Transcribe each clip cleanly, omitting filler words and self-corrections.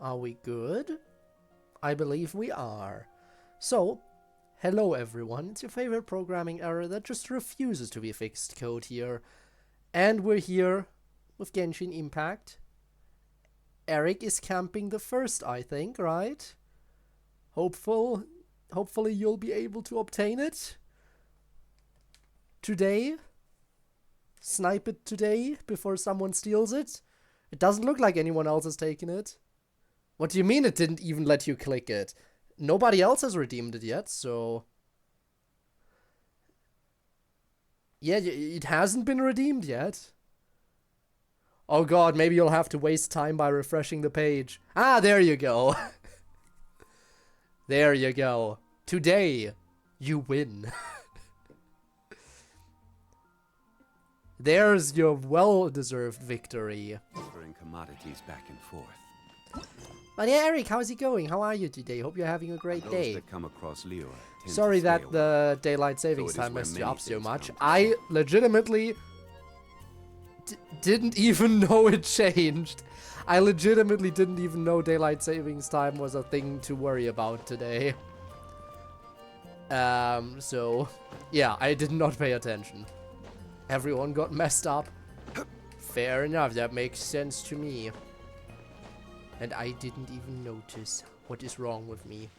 Are we good? I believe we are. So, hello everyone, it's your favorite programming error that just refuses to be fixed code here. And we're here with Genshin Impact. Eric is camping the first, I think, right? Hopefully you'll be able to obtain it today. Snipe it today before someone steals it. It doesn't look like anyone else has taken it. What do you mean it didn't even let you click it? Nobody else has redeemed it yet, so... Yeah, it hasn't been redeemed yet. Oh god, maybe you'll have to waste time by refreshing the page. Ah, there you go. There you go. Today, you win. There's your well-deserved victory. Offering commodities back and forth. But yeah, Eric, how's it going? How are you today? Hope you're having a great Those day. that come across Leo tend Sorry to stay that away. the daylight savings So it is time where messed you many up so things much. come to I legitimately didn't even know it changed. I legitimately didn't even know daylight savings time was a thing to worry about today. So, yeah, I did not pay attention. Everyone got messed up. Fair enough, that makes sense to me. And I didn't even notice. What is wrong with me?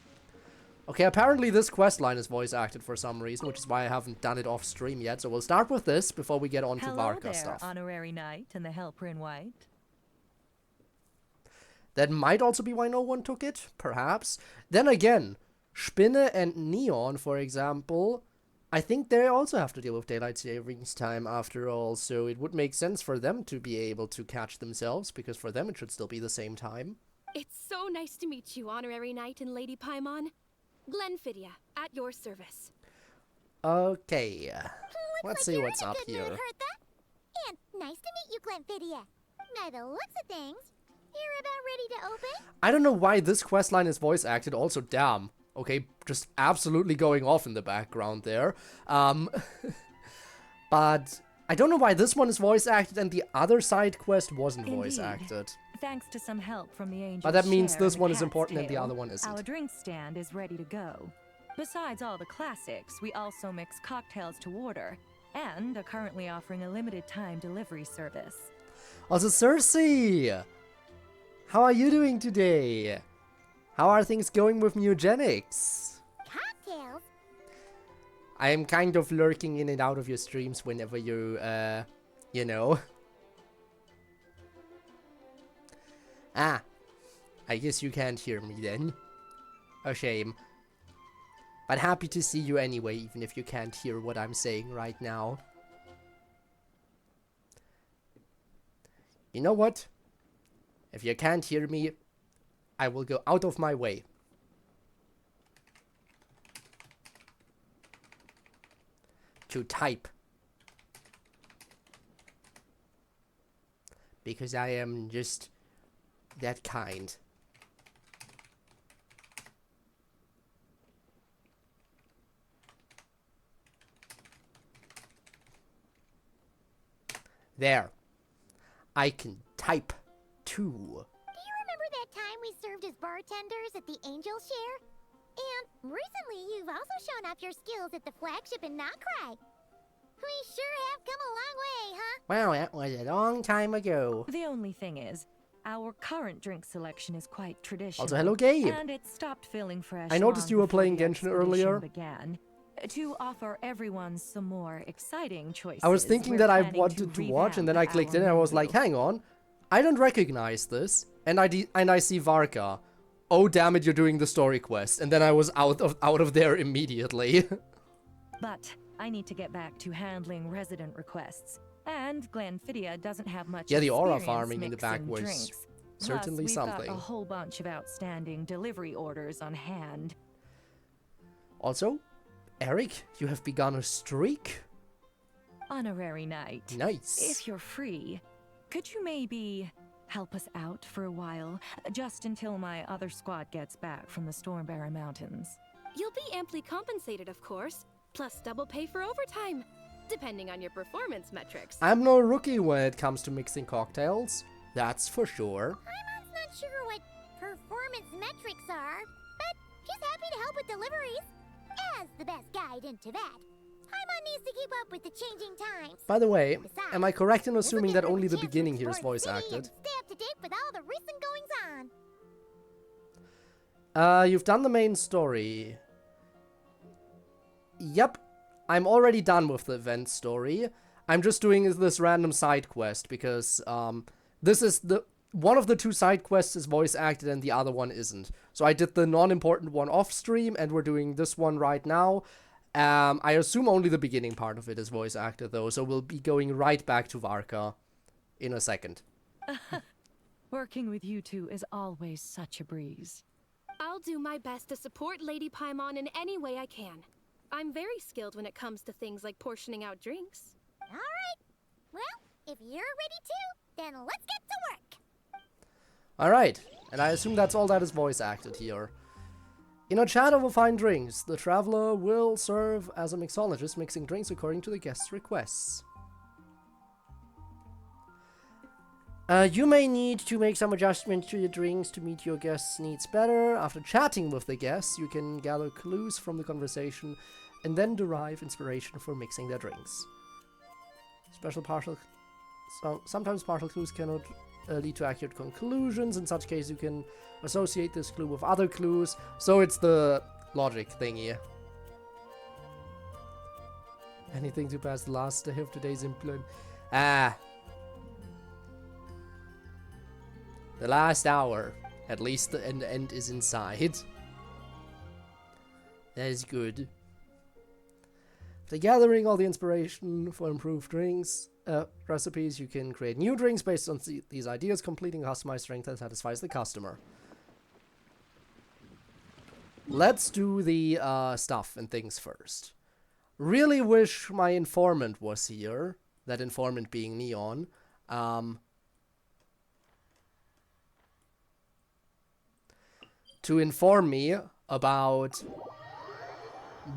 Okay, apparently this quest line is voice acted for some reason, which is why I haven't done it off stream yet. So we'll start with this before we get on to Varka there, stuff. Honorary Knight and the Helper in White. That might also be why no one took it, perhaps. Then again, Spinne and Neon, for example, I think they also have to deal with daylight savings time after all, so it would make sense for them to be able to catch themselves, because for them it should still be the same time. It's so nice to meet you, Honorary Knight and Lady Paimon. Glenfidia, at your service. Okay, let's see you're what's in a up good here. mood, Hertha. And nice to meet you, Glenfidia. By the looks of things, you're about ready to open? I don't know why this questline is voice acted, also damn. Okay, just absolutely going off in the background there. But I don't know why this one is voice acted and the other side quest wasn't voice Indeed. acted. Thanks to some help from the angel. But that means this one is important and the other one isn't. Our drink stand is ready to go. Besides all the classics, we also mix cocktails to order and are currently offering a limited time delivery service. Also, Cersei! How are you doing today? How are things going with Mugenics? Cocktails? I am kind of lurking in and out of your streams whenever you, you know. Ah, I guess you can't hear me then. A shame. But happy to see you anyway, even if you can't hear what I'm saying right now. You know what? If you can't hear me, I will go out of my way. To type. Because I am just that kind. There. I can type too. Do you remember that time we served as bartenders at the Angel Share? And recently you've also shown off your skills at the flagship in Nod-Krai. We sure have come a long way, huh? Wow, that was a long time ago. The only thing is, our current drink selection is quite traditional. Also, hello, Gabe. And it stopped feeling fresh. I noticed long you were before playing the Genshin expedition earlier. Began. To offer everyone some more exciting choices. I was thinking we're that I planning wanted to watch, and then I revamp clicked our in and I was like, menu. hang on, I don't recognize this. And I see Varka. Oh damn it, you're doing the story quest. And then I was out of there immediately. But I need to get back to handling resident requests. And Glenfidia doesn't have much Yeah, the aura experience farming in the back mixing was drinks. certainly Plus, we've something. got a whole bunch of outstanding delivery orders on hand. Also, Eric, you have begun a streak. Honorary Knight. Nice. If you're free, could you maybe help us out for a while? Just until my other squad gets back from the Stormbearer Mountains. You'll be amply compensated, of course, plus double pay for overtime, depending on your performance metrics. I'm no rookie when it comes to mixing cocktails. That's for sure. Paimon's not sure what performance metrics are, but she's happy to help with deliveries. As the best guide into that, Paimon needs to keep up with the changing times. By the way, Besides, am I correct in this will assuming give that her only the chance to beginning here is explore the voice city acted? and stay up to date with all the recent goings on. You've done the main story. Yep. I'm already done with the event story. I'm just doing this random side quest because this is one of the two side quests is voice acted and the other one isn't. So I did the non-important one off stream and we're doing this one right now. I assume only the beginning part of it is voice acted though, so we'll be going right back to Varka in a second. Working with you two is always such a breeze. I'll do my best to support Lady Paimon in any way I can. I'm very skilled when it comes to things like portioning out drinks. All right. Well, if you're ready to, then let's get to work. Alright, and I assume that's all that is voice acted here. In a chat over fine drinks, the traveler will serve as a mixologist, mixing drinks according to the guest's requests. You may need to make some adjustments to your drinks to meet your guests' needs better. After chatting with the guests, you can gather clues from the conversation and then derive inspiration for mixing their drinks. Sometimes partial clues cannot lead to accurate conclusions. In such case, you can associate this clue with other clues. So it's the logic thingy. Anything to pass the last day of today's employment. The last hour. At least the end is inside. That is good. After gathering all the inspiration for improved drinks, recipes, you can create new drinks based on these ideas, completing customized drink that satisfies the customer. Let's do the stuff and things first. Really wish my informant was here. That informant being Neon. To inform me about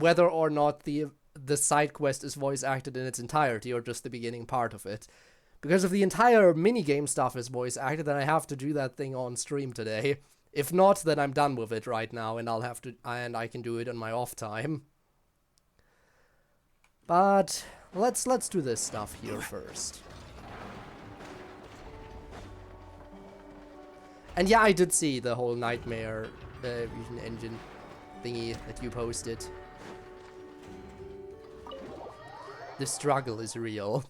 whether or not the side quest is voice acted in its entirety or just the beginning part of it. Because if the entire minigame stuff is voice acted, then I have to do that thing on stream today. If not, then I'm done with it right now and I can do it on my off time. But let's do this stuff here first. And yeah, I did see the whole nightmare vision engine thingy that you posted. The struggle is real.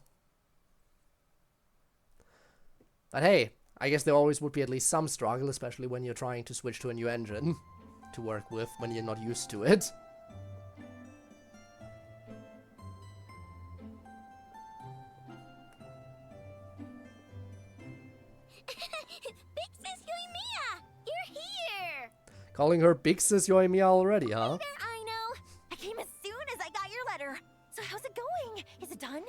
But hey, I guess there always would be at least some struggle, especially when you're trying to switch to a new engine to work with when you're not used to it. Big Sis Yoimiya! You're here! Calling her Big Sis Yoimiya already, huh? I know. I came as soon as I got your letter. So how's it going? Is it done?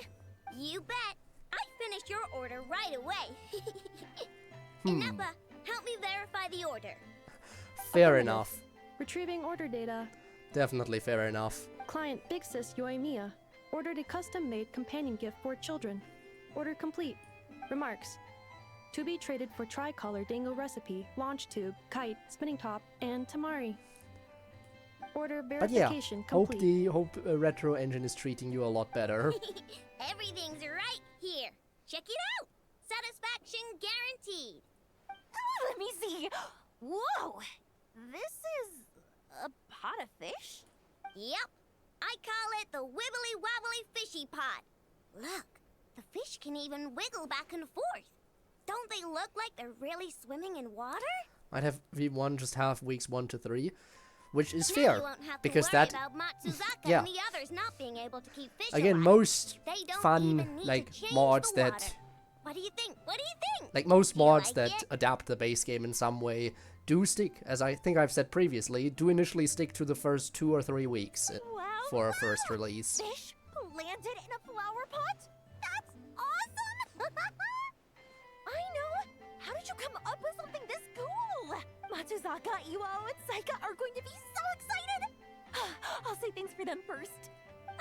You bet. I finished your order right away. Nappa, help me verify the order. Fair enough. Retrieving order data. Definitely fair enough. Client Big Sis Yoimiya ordered a custom-made companion gift for children. Order complete. Remarks. To be traded for tricolor dango recipe, launch tube, kite, spinning top, and tamari. Order verification complete. Hope Retro Engine is treating you a lot better. Everything's right here. Check it out. Satisfaction guaranteed. Let me see. Whoa. This is a pot of fish? Yep. I call it the wibbly wobbly fishy pot. Look, the fish can even wiggle back and forth. Don't they look like they're really swimming in water? I'd have V1 just have weeks 1 to 3, which is Now fair, you won't have because to worry that about Matsuzaka yeah. and the others not being able to keep fish again alive. most They don't fun even need like to change mods the that water. What do you think? What do you think? like most Do you mods like that it? adapt the base game in some way do stick, as I think I've said previously, do initially stick to the first 2 or 3 weeks for a first release. Fish landed in a flower pot? That's awesome! I know! How did you come up with something this cool? Matsuzaka, Iwao, and Saika are going to be so excited! I'll say thanks for them first.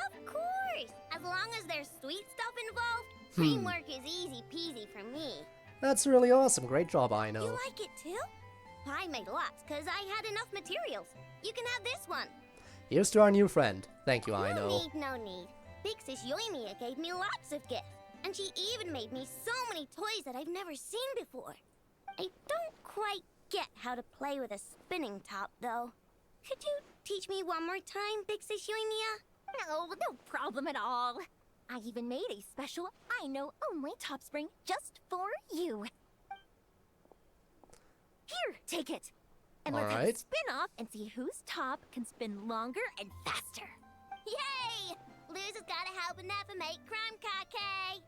Of course! As long as there's sweet stuff involved, teamwork is easy peasy for me. That's really awesome. Great job, I You know. like it too? I made lots because I had enough materials. You can have this one. Here's to our new friend. Thank you, I No know. need, no need. Big Sis Yoimiya gave me lots of gifts. And she even made me so many toys that I've never seen before. I don't quite get how to play with a spinning top, though. Could you teach me one more time, Big Sis Yoimiya? No problem at all. I even made a special I know only top spring just for you. Here, take it. And let's have a Alright. spin off and see whose top can spin longer and faster. Yay! Loser's gotta help another make crime kake.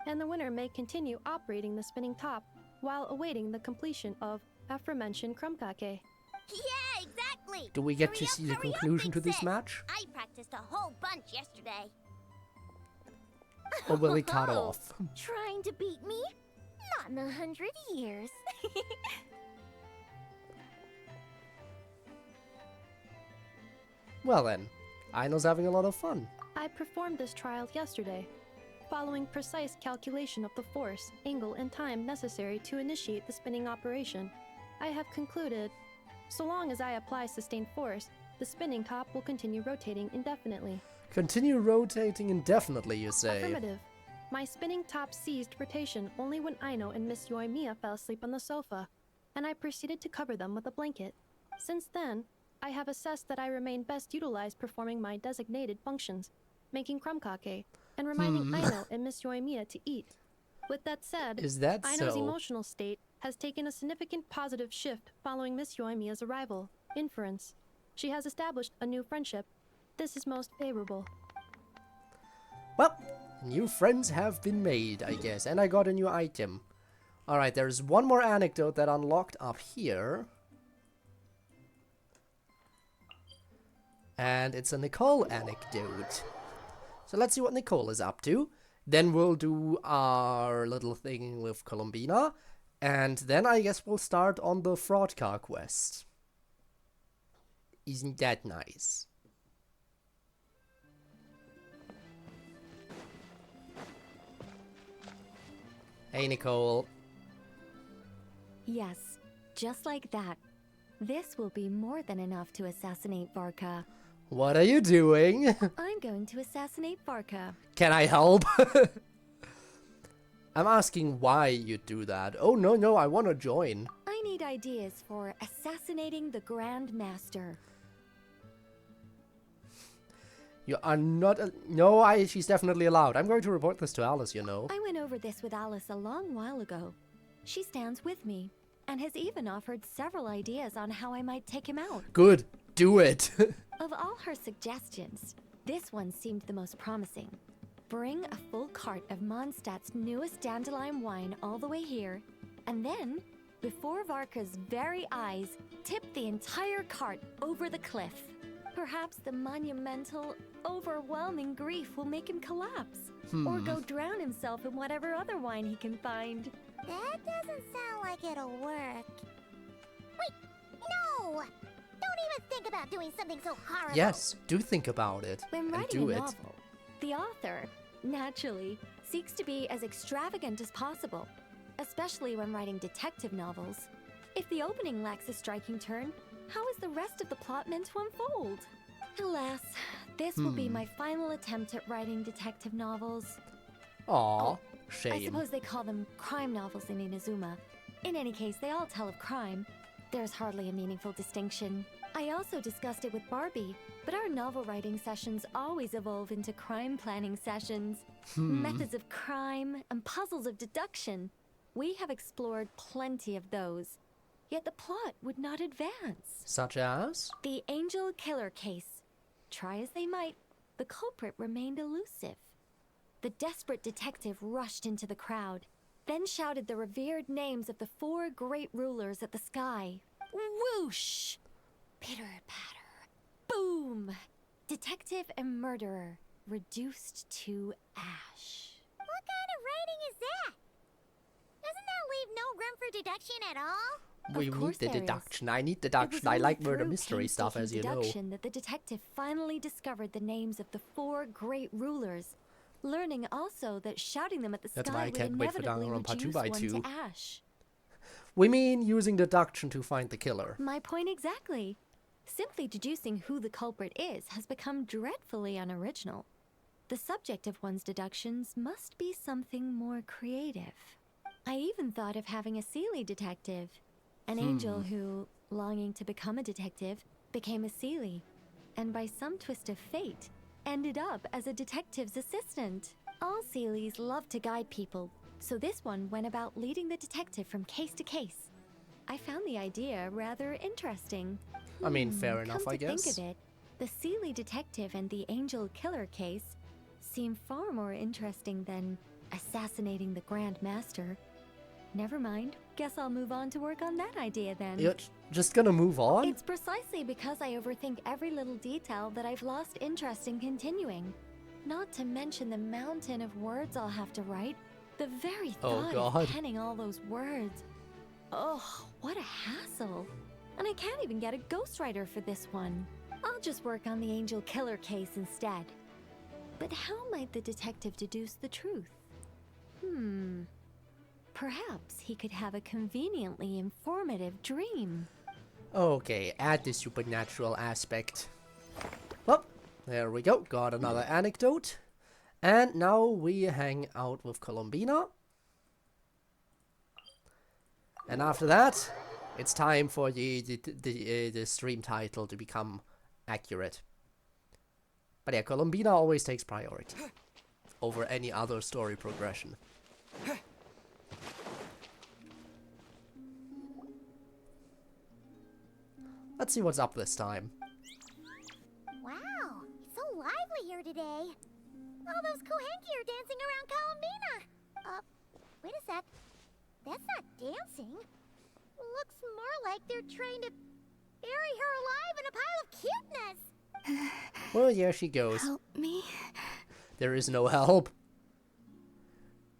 And the winner may continue operating the spinning top while awaiting the completion of aforementioned crumkake. Yeah, exactly. Do we get Hurry to up, see the hurry up, conclusion Big to this Sis. match? I practiced a whole bunch yesterday. Or will he cut off? Trying to beat me? Not in 100 years. Well then, Aino's having a lot of fun. I performed this trial yesterday, following precise calculation of the force, angle, and time necessary to initiate the spinning operation. I have concluded, so long as I apply sustained force, the spinning top will continue rotating indefinitely. Continue rotating indefinitely, you say? Affirmative. My spinning top ceased rotation only when Aino and Miss Yoimiya fell asleep on the sofa, and I proceeded to cover them with a blanket. Since then, I have assessed that I remain best utilized performing my designated functions, making crumkake, and reminding Aino and Miss Yoimiya to eat. With that said, Is that Aino's so? emotional state has taken a significant positive shift following Miss Yoimiya's arrival. Inference. She has established a new friendship. This is most favorable. Well, new friends have been made, I guess, and I got a new item. Alright, there's one more anecdote that unlocked up here. And it's a Nicole anecdote. So let's see what Nicole is up to. Then we'll do our little thing with Columbina. And then I guess we'll start on the fraud car quest. Isn't that nice? Hey, Nicole. Yes, just like that. This will be more than enough to assassinate Varka. What are you doing? I'm going to assassinate Varka. Can I help? I'm asking why you do that. Oh, no, I want to join. I need ideas for assassinating the Grand Master. You are not... No, she's definitely allowed. I'm going to report this to Alice, you know. I went over this with Alice a long while ago. She stands with me, and has even offered several ideas on how I might take him out. Good. Do it. Of all her suggestions, this one seemed the most promising. Bring a full cart of Mondstadt's newest dandelion wine all the way here, and then, before Varka's very eyes, tip the entire cart over the cliff. Perhaps the monumental, overwhelming grief will make him collapse, or go drown himself in whatever other wine he can find. That doesn't sound like it'll work. Wait, no! Don't even think about doing something so horrible. Yes, do think about it. When and writing do a it. novel, the author, naturally, seeks to be as extravagant as possible, especially when writing detective novels. If the opening lacks a striking turn, how is the rest of the plot meant to unfold? Alas, this will be my final attempt at writing detective novels. Aw, I shame. suppose they call them crime novels in Inazuma. In any case, they all tell of crime. There's hardly a meaningful distinction. I also discussed it with Barbie, but our novel writing sessions always evolve into crime planning sessions. Methods of crime and puzzles of deduction. We have explored plenty of those. Yet the plot would not advance. Such as? The Angel Killer case. Try as they might, the culprit remained elusive. The desperate detective rushed into the crowd, then shouted the revered names of the 4 great rulers at the sky. Whoosh! Pitter-patter. Boom! Detective and murderer reduced to ash. What kind of writing is that? Doesn't that leave no room for deduction at all? We need course the there is. deduction. I need It was deduction. I only like murder through mystery stuff, as you painstaking know. deduction that the detective finally discovered the names of the 4 great rulers, learning also that shouting them at the That's why sky I would can't wait for inevitably Danganronpa 2 reduce by one 2. to ash. We mean using deduction to find the killer. My point exactly. Simply deducing who the culprit is has become dreadfully unoriginal. The subject of one's deductions must be something more creative. I even thought of having a Seelie detective. An angel who, longing to become a detective, became a Seelie. And by some twist of fate, ended up as a detective's assistant. All Seelies love to guide people, so this one went about leading the detective from case to case. I found the idea rather interesting. I mean, fair enough, I guess. Come to think of it, the Seelie detective and the angel killer case seem far more interesting than assassinating the Grand Master. Never mind. Guess I'll move on to work on that idea then. You're just gonna move on? It's precisely because I overthink every little detail that I've lost interest in continuing. Not to mention the mountain of words I'll have to write. The very thought of penning all those words. Oh, what a hassle. And I can't even get a ghostwriter for this one. I'll just work on the angel killer case instead. But how might the detective deduce the truth? Perhaps he could have a conveniently informative dream. Okay, add the supernatural aspect. Well, there we go. Got another anecdote. And now we hang out with Columbina. And after that, it's time for the stream title to become accurate. But yeah, Columbina always takes priority over any other story progression. Let's see what's up this time. Wow, it's so lively here today. All those Kohenki are dancing around Columbina. Wait a sec. That's not dancing. Looks more like they're trying to bury her alive in a pile of cuteness. Well, here she goes. Help me. There is no help.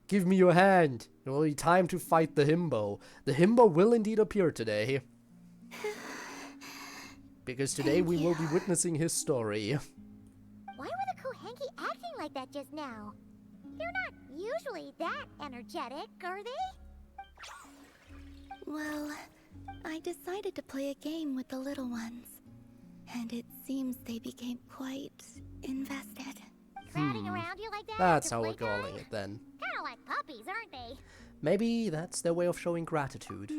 Give me your hand. It will be time to fight the himbo. The himbo will indeed appear today. Because today we will be witnessing his story. Why were the Kohenki acting like that just now? They're not usually that energetic, are they? Well, I decided to play a game with the little ones. And it seems they became quite invested. Crowding around you like that? That's how we're calling it then. Kinda like puppies, aren't they? Maybe that's their way of showing gratitude.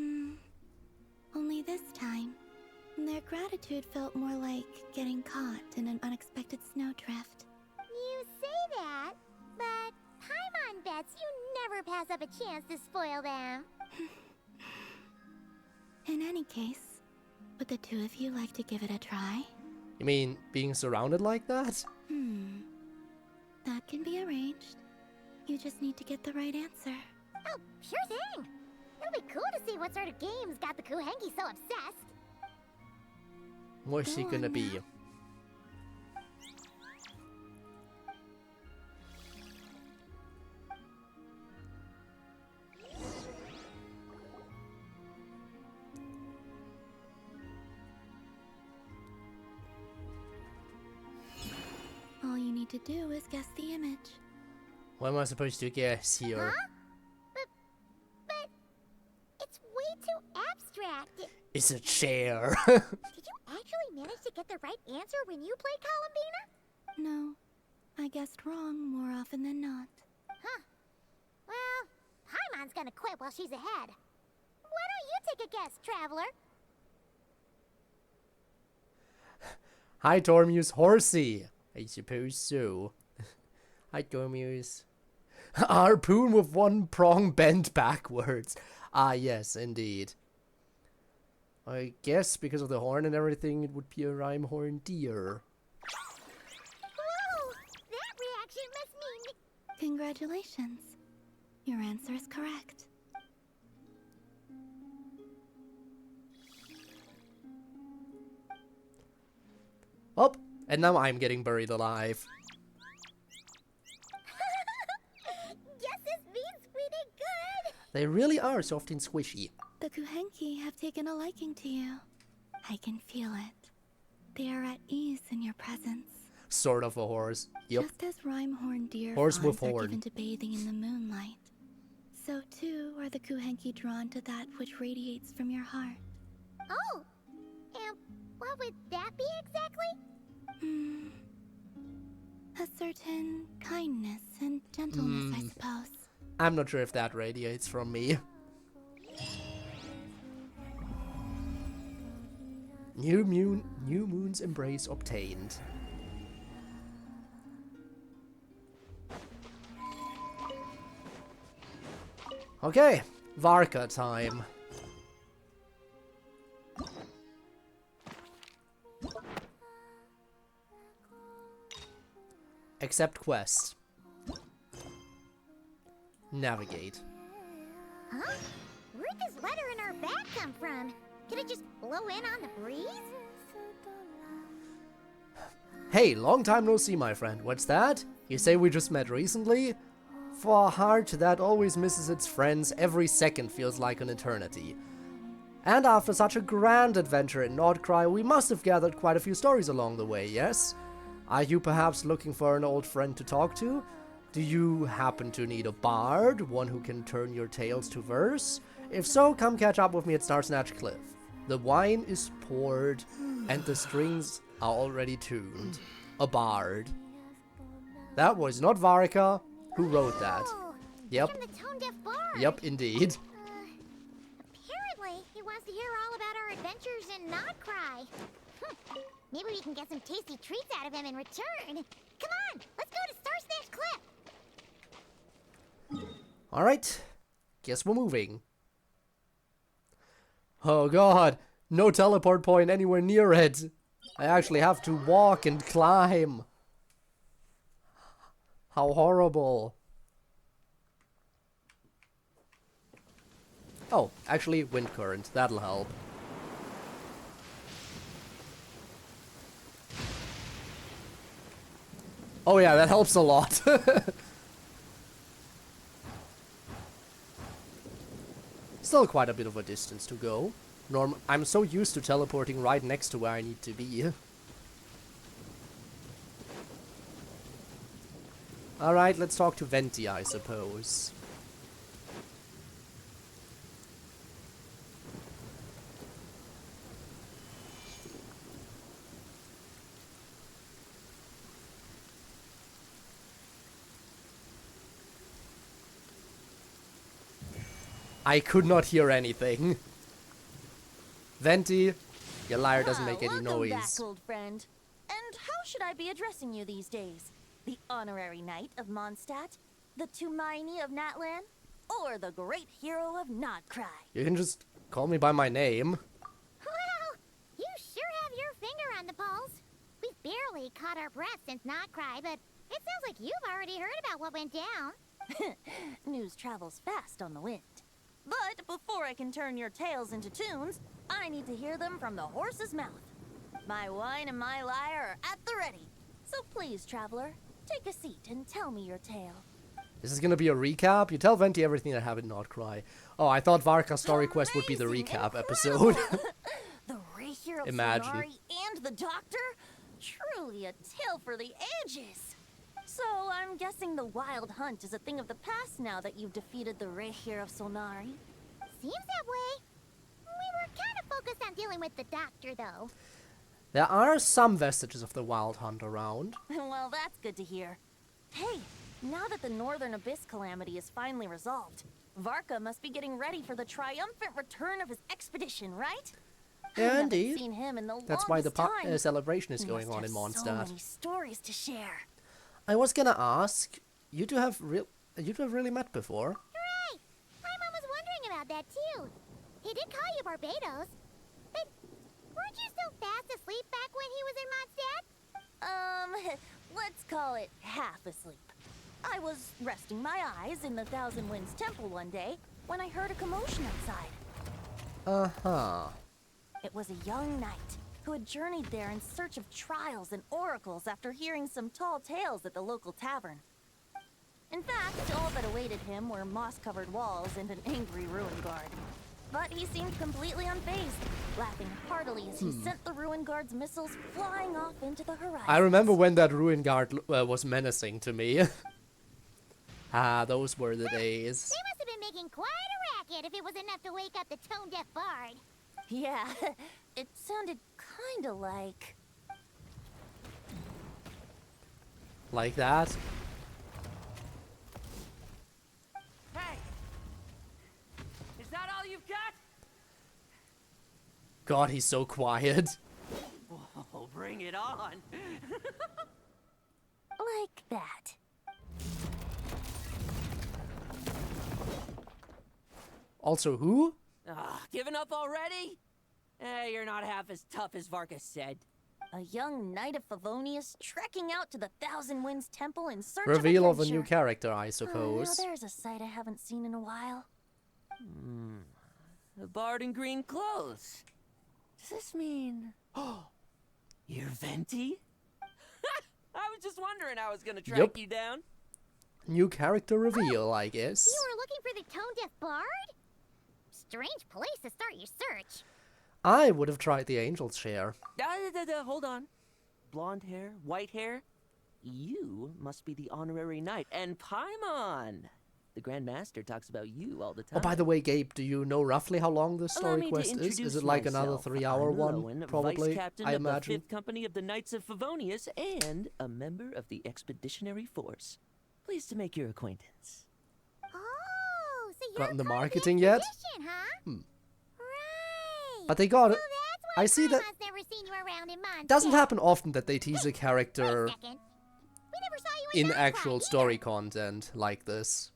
Only this time, their gratitude felt more like getting caught in an unexpected snowdrift. You say that, but Paimon bets you never pass up a chance to spoil them. In any case, would the two of you like to give it a try? You mean being surrounded like that? That can be arranged. You just need to get the right answer. Oh, sure thing. It'll be cool to see what sort of games got the Kohenki so obsessed. What's she gonna be? All you need to do is guess the image. What am I supposed to guess here? Huh? But it's way too abstract. It's a chair. Did you actually manage to get the right answer when you played Columbina? No, I guessed wrong more often than not. Huh. Well, Paimon's gonna quit while she's ahead. Why don't you take a guess, Traveler? Hi, Dormuse Horsey. I suppose so. Hi, Dormuse. Harpoon with one prong bent backwards. Ah, yes, indeed. I guess because of the horn and everything, it would be a rhyme horn deer. Whoa! That reaction must mean... Congratulations. Your answer is correct. Oh, and now I'm getting buried alive. Guesses means we did good! They really are soft and squishy. The Kohenki have taken a liking to you. I can feel it. They are at ease in your presence. Sort of a horse. Yep. Just as rhyme horn deer Horse with fawns are horn. given to bathing in the moonlight, so too are the Kuhenki drawn to that which radiates from your heart. Oh! And what would that be exactly? A certain kindness and gentleness, I suppose. I'm not sure if that radiates from me. New moon's embrace obtained. Okay, Varka time. Accept quest. Navigate. Huh? Where'd this letter in our bag come from? Could it just blow in on the breeze? Hey, long time no see, my friend. What's that? You say we just met recently? For a heart that always misses its friends, every second feels like an eternity. And after such a grand adventure in Nod-Krai, we must have gathered quite a few stories along the way, yes? Are you perhaps looking for an old friend to talk to? Do you happen to need a bard, one who can turn your tales to verse? If so, come catch up with me at Starsnatch Cliff. The wine is poured, and the strings are already tuned. A bard. That was not Varka who wrote that. Yep. Even the tone-deaf bard. Yep, indeed. Apparently, he wants to hear all about our adventures in Nod-Krai. Maybe we can get some tasty treats out of him in return. Come on, let's go to Starsnatch Cliff. Alright. Guess we're moving. Oh god, no teleport point anywhere near it. I actually have to walk and climb. How horrible. Oh, actually wind current, that'll help. Oh yeah, that helps a lot. Still quite a bit of a distance to go. I'm so used to teleporting right next to where I need to be. Alright, let's talk to Venti, I suppose. I could not hear anything. Venti, your lyre doesn't make any noise. Welcome back, old friend. And how should I be addressing you these days? The honorary knight of Mondstadt? The Tumaini of Natlan? Or the great hero of Nod-Krai? You can just call me by my name. Well, you sure have your finger on the pulse. We've barely caught our breath since Nod-Krai, but it sounds like you've already heard about what went down. News travels fast on the wind. But before I can turn your tales into tunes, I need to hear them from the horse's mouth. My wine and my lyre are at the ready. So please, traveler, take a seat and tell me your tale. This is gonna be a recap? You tell Venti everything that happened in Nod-Krai. Oh, I thought Varka Story Quest would be the recap episode. The Rahier of Imagine. Sonari and the Doctor? Truly a tale for the ages. So I'm guessing the wild hunt is a thing of the past now that you've defeated the Rahier of Sonari. Seems that way. We were kind of focused on dealing with the Doctor, though. There are some vestiges of the Wild Hunt around. Well, that's good to hear. Hey, now that the Northern Abyss calamity is finally resolved, Varka must be getting ready for the triumphant return of his expedition, right? I Yeah, haven't indeed. seen him in the That's why the longest time. celebration is He going must on in have so Mondstadt. many stories to share. I was gonna ask, you two have really met before? Hooray! My mom was wondering about that, too. He did call you Barbados. But weren't you so fast asleep back when he was in Mondstadt? Let's call it half asleep. I was resting my eyes in the Thousand Winds Temple one day when I heard a commotion outside. Uh-huh. It was a young knight who had journeyed there in search of trials and oracles after hearing some tall tales at the local tavern. In fact, all that awaited him were moss-covered walls and an angry ruin guard. But he seemed completely unfazed, laughing heartily as he sent the ruin guard's missiles flying off into the horizon. I remember when that ruin guard was menacing to me. Ah, those were the days. They must have been making quite a racket if it was enough to wake up the tone-deaf bard. Yeah, it sounded kinda like... Like that. Hey! Is that all you've got? God, he's so quiet. Oh, bring it on. like that. Also, who? Giving up already? You're not half as tough as Varka said. A young knight of Favonius trekking out to the Thousand Winds Temple in search Reveal of of a new adventure. character, I Now suppose. there's a sight I haven't seen in a while. The bard in green clothes. Does this mean... You're Venti? I was just wondering how I was gonna track you down. New character reveal, I guess. You were looking for the tone-deaf bard? Strange place to start your search. I would have tried the Angel's Share. Hold on. Blonde hair, white hair. You must be the honorary knight. And Paimon! The Grand Master talks about you all the time. Oh, by the way, Gabe, do you know roughly how long this Allow story me to quest is? Is introduce it like another myself. 3-hour I'm one? Lowen, Probably, Vice Captain I of the imagine. 5th Company of the Knights of Favonius and a member of the Expeditionary Force. Pleased to make your acquaintance. Oh, so you're Gotten the part of marketing yet? expedition, huh? Right. But they got So it. that's why I see that. Paimon's never seen you around in Mondstadt. Doesn't happen often that they tease a character Wait a second. We never saw you in in Nod-Krai actual either. story content like this.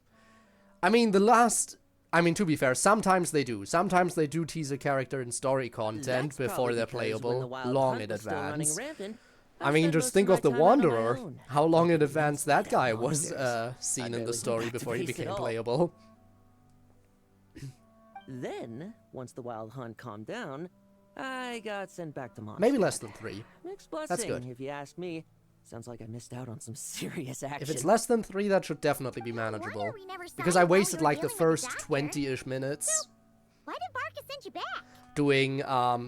I mean, to be fair, sometimes they do. Sometimes they do tease a character in story content That's before probably they're because when the playable Wild long Hunt in was still running advance. rampant, I mean, spent just most think my of the time out on my Wanderer. own. How long in Taking advance things that like guy that was monsters. seen I in barely the went story back to before he base at became all. playable. Then, once the Wild Hunt calmed down, I got sent back to Mondstadt. Maybe less than 3. Mixed blessing, good. if you ask me. Sounds like I missed out on some serious action. If it's less than 3, that should definitely be No wonder manageable. we never saw Because you I while we wasted were like the dealing with the first doctor. 20-ish minutes Why did Varka send you back? doing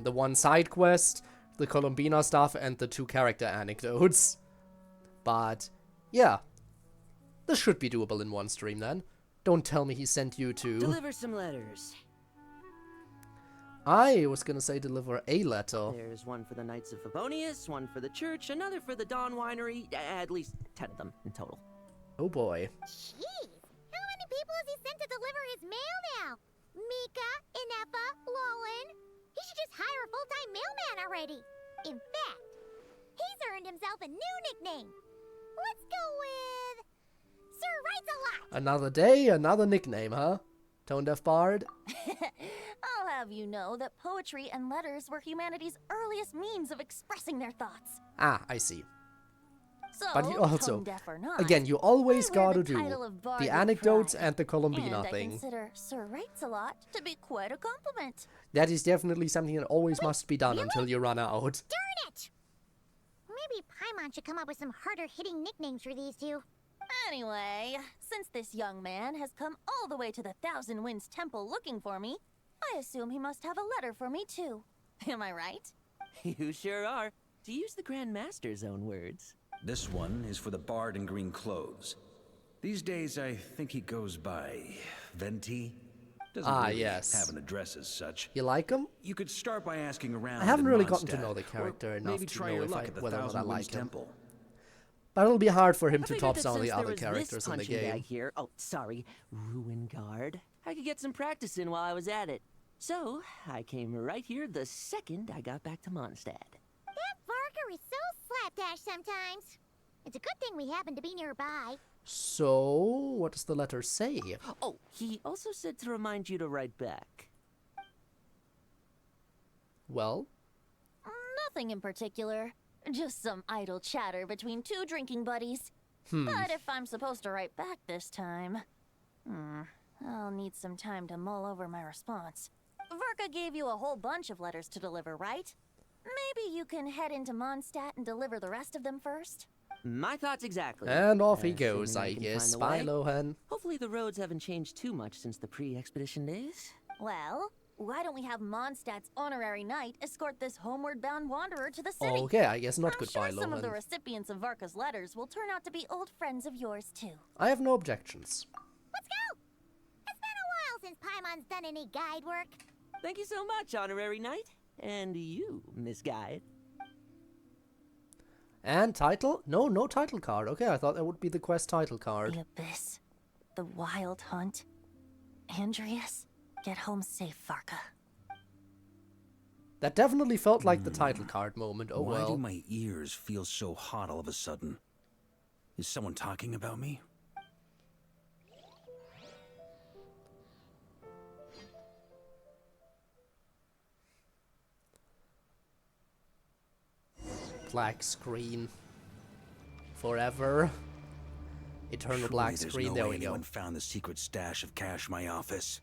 the one side quest, the Columbina stuff, and the 2 character anecdotes. But, yeah. This should be doable in one stream then. Don't tell me he sent you to... Deliver some letters. I was gonna say deliver a letter. There's one for the Knights of Favonius, one for the church, another for the Dawn Winery, at least 10 of them in total. Oh boy. Jeez. How many people has he sent to deliver his mail now? Mika, Inepa, Lowen. He should just hire a full-time mailman already. In fact, he's earned himself a new nickname. Let's go with... Sir Writes a Lot. Another day, another nickname, huh? Tone Deaf Bard? I'll have you know that poetry and letters were humanity's earliest means of expressing their thoughts. Ah, I see. So, But you also, tone-deaf or not, again, you always I wear gotta the do title of Bard the with anecdotes pride. and the Columbina and I thing. consider Sir Writes a Lot to be quite a compliment. That is definitely something that always must be done until you run out. Darn it! Maybe Paimon should come up with some harder-hitting nicknames for these two. Anyway, since this young man has come all the way to the Thousand Winds Temple looking for me, I assume he must have a letter for me too. Am I right? You sure are. To use the Grand Master's own words. This one is for the bard in green clothes. These days, I think he goes by Venti. Doesn't really yes. have an address as such. You like him? You could start by asking around. I haven't in really gotten to Mondstadt, know the or character enough maybe to try know your if luck at the whether or not I Thousand like Winds him. Temple. But it'll be hard for him I to figured top that some of since the there other was this characters in the punching game. bag here, Ruin Guard, I could get some practice in while I was at it. So, I came right here the second I got back to Mondstadt. That Varka is so slapdash sometimes. It's a good thing we happen to be nearby. So, what does the letter say? Oh, he also said to remind you to write back. Well, Nothing in particular. Just some idle chatter between 2 drinking buddies. But if I'm supposed to write back this time... I'll need some time to mull over my response. Varka gave you a whole bunch of letters to deliver, right? Maybe you can head into Mondstadt and deliver the rest of them first? My thoughts exactly. and off he Assuming goes, I can guess. find a Bye, way. Lohan. Hopefully the roads haven't changed too much since the pre-expedition days. Well, why don't we have Mondstadt's honorary knight escort this homeward-bound wanderer to the city? Okay, I guess not I'm goodbye, sure some of the Lohan. recipients of Varka's letters will turn out to be old friends of yours, too. I have no objections. Let's go! It's been a while since Paimon's done any guide work. Thank you so much, Honorary Knight. And you, Miss Guide. And title? No, no title card. Okay, I thought that would be the quest title card. The Abyss. The Wild Hunt. Andreas, get home safe, Varka. That definitely felt like the title card moment. Oh Why well. do my ears feel so hot all of a sudden? Is someone talking about me? Black screen. Forever. Eternal Surely black there's screen. no There way we go. anyone found the secret stash of cash in my office.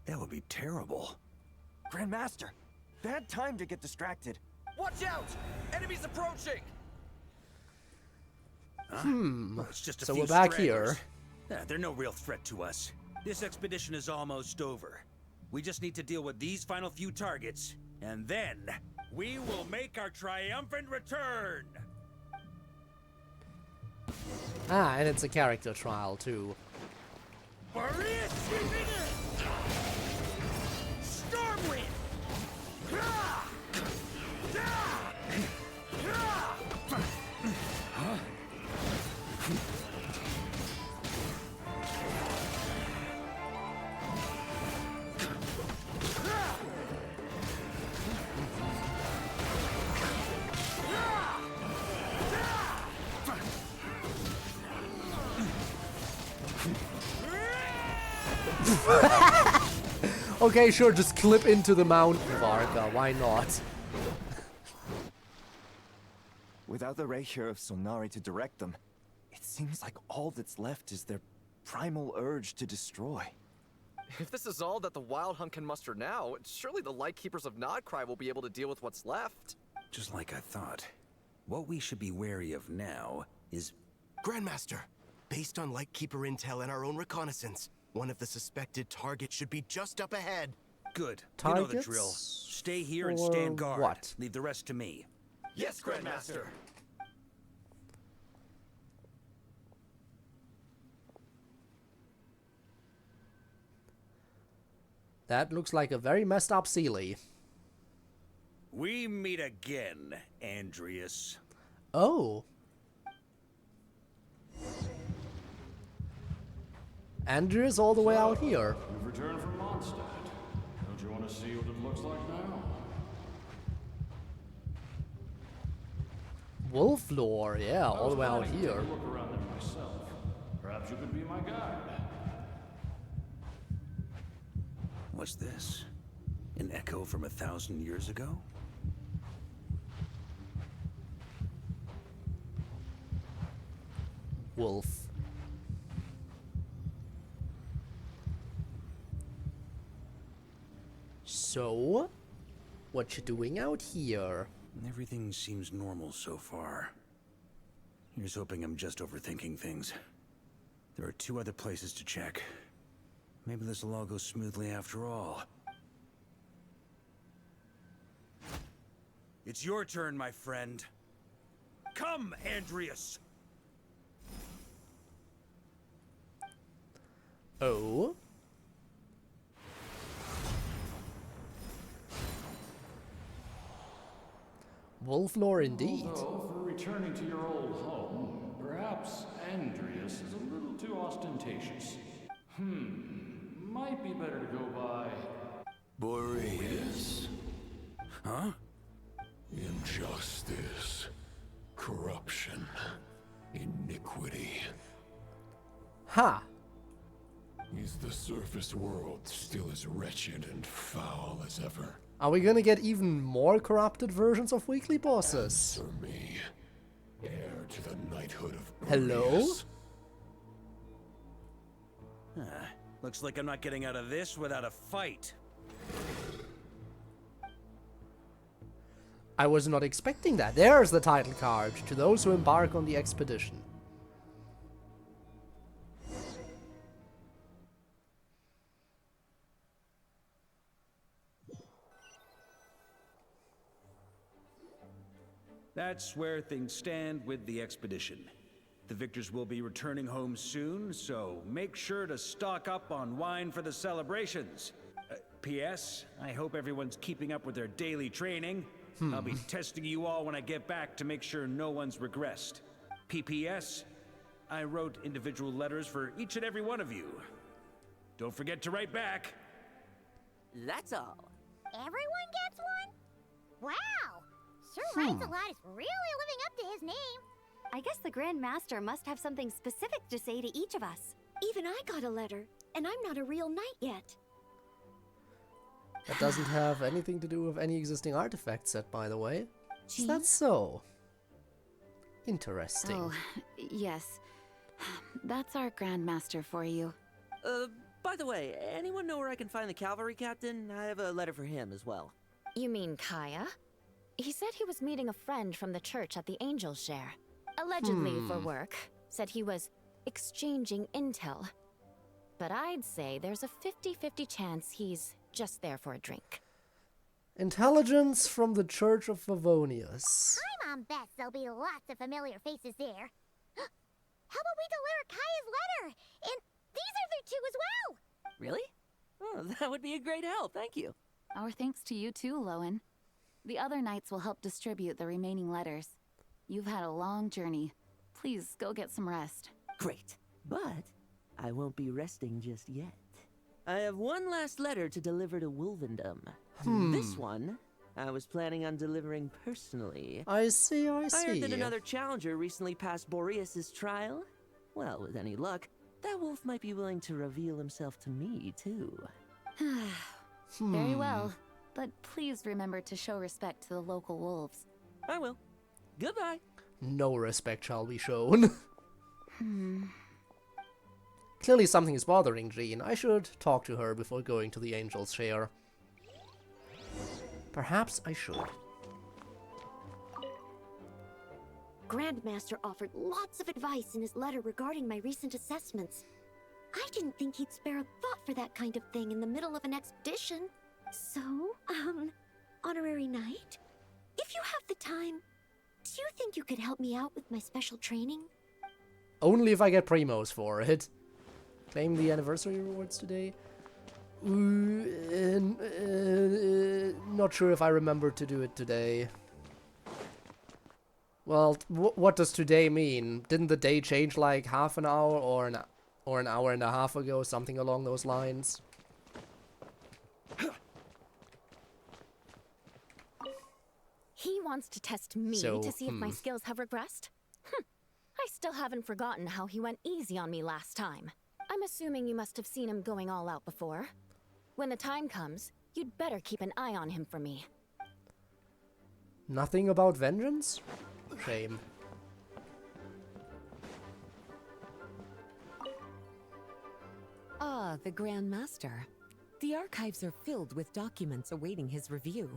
That would be terrible. Grandmaster, bad time to get distracted. Watch out! Enemies approaching! Well, it's just a So few we're back stragglers. here. They're no real threat to us. This expedition is almost over. We just need to deal with these final few targets, and then we will make our triumphant return! Ah, and it's a character trial too. Stormwind! Okay, sure, just clip into the mountain, Varka. Why not? Without the Reich of Sonari to direct them, it seems like all that's left is their primal urge to destroy. If this is all that the Wild Hunt can muster now, surely the Lightkeepers of Nod-Krai will be able to deal with what's left. Just like I thought. What we should be wary of now is... Grandmaster, based on Lightkeeper intel and our own reconnaissance, one of the suspected targets should be just up ahead. Good. Targets? You know the drill. Stay here and For stand guard. what? Leave the rest to me. Yes, Grandmaster! That looks like a very messed up Sealy. We meet again, Andreas. Oh. Andrews all the way out here. You've returned from Mondstadt. Don't you want to see what it looks like now? Wolf lore, yeah, all the way out Take here. a look around it myself. Perhaps you could be my guide. What's this? An echo from 1,000 years ago? Wolf. So, what you doing out here? Everything seems normal so far. Here's hoping I'm just overthinking things. There are 2 other places to check. Maybe this will all go smoothly after all. It's your turn, my friend. Come, Andreas! Oh? Wolf lore indeed. Although, for returning to your old home, perhaps Andreas is a little too ostentatious. Might be better to go by... Boreas. Huh? Injustice. Corruption. Iniquity. Ha! Is the surface world still as wretched and foul as ever? Are we gonna get even more corrupted versions of weekly bosses? Answer me, heir to the knighthood of Hello? Boreas. Looks like I'm not getting out of this without a fight. I was not expecting that. There's the title card to those who embark on the expedition. That's where things stand with the expedition. The victors will be returning home soon, so make sure to stock up on wine for the celebrations. P.S. I hope everyone's keeping up with their daily training. I'll be testing you all when I get back to make sure no one's regressed. P.P.S. I wrote individual letters for each and every one of you. Don't forget to write back. That's all. Everyone gets one? Wow! Sure writes a lot is really living up to his name. I guess the Grand Master must have something specific to say to each of us. Even I got a letter, and I'm not a real knight yet. That doesn't have anything to do with any existing artifact set, by the way. Is that so? Interesting. Oh, yes. That's our Grandmaster for you. By the way, anyone know where I can find the cavalry captain? I have a letter for him as well. You mean Kaya? He said he was meeting a friend from the church at the Angel Share. Allegedly for work. Said he was exchanging intel. But I'd say there's a 50-50 chance he's just there for a drink. Intelligence from the Church of Favonius. I'm on best there'll be lots of familiar faces there. How about we deliver Kaya's letter? And these are there too as well! Really? Oh, that would be a great help, thank you. Our thanks to you too, Lowen. The other knights will help distribute the remaining letters. You've had a long journey. Please go get some rest. Great. But I won't be resting just yet. I have one last letter to deliver to Wolvendom. This one, I was planning on delivering personally. I see. I heard that another challenger recently passed Boreas's trial. Well, with any luck, that wolf might be willing to reveal himself to me, too. Very well. But please remember to show respect to the local wolves. I will. Goodbye. No respect shall be shown. Clearly something is bothering Jean. I should talk to her before going to the Angel's Share. Perhaps I should. Grandmaster offered lots of advice in his letter regarding my recent assessments. I didn't think he'd spare a thought for that kind of thing in the middle of an expedition. So, Honorary Knight, if you have the time, do you think you could help me out with my special training? Only if I get primos for it. Claim the anniversary rewards today. Not sure if I remember to do it today. Well, what does today mean? Didn't the day change like half an hour or an hour and a half ago? Something along those lines. He wants to test me to see if my skills have regressed? I still haven't forgotten how he went easy on me last time. I'm assuming you must have seen him going all out before. When the time comes, you'd better keep an eye on him for me. Nothing about vengeance? Shame. Ah, the Grand Master. The archives are filled with documents awaiting his review.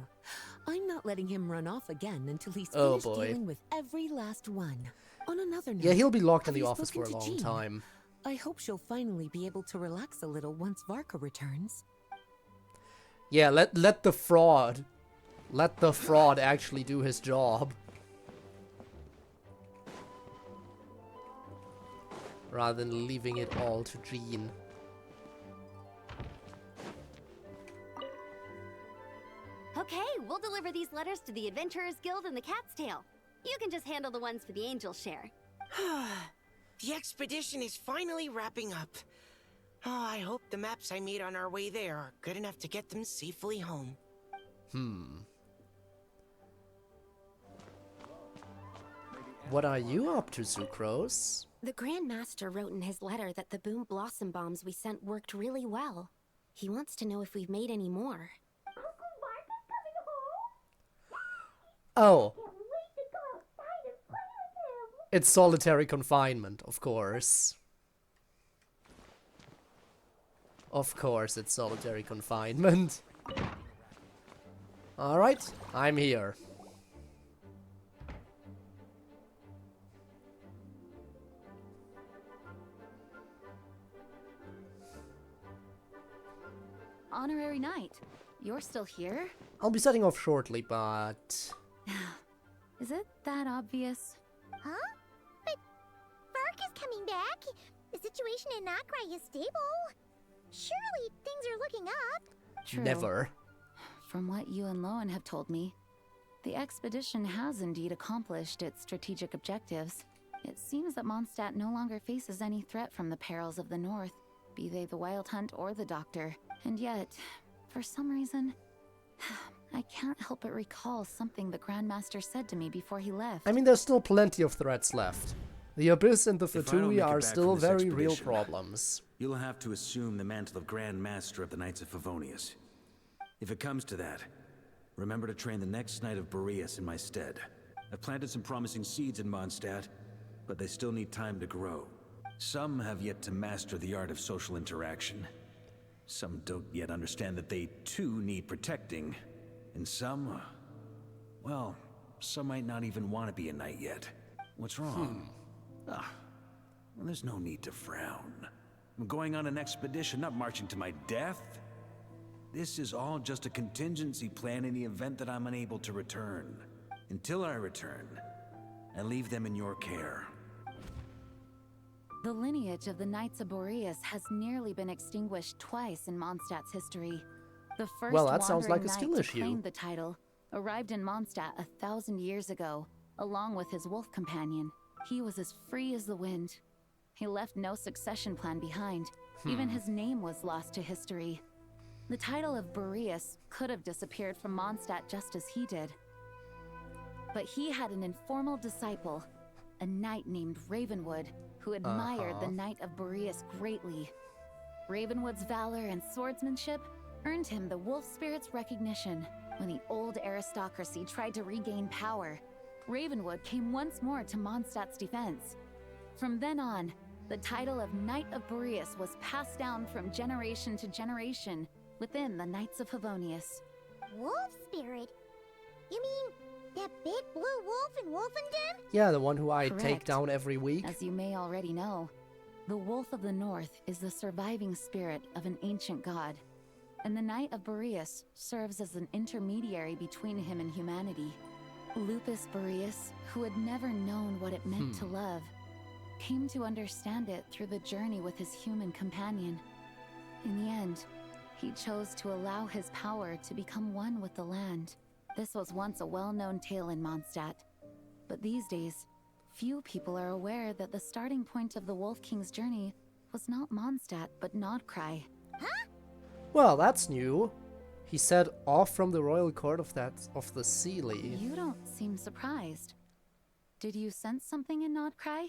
I'm not letting him run off again until he's finished dealing with every last one. On another note, yeah, he'll be locked in the office for a long time. I hope she'll finally be able to relax a little once Varka returns. Yeah, let the fraud actually do his job. Rather than leaving it all to Jean. Okay, we'll deliver these letters to the Adventurers Guild and the Cat's Tail. You can just handle the ones for the Angel Share. The expedition is finally wrapping up. Oh, I hope the maps I made on our way there are good enough to get them safely home. What are you up to, Sucrose? The Grand Master wrote in his letter that the Boom Blossom bombs we sent worked really well. He wants to know if we've made any more. Oh. It's solitary confinement, of course. Of course it's solitary confinement. Alright, I'm here. Honorary Knight, you're still here? I'll be setting off shortly, but... Is it that obvious? Huh? But coming back. The situation in Nod-Krai is stable. Surely things are looking up. True. Never. From what you and Lowen have told me, the expedition has indeed accomplished its strategic objectives. It seems that Mondstadt no longer faces any threat from the perils of the North, be they the Wild Hunt or the Doctor. And yet, for some reason, I can't help but recall something the Grandmaster said to me before he left. I mean, there's still plenty of threats left. The Abyss and the If I don't make F2P it are back still from this very real expedition, problems. You'll have to assume the mantle of Grand Master of the Knights of Favonius. If it comes to that, remember to train the next Knight of Boreas in my stead. I've planted some promising seeds in Mondstadt, but they still need time to grow. Some have yet to master the art of social interaction. Some don't yet understand that they too need protecting. And some, well, some might not even want to be a knight yet. What's wrong? Well, there's no need to frown. I'm going on an expedition, not marching to my death. This is all just a contingency plan in the event that I'm unable to return. Until I return, I leave them in your care. The lineage of the Knights of Boreas has nearly been extinguished twice in Mondstadt's history. The first Well, that sounds like a wandering skill knight to issue. claim the title arrived in Mondstadt 1,000 years ago, along with his wolf companion. He was as free as the wind. He left no succession plan behind. Even his name was lost to history. The title of Boreas could have disappeared from Mondstadt just as he did. But he had an informal disciple, a knight named Ravenwood, who admired the Knight of Boreas greatly. Ravenwood's valor and swordsmanship earned him the wolf spirit's recognition. When the old aristocracy tried to regain power, Ravenwood came once more to Mondstadt's defense. From then on, the title of Knight of Boreas was passed down from generation to generation within the Knights of Favonius. Wolf spirit? You mean that big blue wolf in Wolfenden? Yeah, the one who I take Correct. down every week. As you may already know, the Wolf of the North is the surviving spirit of an ancient god, and the Knight of Boreas serves as an intermediary between him and humanity. Lupus Boreas, who had never known what it meant to love, came to understand it through the journey with his human companion. In the end, he chose to allow his power to become one with the land. This was once a well-known tale in Mondstadt, but these days, few people are aware that the starting point of the Wolf King's journey was not Mondstadt, but Nod-Krai. Well, that's new. He said off from the royal court of the Sealy. You don't seem surprised. Did you sense something in Nod-Krai?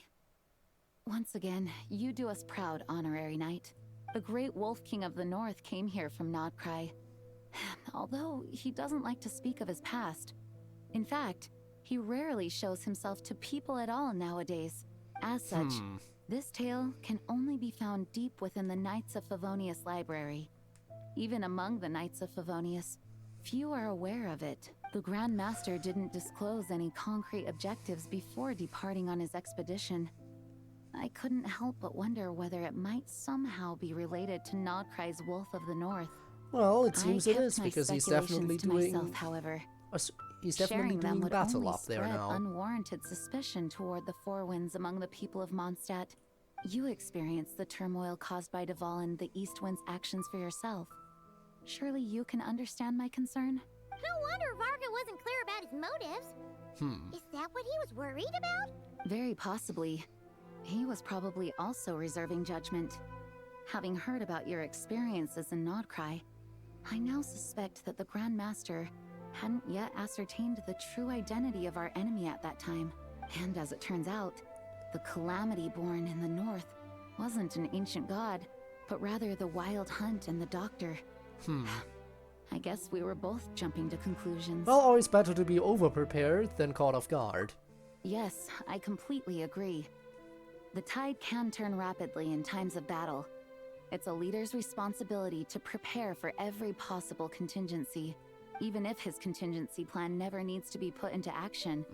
Once again, you do us proud, Honorary Knight. The great Wolf King of the North came here from Nod-Krai. Although he doesn't like to speak of his past. In fact, he rarely shows himself to people at all nowadays. As such, this tale can only be found deep within the Knights of Favonius library. Even among the Knights of Favonius, few are aware of it. The Grand Master didn't disclose any concrete objectives before departing on his expedition. I couldn't help but wonder whether it might somehow be related to Nod-Krai's Wolf of the North. Well, it seems I it kept is my because he's speculations definitely to doing. myself, however. He's definitely Sharing them doing would battle only up there spread now. unwarranted suspicion toward the Four Winds among the people of Mondstadt. You experienced the turmoil caused by Duval and the East Wind's actions for yourself. Surely you can understand my concern? No wonder Varka wasn't clear about his motives. Is that what he was worried about? Very possibly. He was probably also reserving judgment. Having heard about your experiences in Nod-Krai, I now suspect that the Grand Master hadn't yet ascertained the true identity of our enemy at that time. And as it turns out, the calamity born in the north wasn't an ancient god, but rather the Wild Hunt and the Doctor. I guess we were both jumping to conclusions. Well, always better to be over-prepared than caught off guard. Yes, I completely agree. The tide can turn rapidly in times of battle. It's a leader's responsibility to prepare for every possible contingency, even if his contingency plan never needs to be put into action.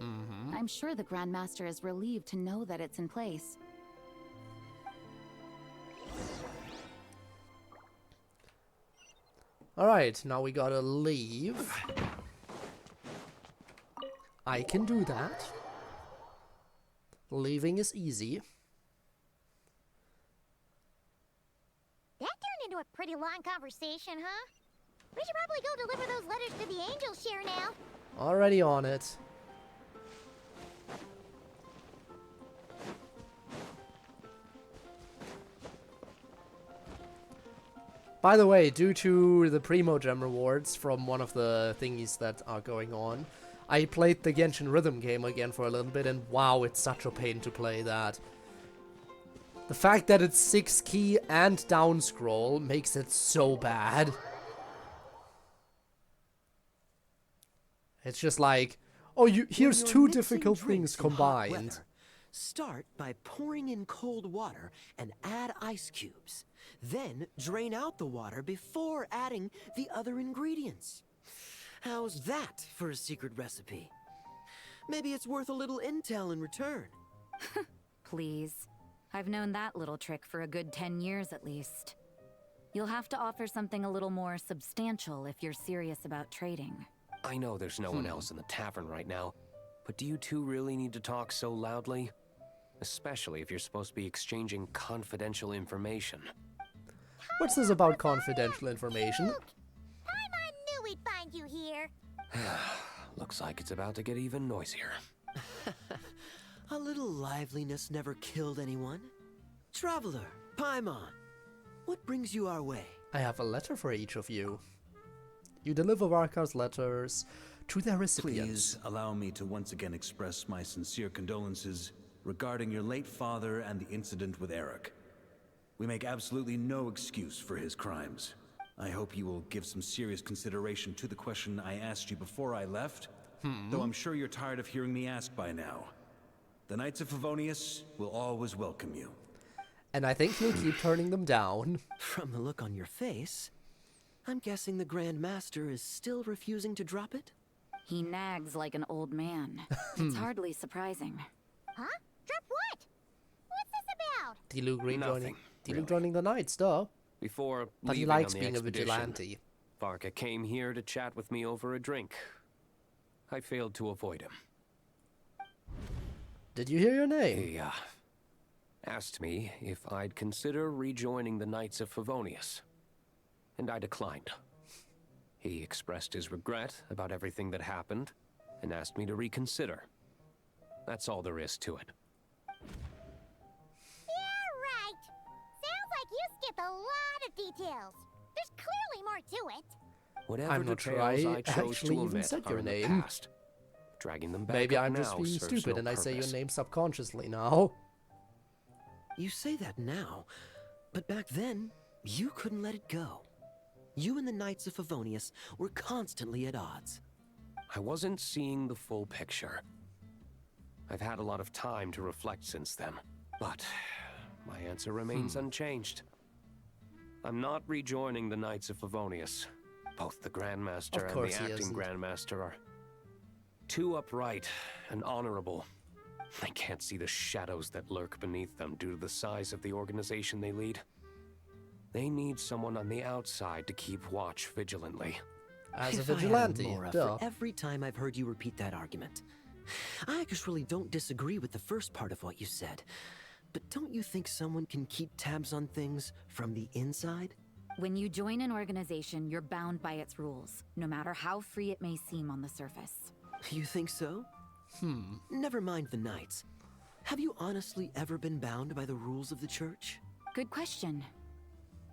I'm sure the Grand Master is relieved to know that it's in place. Alright, now we gotta leave. I can do that. Leaving is easy. pretty long conversation, huh? We should probably go deliver those letters to the angel share now. Already on it. By the way, due to the Primo Gem rewards from one of the thingies that are going on, I played the Genshin Rhythm game again for a little bit, and wow, it's such a pain to play that. The fact that it's 6 key and down scroll makes it so bad. It's just like, oh, here's 2 difficult things combined. Weather, start by pouring in cold water and add ice cubes. Then drain out the water before adding the other ingredients. How's that for a secret recipe? Maybe it's worth a little intel in return. Please. I've known that little trick for a good 10 years at least. You'll have to offer something a little more substantial if you're serious about trading. I know there's no one else in the tavern right now, but do you two really need to talk so loudly? Especially if you're supposed to be exchanging confidential information. What's this about confidential information? Paimon knew we'd find you here. Looks like it's about to get even noisier. A little liveliness never killed anyone. Traveler, Paimon, what brings you our way? I have a letter for each of you. You deliver Varka's letters to their recipients. Please allow me to once again express my sincere condolences regarding your late father and the incident with Eric. We make absolutely no excuse for his crimes. I hope you will give some serious consideration to the question I asked you before I left, though I'm sure you're tired of hearing me ask by now. The Knights of Favonius will always welcome you. And I think you'll keep turning them down. From the look on your face, I'm guessing the Grand Master is still refusing to drop it? He nags like an old man. It's hardly surprising. Huh? Drop what? What's this about? Diluc joining the Knights, duh. Before but he leaving likes on the being a expedition, vigilante. Varka came here to chat with me over a drink. I failed to avoid him. Did you hear your name? He asked me if I'd consider rejoining the Knights of Favonius, and I declined. He expressed his regret about everything that happened, and asked me to reconsider. That's all there is to it. Yeah, right. Sounds like you skipped a lot of details. There's clearly more to it. Whatever I'm not details sure I I chose actually to even omit said are your in the name. past. Dragging them back Maybe up I'm just now being serves stupid no and I say your purpose. name subconsciously now. You say that now, but back then, you couldn't let it go. You and the Knights of Favonius were constantly at odds. I wasn't seeing the full picture. I've had a lot of time to reflect since then, but my answer remains unchanged. I'm not rejoining the Knights of Favonius. Both the Grandmaster and the acting Grandmaster are too upright and honorable. I can't see the shadows that lurk beneath them due to the size of the organization they lead. They need someone on the outside to keep watch vigilantly. As a If I had vigilante, Mora duh. for every time I've heard you repeat that argument. I actually don't disagree with the first part of what you said, but don't you think someone can keep tabs on things from the inside? When you join an organization, you're bound by its rules, no matter how free it may seem on the surface. You think so? Never mind the Knights. Have you honestly ever been bound by the rules of the Church? Good question.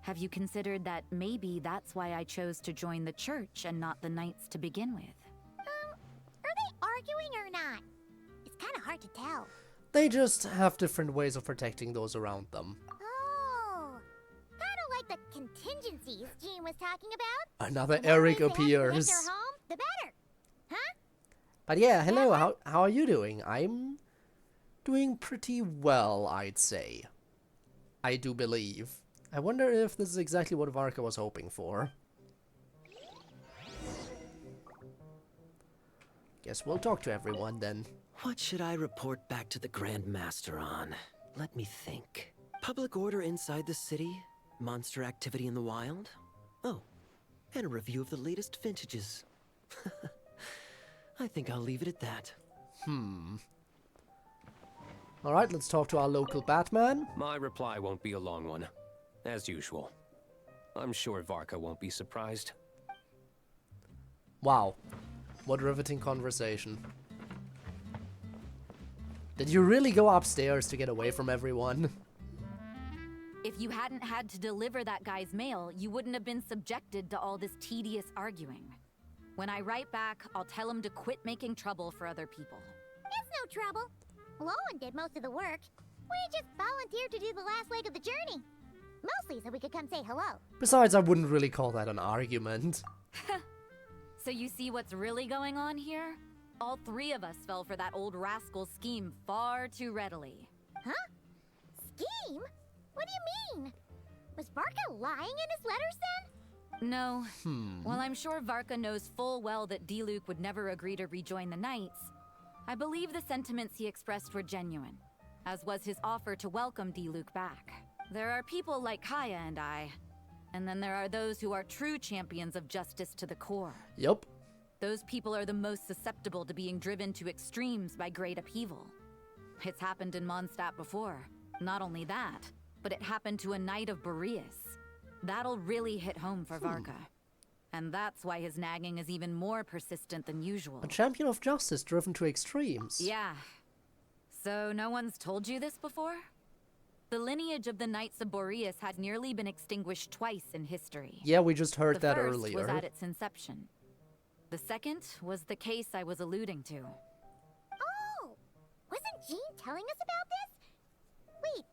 Have you considered that maybe that's why I chose to join the Church and not the Knights to begin with? Are they arguing or not? It's kind of hard to tell. They just have different ways of protecting those around them. Oh, kind of like the contingencies Jean was talking about. Another The Eric more ways they have to appears. make their home, the better. Huh? But yeah, hello, how are you doing? I'm doing pretty well, I'd say. I do believe. I wonder if this is exactly what Varka was hoping for. Guess we'll talk to everyone then. What should I report back to the Grand Master on? Let me think. Public order inside the city? Monster activity in the wild? Oh, and a review of the latest vintages. I think I'll leave it at that. Alright, let's talk to our local Batman. My reply won't be a long one, as usual. I'm sure Varka won't be surprised. Wow. What riveting conversation. Did you really go upstairs to get away from everyone? If you hadn't had to deliver that guy's mail, you wouldn't have been subjected to all this tedious arguing. When I write back, I'll tell him to quit making trouble for other people. It's no trouble. Lowen did most of the work. We just volunteered to do the last leg of the journey. Mostly so we could come say hello. Besides, I wouldn't really call that an argument. So you see what's really going on here? All three of us fell for that old rascal's scheme far too readily. Huh? Scheme? What do you mean? Was Varka lying in his letters then? No. While I'm sure Varka knows full well that Diluc would never agree to rejoin the Knights, I believe the sentiments he expressed were genuine, as was his offer to welcome Diluc back. There are people like Kaya and I, and then there are those who are true champions of justice to the core. Yup. Those people are the most susceptible to being driven to extremes by great upheaval. It's happened in Mondstadt before. Not only that, but it happened to a Knight of Boreas. That'll really hit home for Varka. And that's why his nagging is even more persistent than usual. A champion of justice driven to extremes. Yeah. So no one's told you this before? The lineage of the Knights of Boreas had nearly been extinguished twice in history. Yeah, we just heard that earlier. earlier. The first was at its inception. The second was the case I was alluding to. Oh! Wasn't Jean telling us about this? Wait.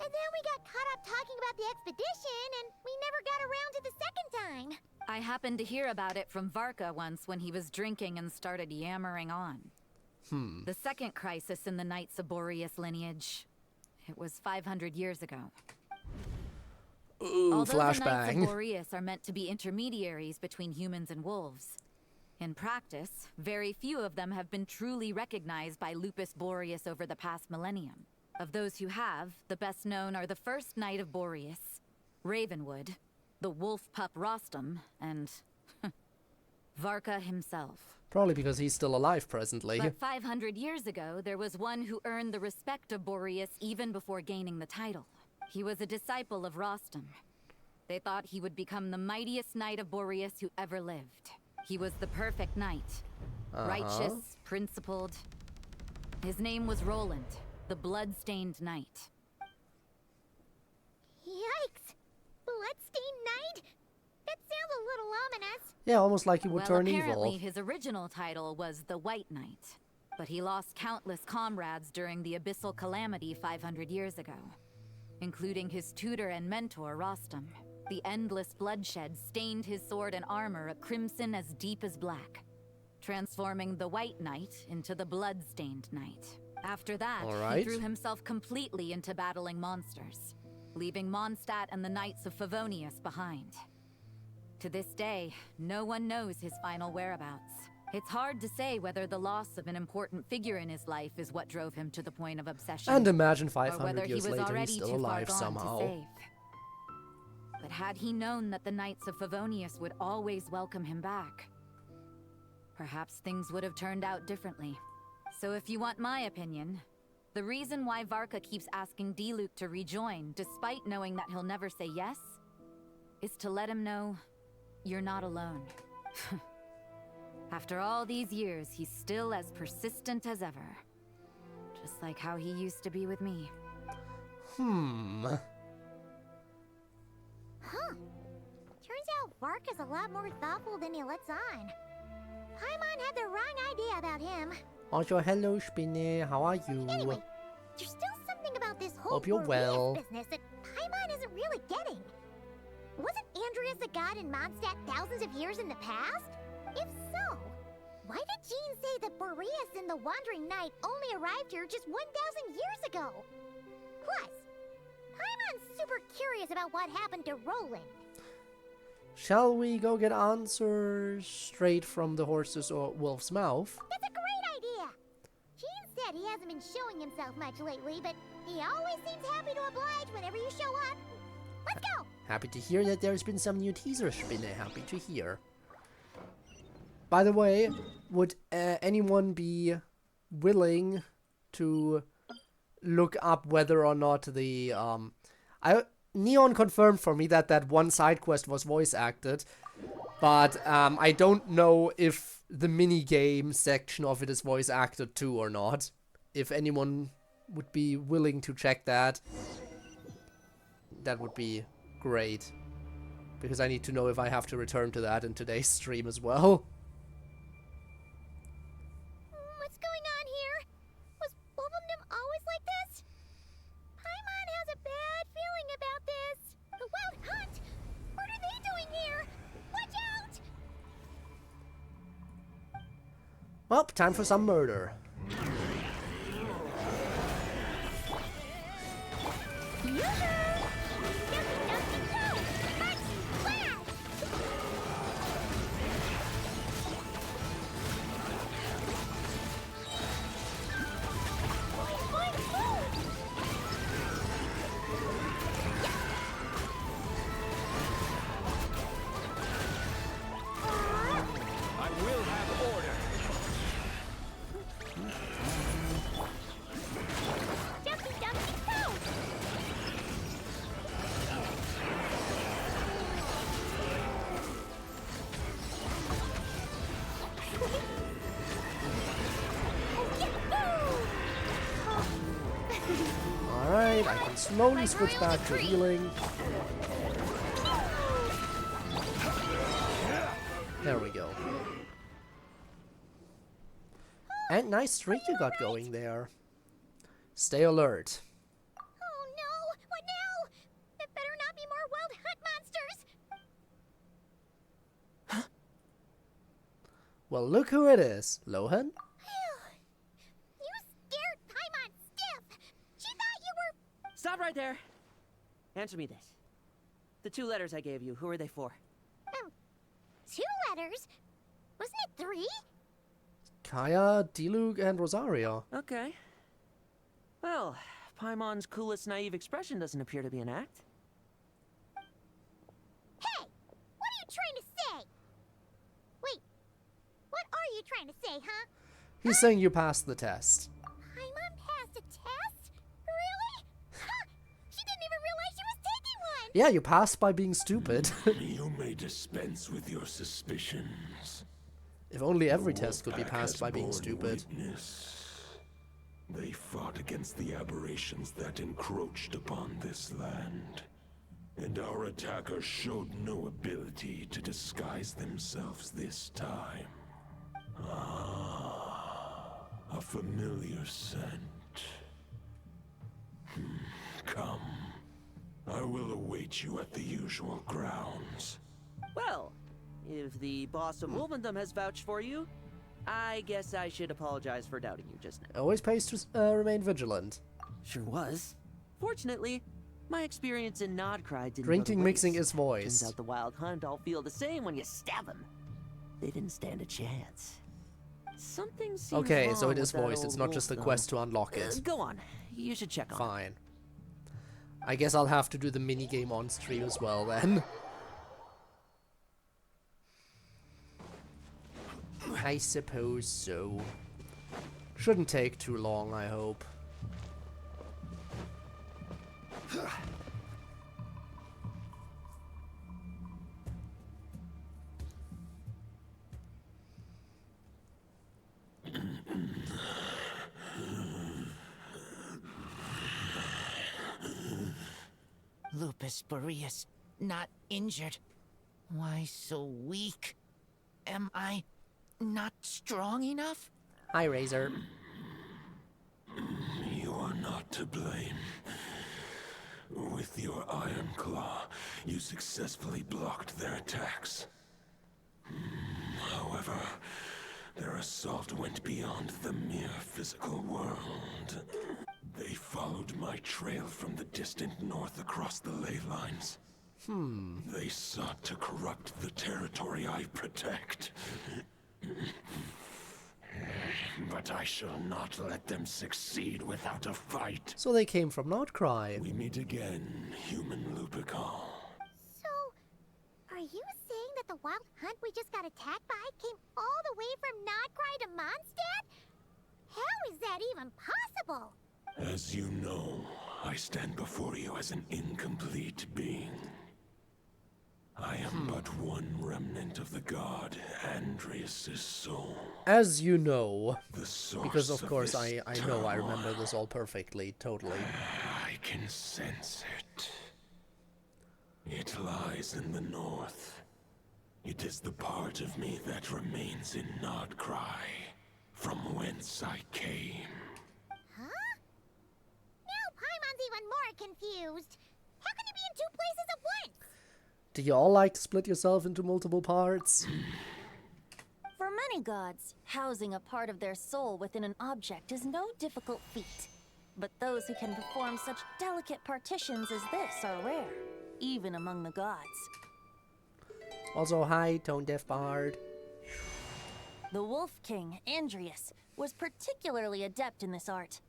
And then we got caught up talking about the expedition, and we never got around to the second time. I happened to hear about it from Varka once when he was drinking and started yammering on. The second crisis in the Knights of Boreas lineage. It was 500 years ago. Ooh, Although flashbang. the Knights of Boreas are meant to be intermediaries between humans and wolves, in practice, very few of them have been truly recognized by Lupus Boreas over the past millennium. Of those who have, the best known are the first Knight of Boreas, Ravenwood, the wolf pup Rostam, and Varka himself. Probably because he's still alive presently. But 500 years ago, there was one who earned the respect of Boreas even before gaining the title. He was a disciple of Rostam. They thought he would become the mightiest Knight of Boreas who ever lived. He was the perfect knight. Righteous, principled. His name was Roland, the blood-stained knight. Yikes! Bloodstained Knight? That sounds a little ominous. Yeah, almost like he would turn apparently evil. His original title was the White Knight, but he lost countless comrades during the Abyssal Calamity 500 years ago, including his tutor and mentor, Rostam. The endless bloodshed stained his sword and armor a crimson as deep as black, transforming the White Knight into the Blood-Stained Knight. After that, he threw himself completely into battling monsters, leaving Mondstadt and the Knights of Favonius behind. To this day, no one knows his final whereabouts. It's hard to say whether the loss of an important figure in his life is what drove him to the point of obsession. And imagine or 500 whether years he was later already he's still too far alive gone somehow. to save. But had he known that the Knights of Favonius would always welcome him back, perhaps things would have turned out differently. So if you want my opinion, the reason why Varka keeps asking Diluc to rejoin, despite knowing that he'll never say yes, is to let him know you're not alone. After all these years, he's still as persistent as ever. Just like how he used to be with me. Huh. Turns out Varka's a lot more thoughtful than he lets on. Paimon had the wrong idea about him. Also, hello, Spinny. How are you? Anyway, there's still something about this whole Hope you're well. business that Paimon isn't really getting. Wasn't Andreas a god in Mondstadt thousands of years in the past? If so, why did Jean say that Boreas and the Wandering Knight only arrived here just 1,000 years ago? Plus, Paimon's super curious about what happened to Roland. Shall we go get answers straight from the horse's or wolf's mouth? That's a great idea! Jean said he hasn't been showing himself much lately, but he always seems happy to oblige whenever you show up. Let's go! Happy to hear that there's been some new teaser, Spinne. Happy to hear. By the way, would anyone be willing to look up whether or not the Neon confirmed for me that that one side quest was voice acted, but I don't know if the minigame section of it is voice acted too or not. If anyone would be willing to check that, that would be great. Because I need to know if I have to return to that in today's stream as well. What's going on here? Was Wolvendom always like this? Paimon has a bad feeling about this. The Wild Hunt? What are they doing here? Watch out! Well, time for some murder. Alright, I can slowly switch back to healing. There we go. And nice streak you got going there. Stay alert. Oh no! What now? There better not be more Wild Hunt monsters! Well, look who it is. Lohan? You scared Paimon stiff! She thought you were... Stop right there. Answer me this. The 2 letters I gave you, who are they for? 2 letters? Wasn't it 3? Kaya, Diluc, and Rosario. Okay. Well, Paimon's coolest naive expression doesn't appear to be an act. Hey! What are you trying to say? Wait. What are you trying to say, huh? He's saying you passed the test. Paimon passed a test? Really? Ha! She didn't even realize she was taking one! Yeah, you passed by being stupid. You may dispense with your suspicions. If only every test could be passed by being stupid. They fought against the aberrations that encroached upon this land. And our attackers showed no ability to disguise themselves this time. Ah, a familiar scent. Come. I will await you at the usual grounds. Well, if the boss of Wolvendom has vouched for you, I guess I should apologize for doubting you just now. Always pays to remain vigilant. Sure was. Fortunately, my experience in Nod-Krai didn't Drinking mixing his voice. Turns out the Wild Hunt all feel the same when you stab them. They didn't stand a chance. Something seems okay, wrong so it is with that voiced. It's old not wolf, just a though. quest to unlock it. Go on. You should check on it. Fine. I guess I'll have to do the minigame on stream as well then. I suppose so. Shouldn't take too long, I hope. Lupus Boreas, not injured. Why so weak? Am I not strong enough? Hi, Razor. You are not to blame. With your Iron Claw, you successfully blocked their attacks. However, their assault went beyond the mere physical world. They followed my trail from the distant north across the ley lines. They sought to corrupt the territory I protect. But I shall not let them succeed without a fight. So they came from Nod-Krai. We meet again, human Lupical. So, are you saying that the Wild Hunt we just got attacked by came all the way from Nod-Krai to Mondstadt? How is that even possible? As you know, I stand before you as an incomplete being. I am but one remnant of the god Andrius' soul. As you know, the source because of course I know, I turmoil. remember this all perfectly, totally. I can sense it. It lies in the north. It is the part of me that remains in Nod-Krai, from whence I came. Huh? Now Paimon's even more confused. How can you be in 2 places at once? Do you all like to split yourself into multiple parts? For many gods, housing a part of their soul within an object is no difficult feat. But those who can perform such delicate partitions as this are rare, even among the gods. Also, hi, Tone Deaf Bard. The Wolf King, Andrius, was particularly adept in this art.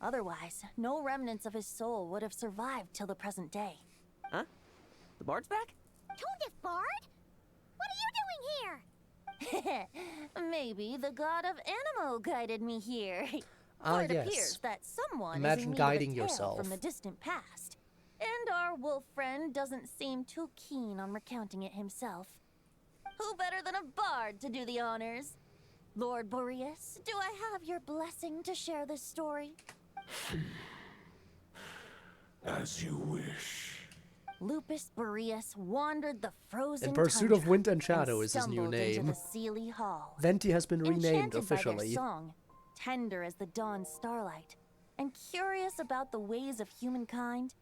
Otherwise, no remnants of his soul would have survived till the present day. Huh? The bard's back? Tone Deaf Bard? What are you doing here? Maybe the god of Animo guided me here. For it yes. appears that someone Imagine is in need guiding of a tale yourself. from the distant past. And our wolf friend doesn't seem too keen on recounting it himself. Who better than a bard to do the honors? Lord Boreas, do I have your blessing to share this story? As you wish. Lupus Boreas wandered the frozen In Pursuit tundra of Wind and Shadow is his new stumbled into name. the Seelie Hall. Venti has been renamed Enchanted by officially. their song, tender as the dawn starlight, and curious about the ways of humankind,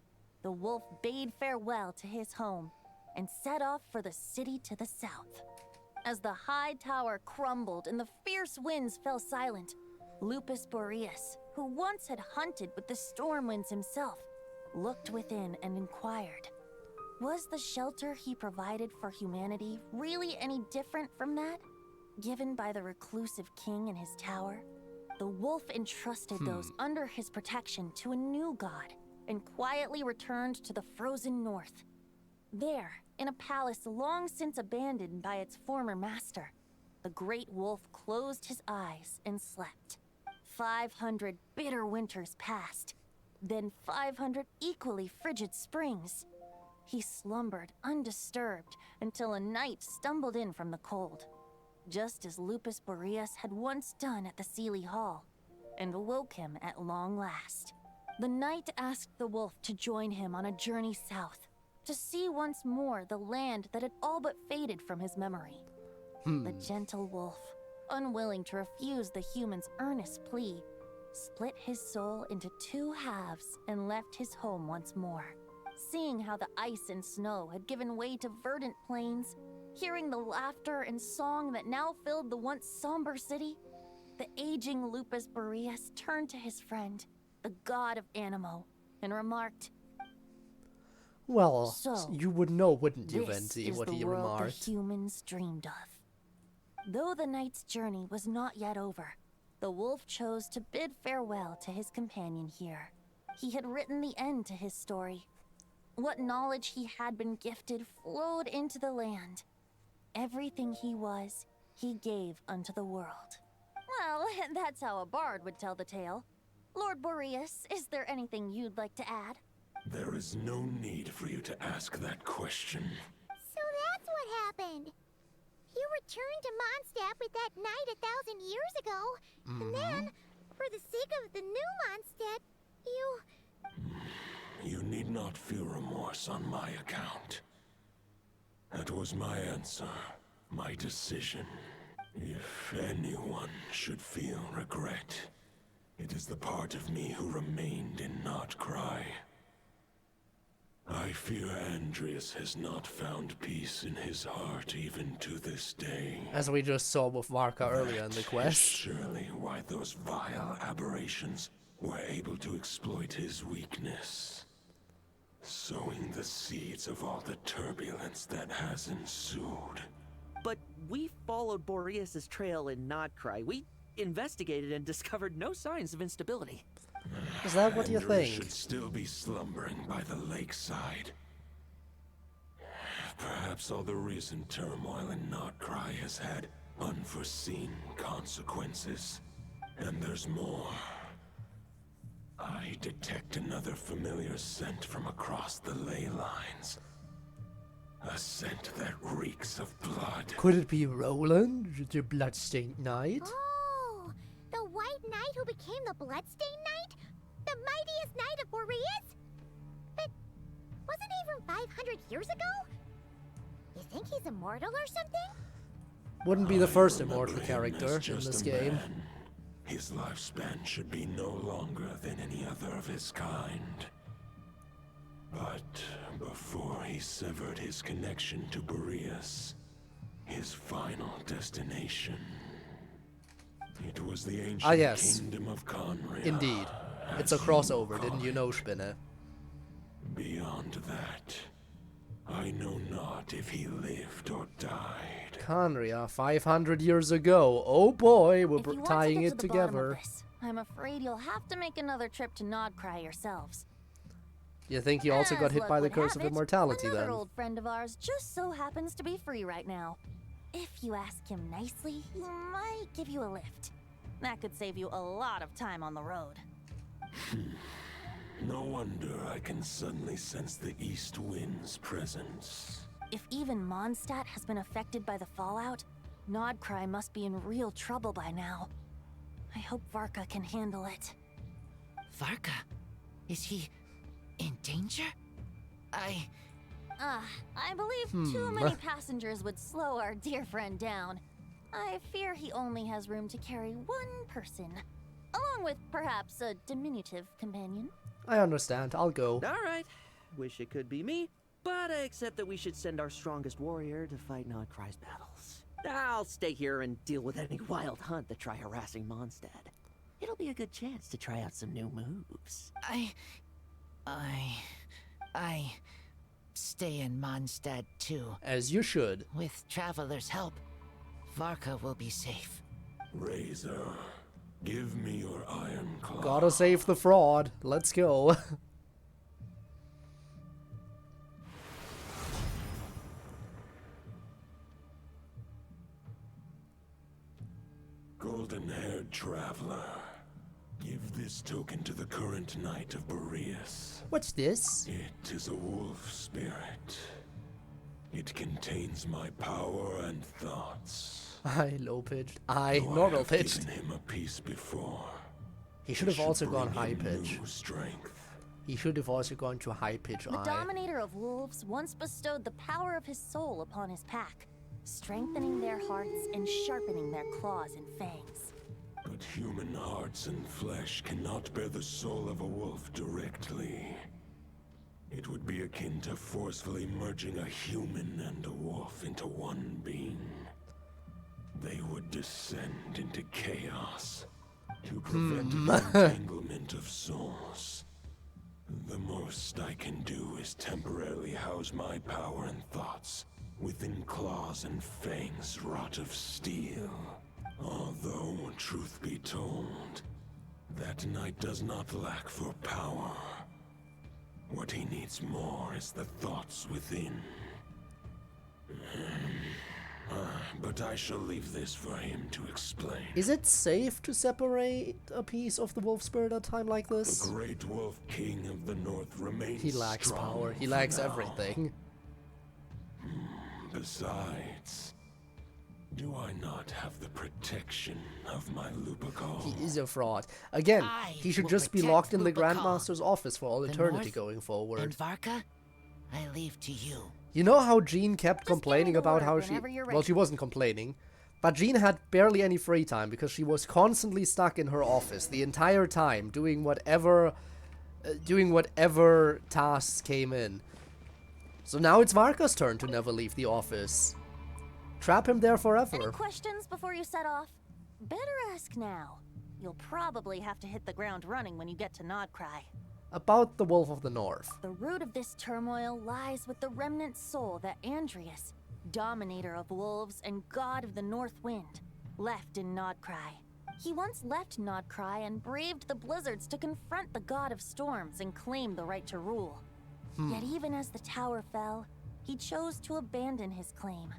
the wolf bade farewell to his home and set off for the city to the south. As the high tower crumbled and the fierce winds fell silent, Lupus Boreas, who once had hunted with the storm winds himself, looked within and inquired, was the shelter he provided for humanity really any different from that given by the reclusive king in his tower? The wolf entrusted those under his protection to a new god and quietly returned to the frozen north. There, in a palace long since abandoned by its former master, the great wolf closed his eyes and slept. 500 bitter winters passed, then 500 equally frigid springs. He slumbered undisturbed until a night stumbled in from the cold, just as Lupus Boreas had once done at the Seelie Hall, and awoke him at long last. The night asked the wolf to join him on a journey south, to see once more the land that had all but faded from his memory. The gentle wolf, unwilling to refuse the human's earnest plea, split his soul into 2 halves and left his home once more. Seeing how the ice and snow had given way to verdant plains, hearing the laughter and song that now filled the once somber city, the aging Lupus Boreas turned to his friend, the god of Animo, and remarked, Well, so, you would know, wouldn't you, this Venti, is what the he world remarked? the humans dreamed of. Though the night's journey was not yet over, the wolf chose to bid farewell to his companion here. He had written the end to his story. What knowledge he had been gifted flowed into the land. Everything he was, he gave unto the world. Well, that's how a bard would tell the tale. Lord Boreas, is there anything you'd like to add? There is no need for you to ask that question. So that's what happened. You returned to Mondstadt with that knight 1,000 years ago, and then, for the sake of the new Mondstadt, you... You need not feel remorse on my account. That was my answer, my decision. If anyone should feel regret, it is the part of me who remained in Nod-Krai. I fear Andrius has not found peace in his heart even to this day. As we just saw with Varka earlier in the quest. Surely why those vile aberrations were able to exploit his weakness, sowing the seeds of all the turbulence that has ensued. But we followed Boreas' trail in Nod-Krai. We investigated and discovered no signs of instability. Is that what you Andrius think? should still be slumbering by the lakeside. Perhaps all the recent turmoil in Nod-Krai has had unforeseen consequences. And there's more. I detect another familiar scent from across the ley lines. A scent that reeks of blood. Could it be Roland, the bloodstained knight? Oh, the White Knight who became the Bloodstained Knight? The mightiest knight of Boreas? But wasn't he from 500 years ago? You think he's immortal or something? Wouldn't be the first immortal character in just this a game. Man. His lifespan should be no longer than any other of his kind. But before he severed his connection to Boreas, his final destination, it was the ancient kingdom of Conria. Indeed. It's a crossover, didn't you know, Spinner? Beyond that, I know not if he lived or died. Conria, 500 years ago. Oh boy, we're tying it together. I'm afraid you'll have to make another trip to Nod-Krai yourselves. You think he also got hit by the curse of immortality then? Another old friend of ours just so happens to be free right now. If you ask him nicely, he might give you a lift. That could save you a lot of time on the road. No wonder I can suddenly sense the east wind's presence. If even Mondstadt has been affected by the fallout, Nod-Krai must be in real trouble by now. I hope Varka can handle it. Varka? Is he in danger? I believe too many passengers would slow our dear friend down. I fear he only has room to carry one person, along with perhaps a diminutive companion. I understand. I'll go. Alright. Wish it could be me, but I accept that we should send our strongest warrior to fight Nod-Krai's battles. I'll stay here and deal with any wild hunt that try harassing Mondstadt. It'll be a good chance to try out some new moves. I stay in Mondstadt too. As you should. With Traveler's help, Varka will be safe. Razor, give me your iron claw. Gotta save the fraud. Let's go. Golden-haired traveler, give this token to the current knight of Boreas. What's this? It is a wolf spirit. It contains my power and thoughts. Low-pitched. Normal pitched. I've given him a piece before. He should have also gone high pitch. Strength. He should have also gone to high pitch. The Dominator of Wolves once bestowed the power of his soul upon his pack, strengthening their hearts and sharpening their claws and fangs. But human hearts and flesh cannot bear the soul of a wolf directly. It would be akin to forcefully merging a human and a wolf into one being. They would descend into chaos to prevent the entanglement of souls. The most I can do is temporarily house my power and thoughts within claws and fangs wrought of steel. Although, truth be told, that knight does not lack for power. What he needs more is the thoughts within. But I shall leave this for him to explain. Is it safe to separate a piece of the wolf spirit at a time like this? The great wolf king of the north remains He lacks strong power. He for lacks now. everything. Besides, do I not have the protection of my Lupacol? He is a fraud. Again, he should just be locked in the Grandmaster's office for all eternity North going forward. And Varka, I leave to you. You know how Jean kept complaining about how she... Well, she wasn't complaining. But Jean had barely any free time because she was constantly stuck in her office the entire time, doing whatever tasks came in. So now it's Varka's turn to never leave the office. Trap him there forever. Any questions before you set off? Better ask now. You'll probably have to hit the ground running when you get to Nod-Krai. About the Wolf of the North. The root of this turmoil lies with the remnant soul that Andrius, Dominator of Wolves and God of the North Wind, left in Nod-Krai. He once left Nod-Krai and braved the blizzards to confront the God of Storms and claim the right to rule. Yet even as the tower fell, he chose to abandon his claim.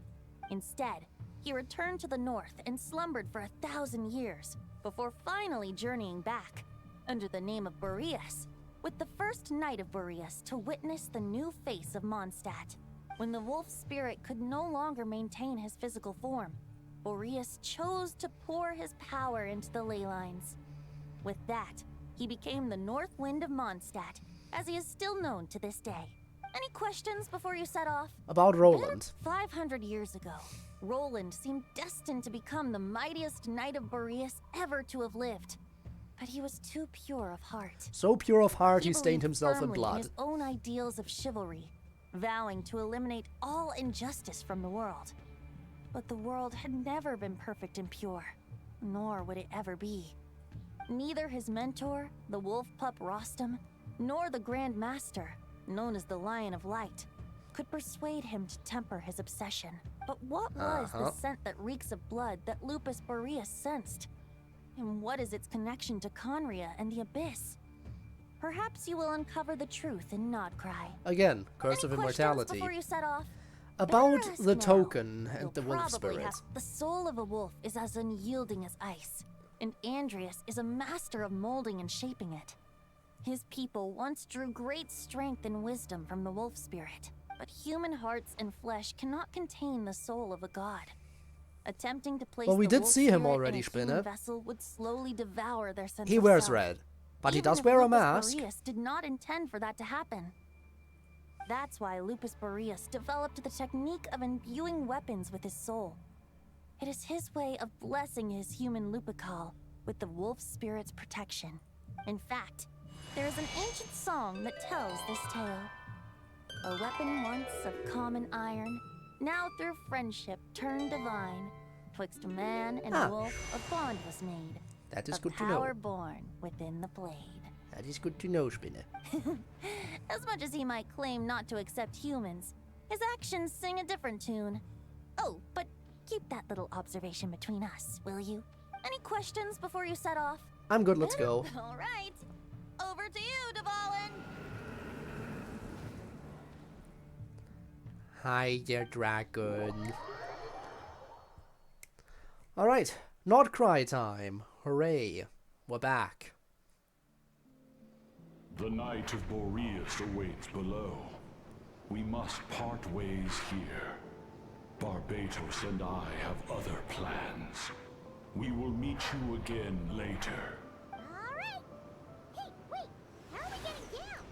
Instead, he returned to the north and slumbered for 1,000 years, before finally journeying back. under the name of Boreas, with the first knight of Boreas to witness the new face of Mondstadt. When the wolf spirit could no longer maintain his physical form, Boreas chose to pour his power into the ley lines. With that, he became the North Wind of Mondstadt, as he is still known to this day. Any questions before you set off? About Roland. 500 years ago, Roland seemed destined to become the mightiest knight of Boreas ever to have lived. But he was too pure of heart. So pure of heart, he stained believed himself in firmly blood. his own ideals of chivalry, vowing to eliminate all injustice from the world. But the world had never been perfect and pure, nor would it ever be. Neither his mentor, the wolf pup Rostam, nor the Grand Master, known as the Lion of Light, could persuade him to temper his obsession. But what was the scent that reeks of blood that Lupus Boreas sensed? And what is its connection to Conria and the Abyss? Perhaps you will uncover the truth in Nod-Krai. Again, Curse of Immortality. Before you set off? About the now. token and You'll the wolf probably spirit. The soul of a wolf is as unyielding as ice, and Andreas is a master of molding and shaping it. His people once drew great strength and wisdom from the wolf spirit, but human hearts and flesh cannot contain the soul of a god. Attempting to place We the did wolf see him spirit already, in a human Spinner. vessel would slowly devour their sense He of wears self. red, but he Even does if wear a Lupus mask. Boreas did not intend for that to happen. That's why Lupus Boreas developed the technique of imbuing weapons with his soul. It is his way of blessing his human Lupical with the wolf spirit's protection. In fact, there is an ancient song that tells this tale. A weapon once of common iron, now through friendship turned divine. Twixt man and wolf a bond was made. That is a good to know. power born within the blade. That is good to know, Spinner. As much as he might claim not to accept humans, his actions sing a different tune. Oh, but keep that little observation between us, will you? Any questions before you set off? I'm good, let's go. All right. Over to you, Dvalin. Hi there, dragon. Alright, Nod-Krai time. Hooray. We're back. The Knight of Boreas awaits below. We must part ways here. Barbatos and I have other plans. We will meet you again later. Alright! Hey, wait! How are we getting down?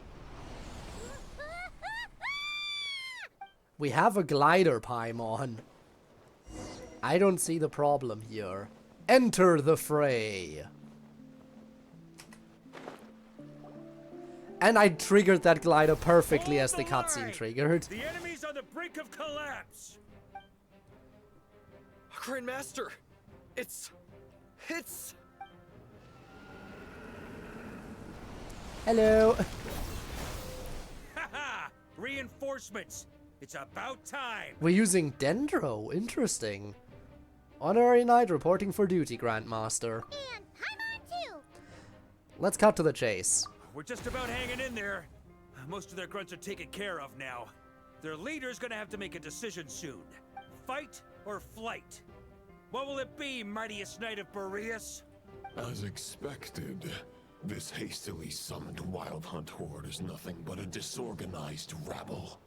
We have a glider, Paimon. I don't see the problem here. Enter the fray. And I triggered that glider perfectly as the cutscene triggered. The enemy's on the brink of collapse. Grandmaster, it's... Hello. Haha! Reinforcements. It's about time. We're using Dendro. Interesting. Honorary Knight reporting for duty, Grandmaster. And Paimon too! Let's cut to the chase. We're just about hanging in there. Most of their grunts are taken care of now. Their leader's gonna have to make a decision soon. Fight or flight? What will it be, mightiest knight of Boreas? As expected, this hastily summoned Wild Hunt horde is nothing but a disorganized rabble.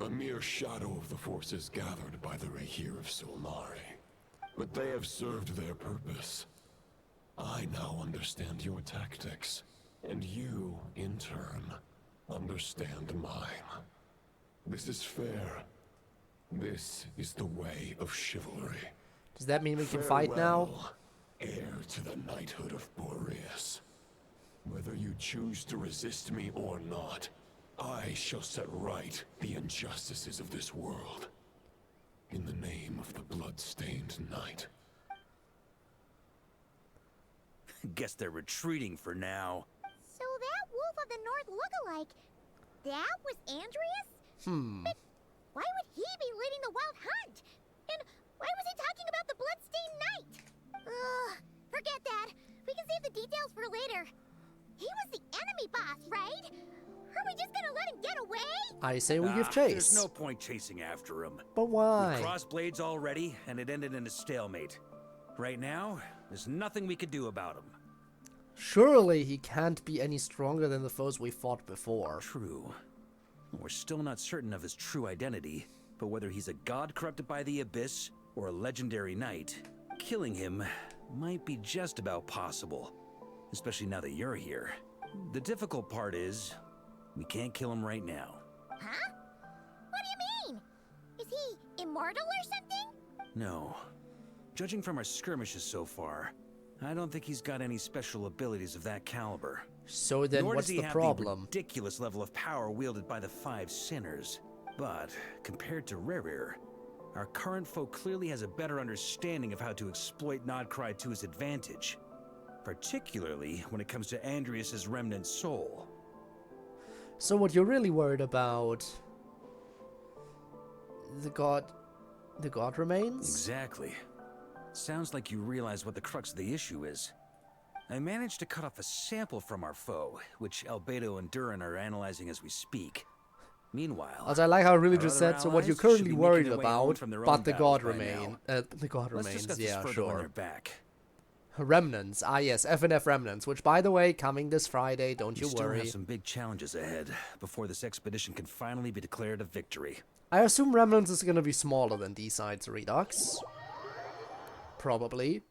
A mere shadow of the forces gathered by the Rahir of Solnari. But they have served their purpose. I now understand your tactics, and you, in turn, understand mine. This is fair. This is the way of chivalry. Does that mean we can fight now? Heir to the knighthood of Boreas. Whether you choose to resist me or not, I shall set right the injustices of this world. In the name of the blood-stained knight. Guess they're retreating for now. So that Wolf of the North lookalike, that was Andreas? But why would he be leading the Wild Hunt? And why was he talking about the Bloodstained Knight? Ugh, forget that. We can save the details for later. He was the enemy boss, right? Are we just gonna let him get away? I say we give chase. There's no point chasing after him. But why? We crossed blades already, and it ended in a stalemate. Right now, there's nothing we could do about him. Surely he can't be any stronger than the foes we fought before. True. We're still not certain of his true identity, but whether he's a god corrupted by the Abyss or a legendary knight, killing him might be just about possible, especially now that you're here. The difficult part is, we can't kill him right now. Huh? What do you mean? Is he immortal or something? No. Judging from our skirmishes so far, I don't think he's got any special abilities of that caliber. So then Nor what's does he the have problem? The ridiculous level of power wielded by the 5 sinners. But compared to CodeErr, our current foe clearly has a better understanding of how to exploit Nod-Krai to his advantage, particularly when it comes to Andrias's remnant soul. So what you're really worried about? The god remains? Exactly. Sounds like you realize what the crux of the issue is. I managed to cut off a sample from our foe, which Albedo and Durin are analyzing as we speak. Meanwhile, as I like how it really just said, so what you're currently worried about, but the god remains. Yeah, sure. Remnants, yes, FNF Remnants, which by the way, coming this Friday, don't you worry. We still have some big challenges ahead before this expedition can finally be declared a victory. I assume Remnants is gonna be smaller than D-Sides Redux. Probably.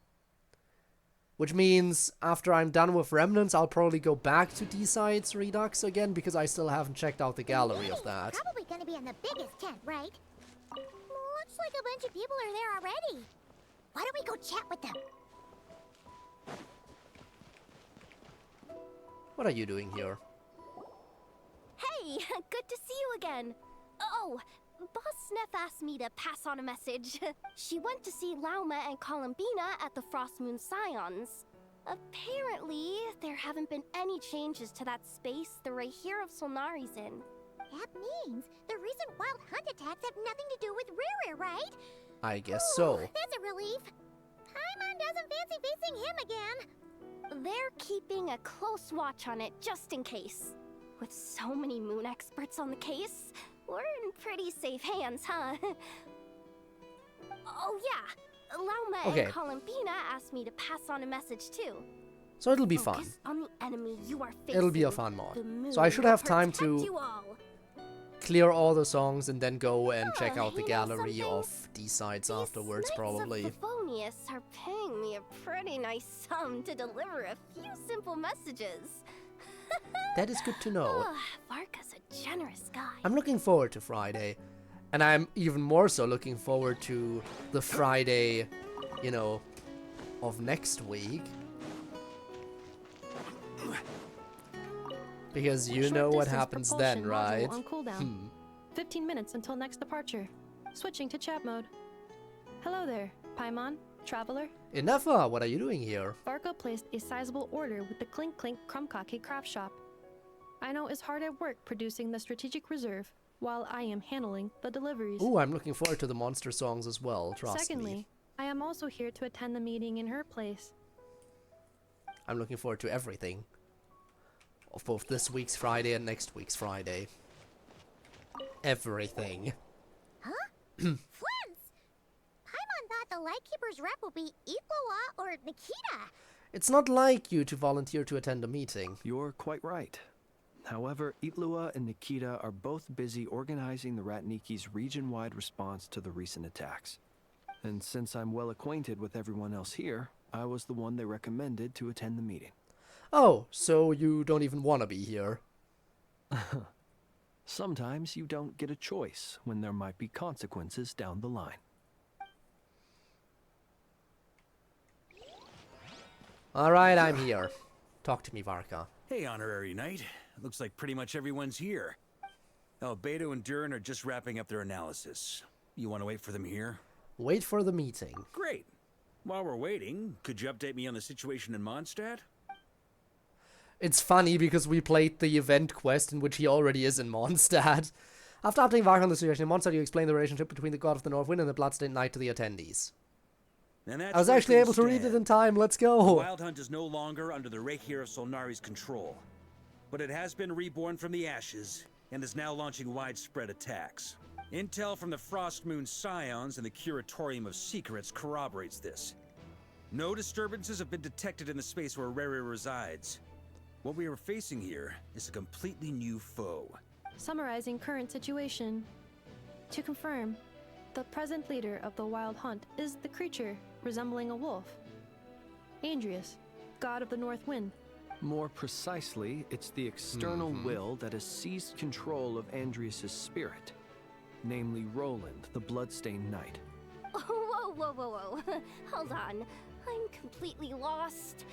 Which means, after I'm done with Remnants, I'll probably go back to D-Sides Redux again, because I still haven't checked out the gallery of that. Probably gonna be in the biggest tent, right? Looks like a bunch of people are there already. Why don't we go chat with them? What are you doing here? Hey, good to see you again. Oh, Boss Sneff asked me to pass on a message. She went to see Lauma and Columbina at the Frost Moon Scions. Apparently, there haven't been any changes to that space the Rayhir of Solnari's in. That means the recent wild hunt attacks have nothing to do with CodeErr, right? I guess so. That's a relief. Paimon doesn't fancy facing him again. They're keeping a close watch on it just in case. With so many moon experts on the case, we're in pretty safe hands, huh? Oh yeah, Lauma and Columbina asked me to pass on a message too. So it'll be fun. On the enemy you are facing. It'll be a fun mod. So I should have time to clear all the songs and then go and check out the gallery of D-Sides afterwards, probably. The Favonius are paying me a pretty nice sum to deliver a few simple messages. That is good to know. Varka's a generous guy. I'm looking forward to Friday. And I'm even more so looking forward to the Friday, you know, of next week. Because you know what happens then, right? On cooldown. 15 minutes until next departure. Switching to chat mode. Hello there, Paimon, traveler. Inefa, what are you doing here? Varka placed a sizable order with the Clink Clink Krumkake craft shop. I know is hard at work producing the strategic reserve, while I am handling the deliveries. Ooh, I'm looking forward to the monster songs as well, trust Secondly, me. I am also here to attend the meeting in her place. I'm looking forward to everything. Of both this week's Friday and next week's Friday. Everything. Huh? Flins! Paimon thought the Lightkeeper's rep will be Iqua or Nikita. It's not like you to volunteer to attend a meeting. You're quite right. However, Itlua and Nikita are both busy organizing the Ratniki's region-wide response to the recent attacks. And since I'm well acquainted with everyone else here, I was the one they recommended to attend the meeting. Oh, so you don't even want to be here. Sometimes you don't get a choice when there might be consequences down the line. Alright, I'm here. Talk to me, Varka. Hey, Honorary Knight. Looks like pretty much everyone's here. Albedo and Durin are just wrapping up their analysis. You want to wait for them here? Wait for the meeting. Great. While we're waiting, could you update me on the situation in Mondstadt? It's funny because we played the event quest in which he already is in Mondstadt. After updating Varka on the situation in Mondstadt, you explain the relationship between the God of the North Wind and the Bloodstained Knight to the attendees. I was actually able to read it in time, let's go! The Wild Hunt is no longer under the Rayhir of Solnari's control, but it has been reborn from the ashes and is now launching widespread attacks. Intel from the Frost Moon Scions and the Curatorium of Secrets corroborates this. No disturbances have been detected in the space where Rere resides. What we are facing here is a completely new foe. Summarizing current situation. To confirm, the present leader of the Wild Hunt is the creature resembling a wolf. Andrius, god of the North Wind. More precisely, it's the external will that has seized control of Andrius' spirit, namely Roland, the Bloodstained Knight. Whoa, whoa, whoa, whoa. Hold on. I'm completely lost.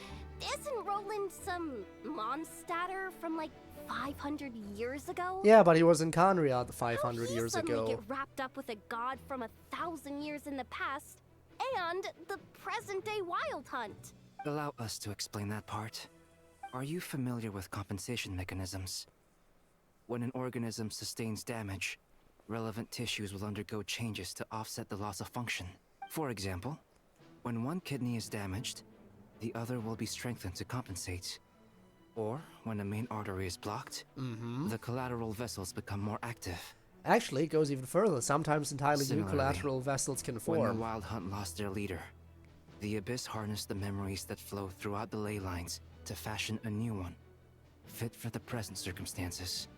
Isn't Roland some Mondstadter from like 500 years ago? Yeah, but he was in Conriad 500 years ago. Suddenly get wrapped up with a god from 1,000 years in the past and the present-day Wild Hunt. Allow us to explain that part. Are you familiar with compensation mechanisms? When an organism sustains damage, relevant tissues will undergo changes to offset the loss of function. For example, when one kidney is damaged, the other will be strengthened to compensate. Or, when a main artery is blocked, the collateral vessels become more active. Actually, it goes even further. Sometimes entirely Similarly, new collateral vessels can form. When the Wild Hunt lost their leader, the Abyss harnessed the memories that flow throughout the ley lines to fashion a new one, fit for the present circumstances.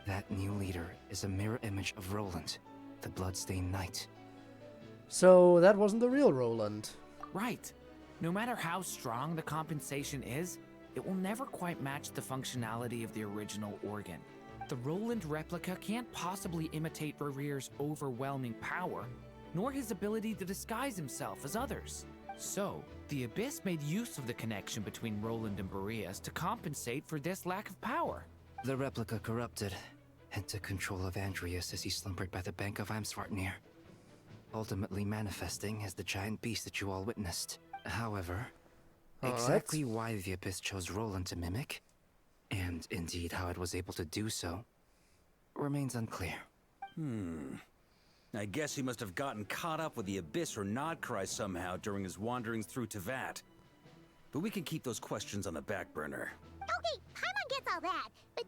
That new leader is a mirror image of Roland, the Bloodstained Knight. So that wasn't the real Roland. Right. No matter how strong the compensation is, it will never quite match the functionality of the original organ. The Roland replica can't possibly imitate Rere's overwhelming power, nor his ability to disguise himself as others. So, the Abyss made use of the connection between Roland and Boreas to compensate for this lack of power. The replica corrupted and took control of Andrius as he slumbered by the bank of Eimsvartnir, ultimately manifesting as the giant beast that you all witnessed. However, exactly why the Abyss chose Roland to mimic, and indeed how it was able to do so, remains unclear. I guess he must have gotten caught up with the Abyss or Nod-Krai somehow during his wanderings through Teyvat. But we can keep those questions on the back burner. Okay, Paimon gets all that, but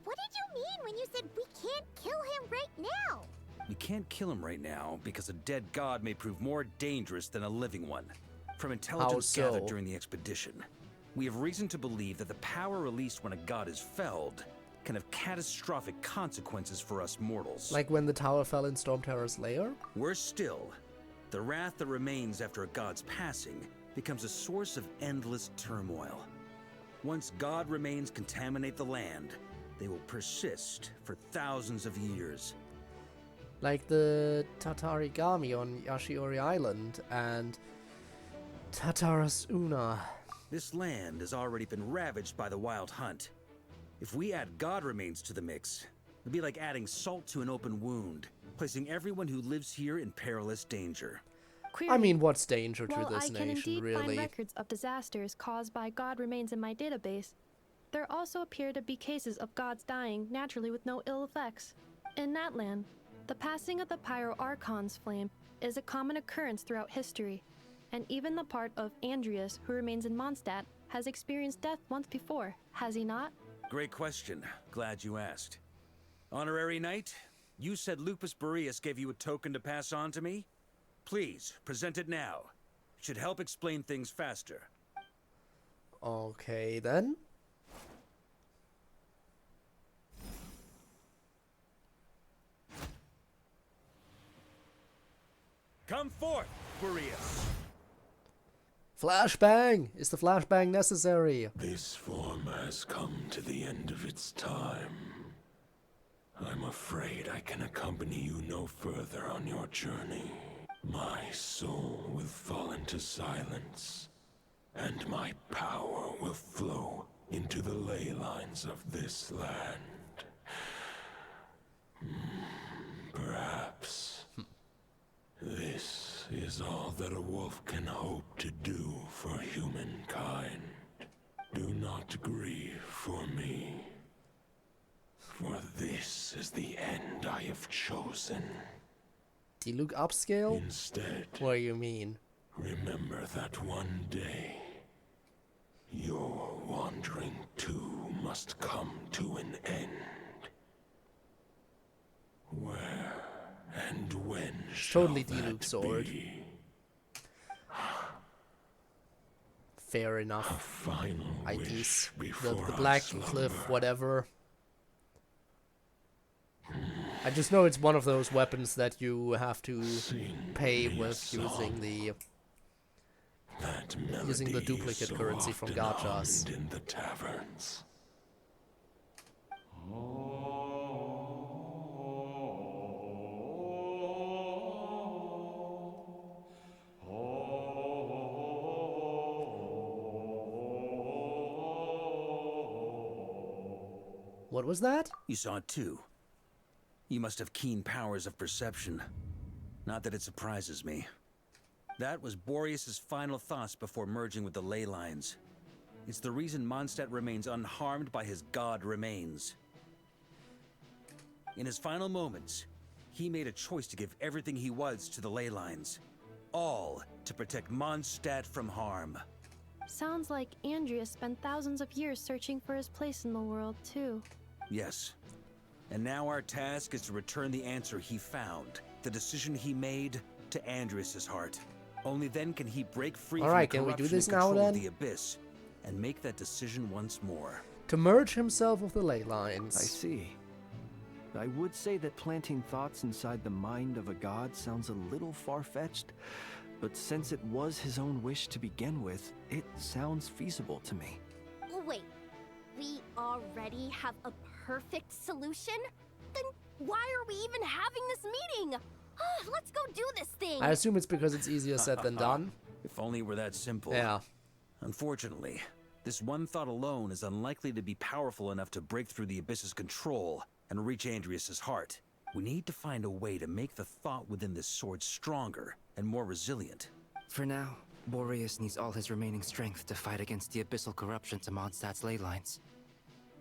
what did you mean when you said we can't kill him right now? We can't kill him right now because a dead god may prove more dangerous than a living one. From intelligence gathered during the expedition, we have reason to believe that the power released when a god is felled can have catastrophic consequences for us mortals. Like when the tower fell in Stormterror's lair? Worse still, the wrath that remains after a god's passing becomes a source of endless turmoil. Once god remains contaminate the land, they will persist for thousands of years. Like the Tatarigami on Yashiori Island and Tataras Una. This land has already been ravaged by the Wild Hunt. If we add god remains to the mix, it'd be like adding salt to an open wound, placing everyone who lives here in perilous danger. Query. I mean, what's danger to While this I can nation, indeed really? find records of disasters caused by god remains in my database, there also appear to be cases of gods dying naturally with no ill effects. In that land, the passing of the Pyro-Archon's flame is a common occurrence throughout history, and even the part of Andrius who remains in Mondstadt has experienced death once before, has he not? Great question. Glad you asked. Honorary Knight, you said Lupus Boreas gave you a token to pass on to me? Please, present it now. It should help explain things faster. Okay, then. Come forth, Boreas. Flashbang! Is the flashbang necessary? This form has come to the end of its time. I'm afraid I can accompany you no further on your journey. My soul will fall into silence, and my power will flow into the ley lines of this land. Perhaps this is all that a wolf can hope to do for humankind. Do not grieve for me, for this is the end I have chosen. Do you look upscale? Instead, what do you mean? Remember that one day, your wandering too must come to an end. Where and when shall totally the Luke sword. be? Fair enough. I guess. The Black Cliff, whatever. I just know it's one of those weapons that you have to pay with using the duplicate currency from gachas. In the taverns. What was that? You saw it too. You must have keen powers of perception. Not that it surprises me. That was Boreas's final thoughts before merging with the ley lines. It's the reason Mondstadt remains unharmed by his god remains. In his final moments, he made a choice to give everything he was to the ley lines. All to protect Mondstadt from harm. Sounds like Andreas spent thousands of years searching for his place in the world, too. Yes. And now our task is to return the answer he found, the decision he made, to Andreas's heart. Only then can he break free from the corruption and control of the Abyss, and make that decision once more. To merge himself with the ley lines. I see. I would say that planting thoughts inside the mind of a god sounds a little far-fetched, but since it was his own wish to begin with, it sounds feasible to me. Wait, we already have a perfect solution? Then why are we even having this meeting? Let's go do this thing! I assume it's because it's easier said than done. If only it were that simple. Yeah. Unfortunately, this one thought alone is unlikely to be powerful enough to break through the Abyss's control and reach Andreas's heart. We need to find a way to make the thought within this sword stronger and more resilient. For now, Boreas needs all his remaining strength to fight against the abyssal corruption to Mondstadt's ley lines.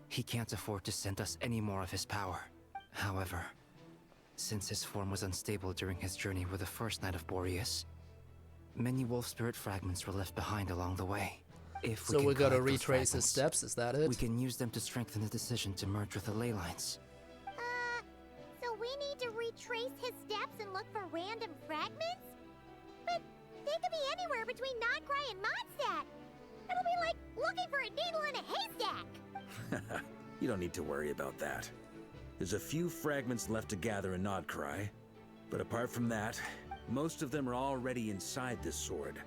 He can't afford to send us any more of his power. However, since his form was unstable during his journey with the first Knight of Boreas, many wolf spirit fragments were left behind along the way. If we so we gotta retrace his steps, is that it? We can use them to strengthen the decision to merge with the ley lines. So we need to retrace his steps and look for random fragments? But they could be anywhere between Nod-Krai and Mondstadt. It'll be like looking for a needle in a haystack. You don't need to worry about that. There's a few fragments left to gather in Nod-Krai, but apart from that, most of them are already inside this sword.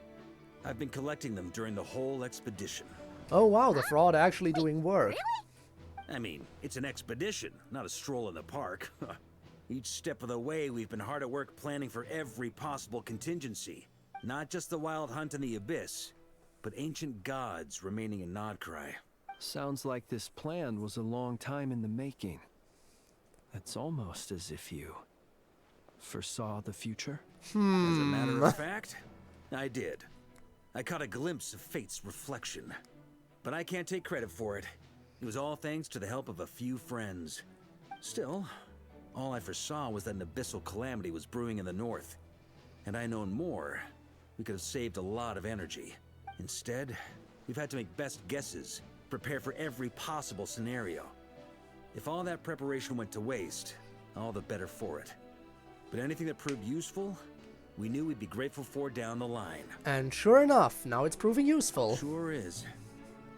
I've been collecting them during the whole expedition. Oh wow, the fraud actually doing work. Really? I mean, it's an expedition, not a stroll in the park. Each step of the way, we've been hard at work planning for every possible contingency. Not just the wild hunt in the Abyss, but ancient gods remaining in Nod-Krai. Sounds like this plan was a long time in the making. It's almost as if you foresaw the future. As a matter of fact, I did. I caught a glimpse of fate's reflection. But I can't take credit for it. It was all thanks to the help of a few friends. Still, all I foresaw was that an abyssal calamity was brewing in the north. Had I known more, we could have saved a lot of energy. Instead, we've had to make best guesses, prepare for every possible scenario. If all that preparation went to waste, all the better for it. But anything that proved useful, we knew we'd be grateful for down the line. And sure enough, now it's proving useful. Sure is.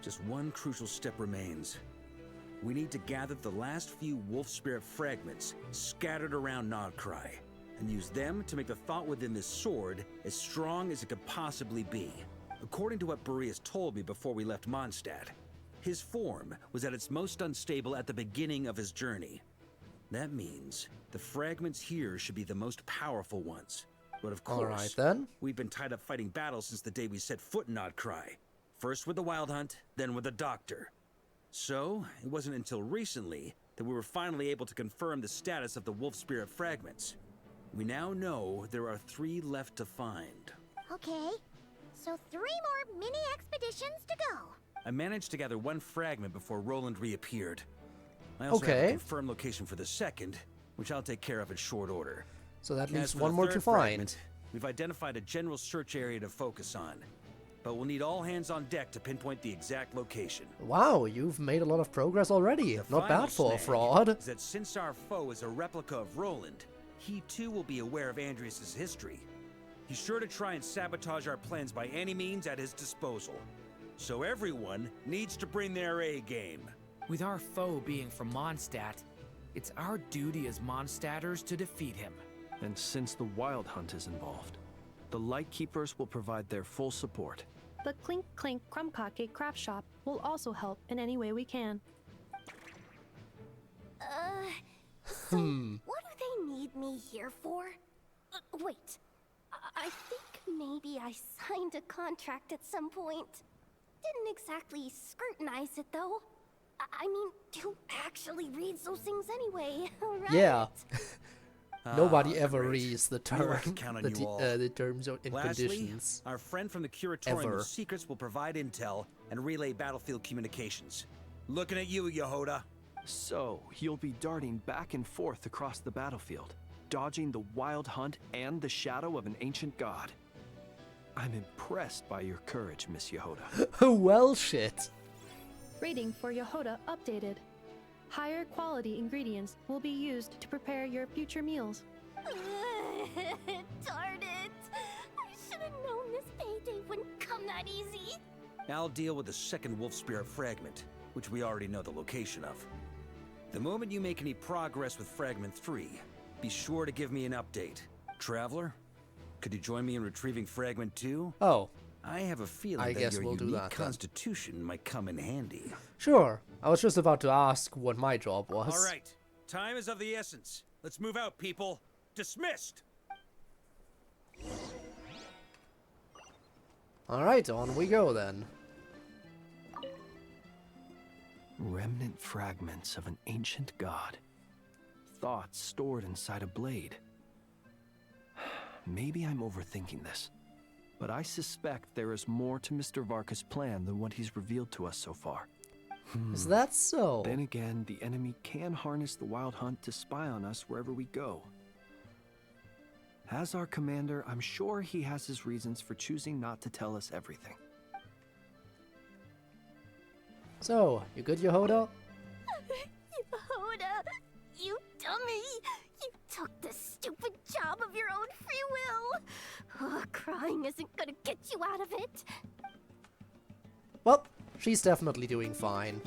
Just one crucial step remains. We need to gather the last few wolf spirit fragments scattered around Nod-Krai, and use them to make the thought within this sword as strong as it could possibly be. According to what Boreas told me before we left Mondstadt, his form was at its most unstable at the beginning of his journey. That means the fragments here should be the most powerful ones. But of course, all right, then. We've been tied up fighting battles since the day we set foot in Nod-Krai. First with the Wild Hunt, then with the Doctor. So, it wasn't until recently that we were finally able to confirm the status of the Wolf Spirit fragments. We now know there are 3 left to find. Okay, so 3 more mini expeditions to go. I managed to gather 1 fragment before Roland reappeared. I also have a confirmed location for the second, which I'll take care of in short order. So that leaves As for 1 the more third to find. fragment, we've identified a general search area to focus on, but we'll need all hands on deck to pinpoint the exact location. Wow, you've made a lot of progress already. The Not bad for a final fraud. is that since our foe is a replica of Roland, he too will be aware of Andreas' history. He's sure to try and sabotage our plans by any means at his disposal. So everyone needs to bring their A game. With our foe being from Mondstadt, it's our duty as Mondstadters to defeat him. And since the Wild Hunt is involved, the Lightkeepers will provide their full support. The Clink Clink Krumkake craft shop will also help in any way we can. So what do they need me here for? Wait, I think maybe I signed a contract at some point. Didn't exactly scrutinize it though. I mean, who actually reads those things anyway, right? Yeah. Nobody ever reads the We'll term, have to count on you all. the terms and Lastly, conditions. our friend from the Curatorium Ever. of Secrets will provide intel and relay battlefield communications. Looking at you, Yehoda. So, you'll be darting back and forth across the battlefield, dodging the Wild Hunt and the shadow of an ancient god. I'm impressed by your courage, Miss Yehoda. Well, shit. Rating for Yehoda updated. Higher quality ingredients will be used to prepare your future meals. Darn it! I should have known this payday wouldn't come that easy. I'll deal with the second Wolf Spirit fragment, which we already know the location of. The moment you make any progress with Fragment 3, be sure to give me an update. Traveler, could you join me in retrieving Fragment 2? Oh. I have a feeling I that guess your we'll do unique that then. constitution might come in handy. Sure. I was just about to ask what my job was. All right. Time is of the essence. Let's move out, people. Dismissed! Alright, on we go then. Remnant fragments of an ancient god. Thoughts stored inside a blade. Maybe I'm overthinking this, but I suspect there is more to Mr. Varka's plan than what he's revealed to us so far. Is that so? Then again, the enemy can harness the Wild Hunt to spy on us wherever we go. As our commander, I'm sure he has his reasons for choosing not to tell us everything. So, you good, Yehoda? Yehoda, you dummy! You took the stupid job of your own free will! Oh, crying isn't gonna get you out of it! Well, she's definitely doing fine.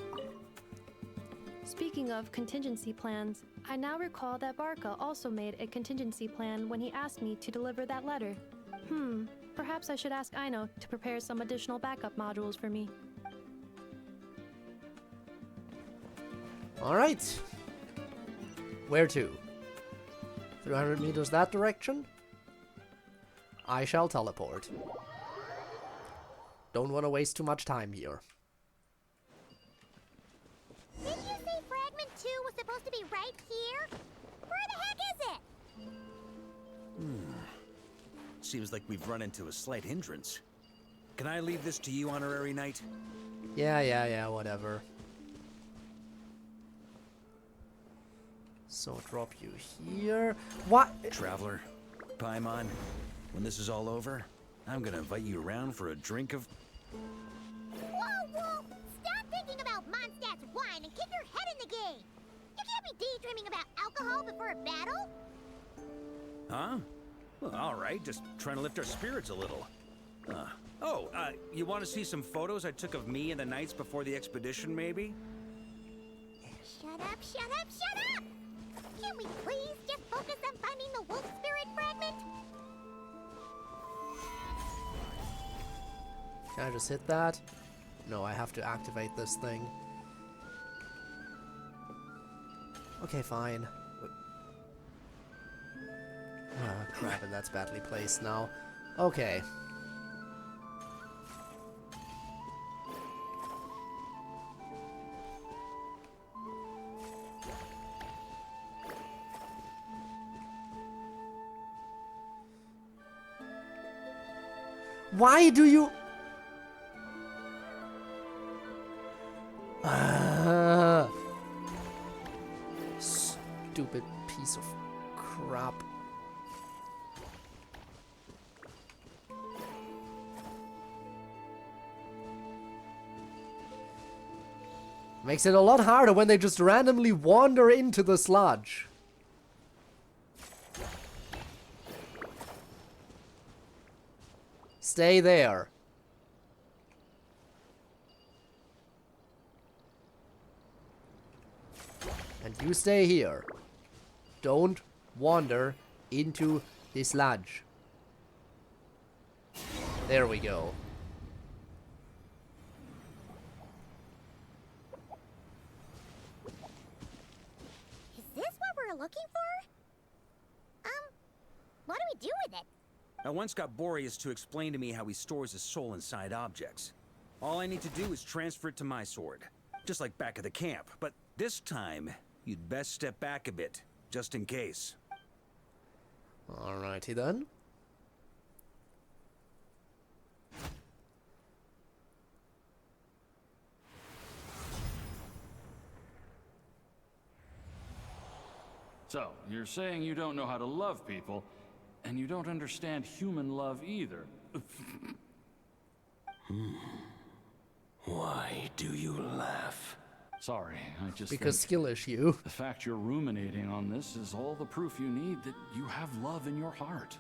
Speaking of contingency plans, I now recall that Varka also made a contingency plan when he asked me to deliver that letter. Perhaps I should ask Aino to prepare some additional backup modules for me. Alright. Where to? 300 meters that direction? I shall teleport. Don't want to waste too much time here. Didn't you say Fragment 2 was supposed to be right here? Where the heck is it? Seems like we've run into a slight hindrance. Can I leave this to you, Honorary Knight? Yeah, whatever. So drop you here. What? Traveler, Paimon, when this is all over, I'm gonna invite you around for a drink of... Whoa! Stop thinking about Mondstadt's wine and keep your head in the game! You can't be daydreaming about alcohol before a battle! Huh? Well, alright, just trying to lift our spirits a little. You want to see some photos I took of me and the knights before the expedition, maybe? Shut up! Can we please just focus on finding the wolf spirit fragment? Can I just hit that? No, I have to activate this thing. Okay, fine. Ah, crap, and that's badly placed now. Okay. Why do you... Stupid piece of crap. Makes it a lot harder when they just randomly wander into the sludge. Stay there. And you stay here. Don't wander into this lodge. There we go. Is this what we're looking for? What do we do with it? I once got Boreas to explain to me how he stores his soul inside objects. All I need to do is transfer it to my sword. Just like back at the camp. But this time, you'd best step back a bit, just in case. Alrighty then. So, you're saying you don't know how to love people, and you don't understand human love either. Why do you laugh? Sorry, I just Because think skill issue. the fact you're ruminating on this is all the proof you need that you have love in your heart.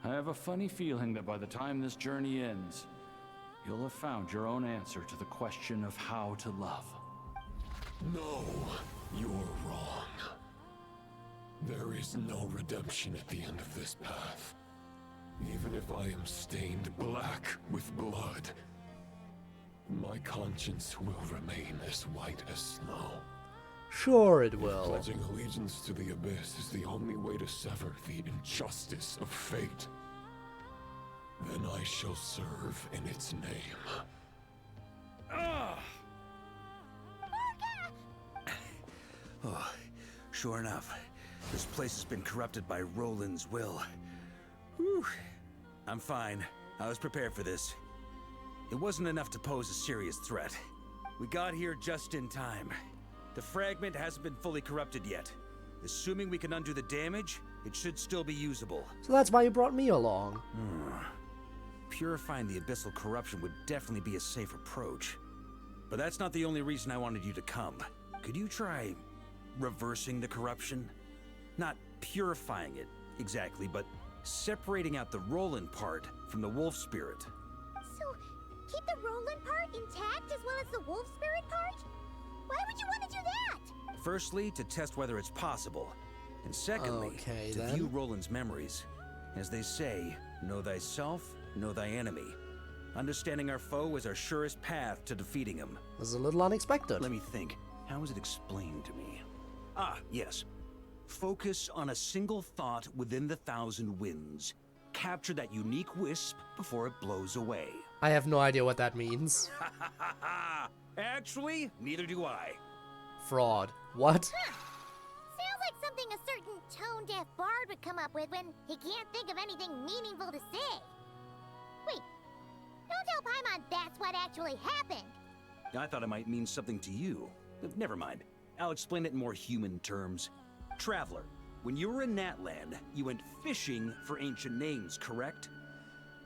I have a funny feeling that by the time this journey ends, you'll have found your own answer to the question of how to love. No, you're wrong. There is no redemption at the end of this path. Even if I am stained black with blood, my conscience will remain as white as snow. Sure it will. Pledging allegiance to the Abyss is the only way to sever the injustice of fate. Then I shall serve in its name. Oh, sure enough. This place has been corrupted by Roland's will. Whew. I'm fine. I was prepared for this. It wasn't enough to pose a serious threat. We got here just in time. The fragment hasn't been fully corrupted yet. Assuming we can undo the damage, it should still be usable. So that's why you brought me along. Purifying the abyssal corruption would definitely be a safe approach. But that's not the only reason I wanted you to come. Could you try reversing the corruption? Not purifying it, exactly, but separating out the Roland part from the wolf spirit. So, keep the Roland part intact as well as the wolf spirit part? Why would you want to do that? Firstly, to test whether it's possible. And secondly, to view Roland's memories. As they say, know thyself, know thy enemy. Understanding our foe is our surest path to defeating him. This is a little unexpected. Let me think. How was it explained to me? Ah, yes. Focus on a single thought within the 1,000 winds. Capture that unique wisp before it blows away. I have no idea what that means. Actually, neither do I. Fraud. What? Sounds like something a certain tone-deaf bard would come up with when he can't think of anything meaningful to say. Wait, don't tell Paimon that's what actually happened. I thought it might mean something to you. Never mind. I'll explain it in more human terms. Traveler, when you were in Natland, you went fishing for ancient names, correct?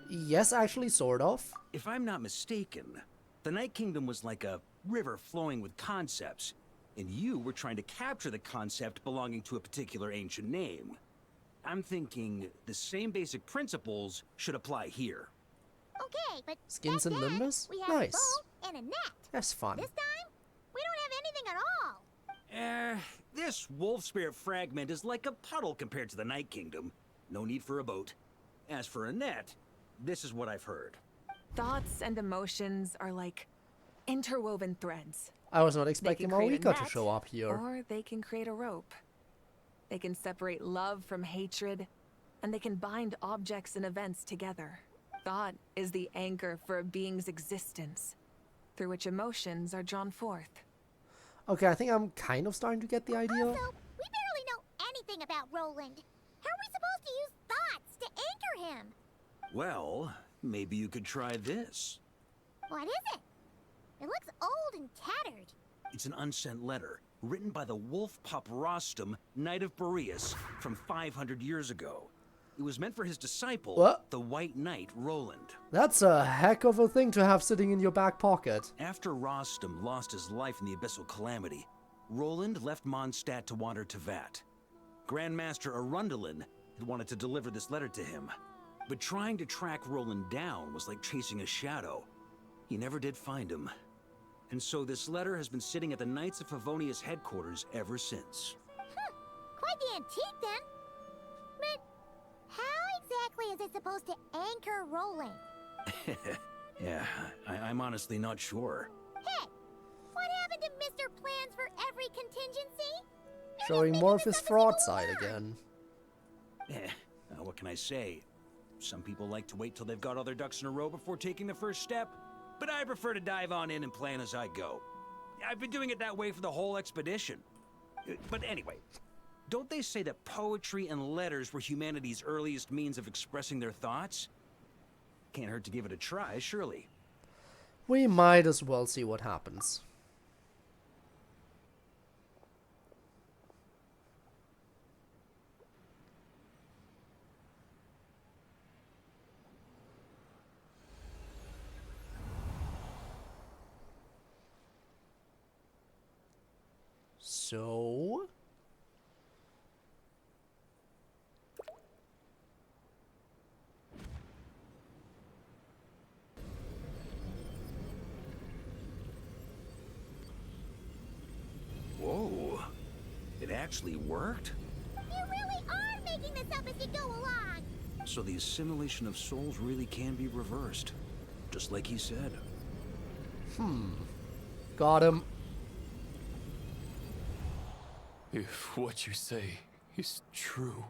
Yes, actually, sort of. If I'm not mistaken, the Night Kingdom was like a river flowing with concepts, and you were trying to capture the concept belonging to a particular ancient name. I'm thinking the same basic principles should apply here. Okay, but Skins and limbers? we have Nice. a bow and a net. That's fun. This time, we don't have anything at all. This wolf spirit fragment is like a puddle compared to the Night Kingdom. No need for a boat. As for a net, this is what I've heard. Thoughts and emotions are like interwoven threads. I was not expecting create a Marika to net, show up here. Or they can create a rope. They can separate love from hatred, and they can bind objects and events together. Thought is the anchor for a being's existence, through which emotions are drawn forth. Okay, I think I'm kind of starting to get the idea. Also, we barely know anything about Roland. How are we supposed to use thoughts to anchor him? Well, maybe you could try this. What is it? It looks old and tattered. It's an unsent letter, written by the wolf pup Rostam, Knight of Boreas, from 500 years ago. It was meant for his disciple, the White Knight, Roland. That's a heck of a thing to have sitting in your back pocket. After Rostam lost his life in the Abyssal Calamity, Roland left Mondstadt to wander to Vat. Grandmaster Arundelen had wanted to deliver this letter to him, but trying to track Roland down was like chasing a shadow. He never did find him. And so this letter has been sitting at the Knights of Favonius headquarters ever since. Quite the antique, then. But how exactly is it supposed to anchor Roland? Yeah, I'm honestly not sure. Hey, what happened to Mr. Plans for every contingency? Showing more of his fraud side again. What can I say? Some people like to wait till they've got all their ducks in a row before taking the first step, but I prefer to dive on in and plan as I go. I've been doing it that way for the whole expedition. But anyway, don't they say that poetry and letters were humanity's earliest means of expressing their thoughts? Can't hurt to give it a try, surely. We might as well see what happens. So... Whoa. It actually worked? You really are making this up as you go along! So the assimilation of souls really can be reversed. Just like he said. Got him. If what you say is true,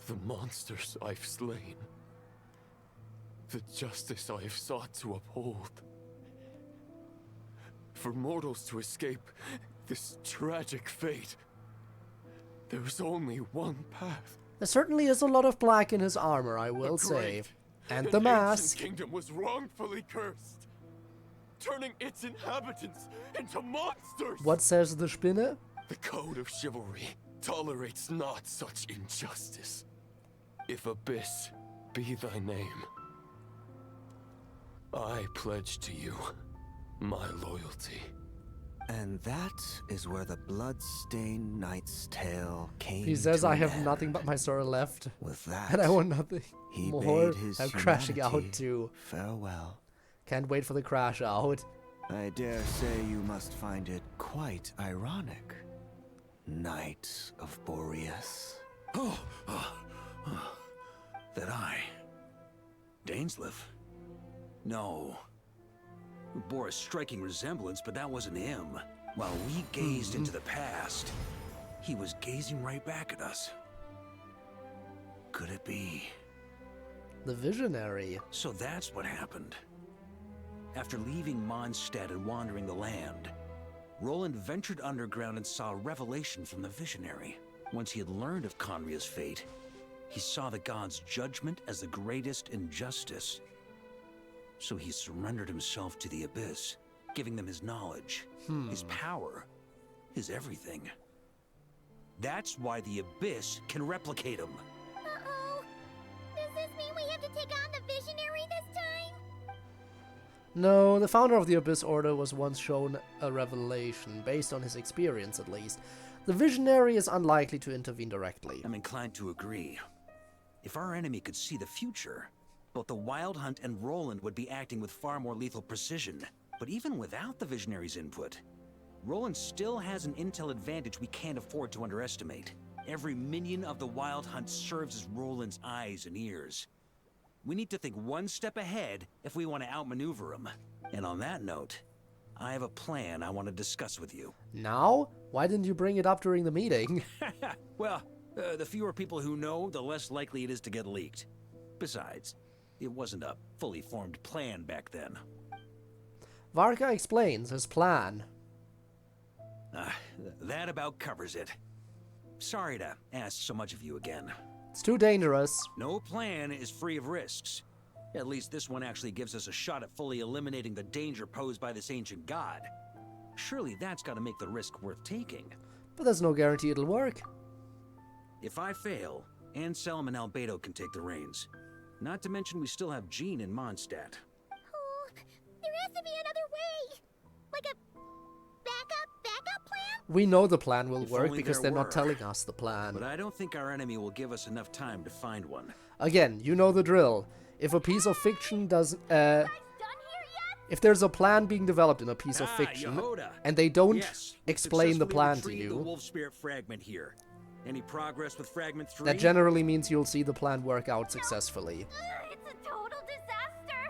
the monsters I've slain, the justice I have sought to uphold, for mortals to escape this tragic fate, there's only one path. There certainly is a lot of black in his armor, I will say. And the mask. The kingdom was wrongfully cursed, turning its inhabitants into monsters. What says the Spinne? The code of chivalry tolerates not such injustice. If Abyss be thy name, I pledge to you my loyalty. And that is where the blood-stained knight's tale came. He says to I an have end. nothing but my sword left. With that, and I want nothing he more. bade his I'm crashing out humanity too. farewell. Can't wait for the crash out. I dare say you must find it quite ironic, Knight of Boreas. That I... Dainsleif? No. We bore a striking resemblance, but that wasn't him. While we gazed into the past, he was gazing right back at us. Could it be? The visionary. So that's what happened. After leaving Mondstadt and wandering the land, Roland ventured underground and saw a revelation from the visionary. Once he had learned of Conria's fate, he saw the gods' judgment as the greatest injustice. So he surrendered himself to the Abyss, giving them his knowledge, his power, his everything. That's why the Abyss can replicate him. Uh-oh. Does this mean we have to take on the Visionary this time? No, the founder of the Abyss Order was once shown a revelation, based on his experience at least. The Visionary is unlikely to intervene directly. I'm inclined to agree. If our enemy could see the future, both the Wild Hunt and Roland would be acting with far more lethal precision. But even without the Visionary's input, Roland still has an intel advantage we can't afford to underestimate. Every minion of the Wild Hunt serves as Roland's eyes and ears. We need to think one step ahead if we want to outmaneuver him. And on that note, I have a plan I want to discuss with you. Now? Why didn't you bring it up during the meeting? Well, the fewer people who know, the less likely it is to get leaked. Besides, it wasn't a fully formed plan back then. Varka explains his plan. That about covers it. Sorry to ask so much of you again. It's too dangerous. No plan is free of risks. At least this one actually gives us a shot at fully eliminating the danger posed by this ancient god. Surely that's got to make the risk worth taking. But there's no guarantee it'll work. If I fail, Anselm and Albedo can take the reins. Not to mention we still have Jean in Mondstadt. Oh, there has to be another way. Like a backup plan? We know the plan will If work only because there they're not were. telling us the plan. But I don't think our enemy will give us enough time to find one. Again, you know the drill. If a piece of fiction does, if if there's a plan being developed in a piece of fiction, Yehoda. and they don't Yes, explain the successfully plan to retrieved the you, Wolf Spirit fragment here. Any progress with Fragment 3? that generally means you'll see the plan work out successfully. It's a total disaster!